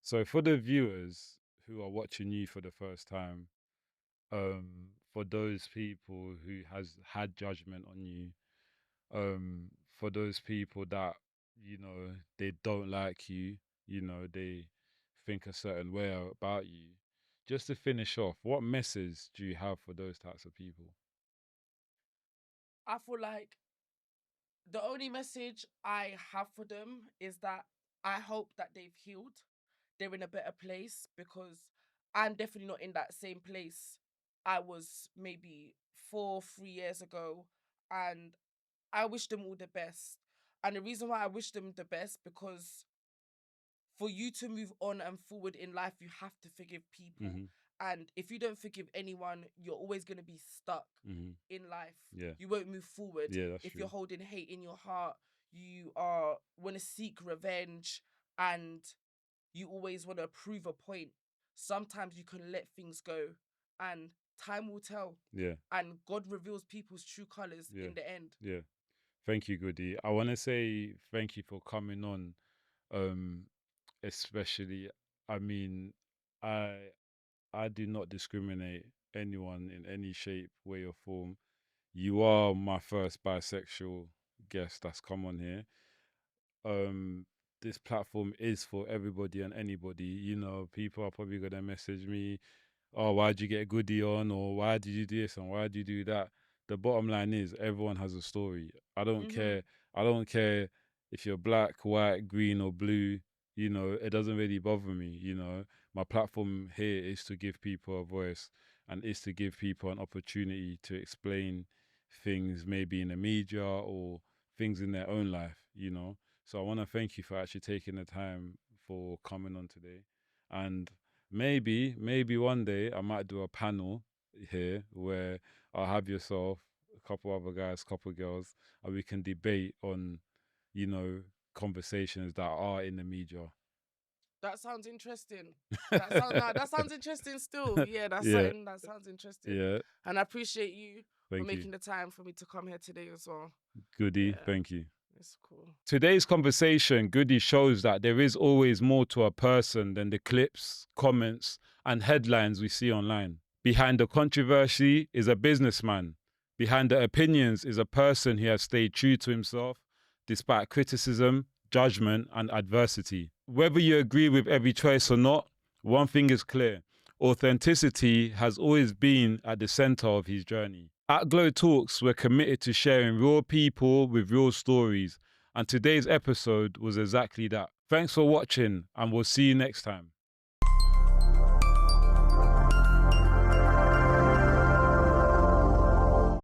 So for the viewers who are watching you for the first time, for those people who has had judgment on you, for those people that, you know, they don't like you, you know, they think a certain way about you, just to finish off, what message do you have for those types of people? I feel like the only message I have for them is that I hope that they've healed. They're in a better place, because I'm definitely not in that same place I was maybe 3 years ago. And I wish them all the best. And the reason why I wish them the best, because for you to move on and forward in life, you have to forgive people. And if you don't forgive anyone, you're always going to be stuck in life. Yeah. You won't move forward. Yeah, that's if true. you're holding hate in your heart, you want to seek revenge, and you always want to prove a point. Sometimes you can let things go, and time will tell. Yeah. And God reveals people's true colours in the end. Yeah. Thank you, Goodie. I want to say thank you for coming on Especially, I mean, I do not discriminate anyone in any shape, way, or form. You are my first bisexual guest that's come on here. This platform is for everybody and anybody. You know, people are probably gonna message me, "Oh, why'd you get Goodie on?" or "Why did you do this?" and "Why did you do that?" The bottom line is everyone has a story. I don't care. I don't care if you're black, white, green, or blue. You know, it doesn't really bother me. You know, my platform here is to give people a voice and is to give people an opportunity to explain things maybe in the media or things in their own life, you know. So I want to thank you for actually taking the time for coming on today. And maybe one day I might do a panel here where I'll have yourself, a couple other guys, couple girls, and we can debate on, you know, conversations that are in the media. That sounds interesting. That sounds interesting still. Yeah, that's Yeah. something that sounds interesting. Yeah, And I appreciate you for thank making you. the time for me to come here today as well. Goodie, Yeah. thank you. It's cool. Today's conversation, Goodie, shows that there is always more to a person than the clips, comments, and headlines we see online. Behind the controversy is a businessman. Behind the opinions is a person who has stayed true to himself, despite criticism, judgment, and adversity. Whether you agree with every choice or not, one thing is clear. Authenticity has always been at the center of his journey. At GloTalks, we're committed to sharing real people with real stories, and today's episode was exactly that. Thanks for watching, and we'll see you next time.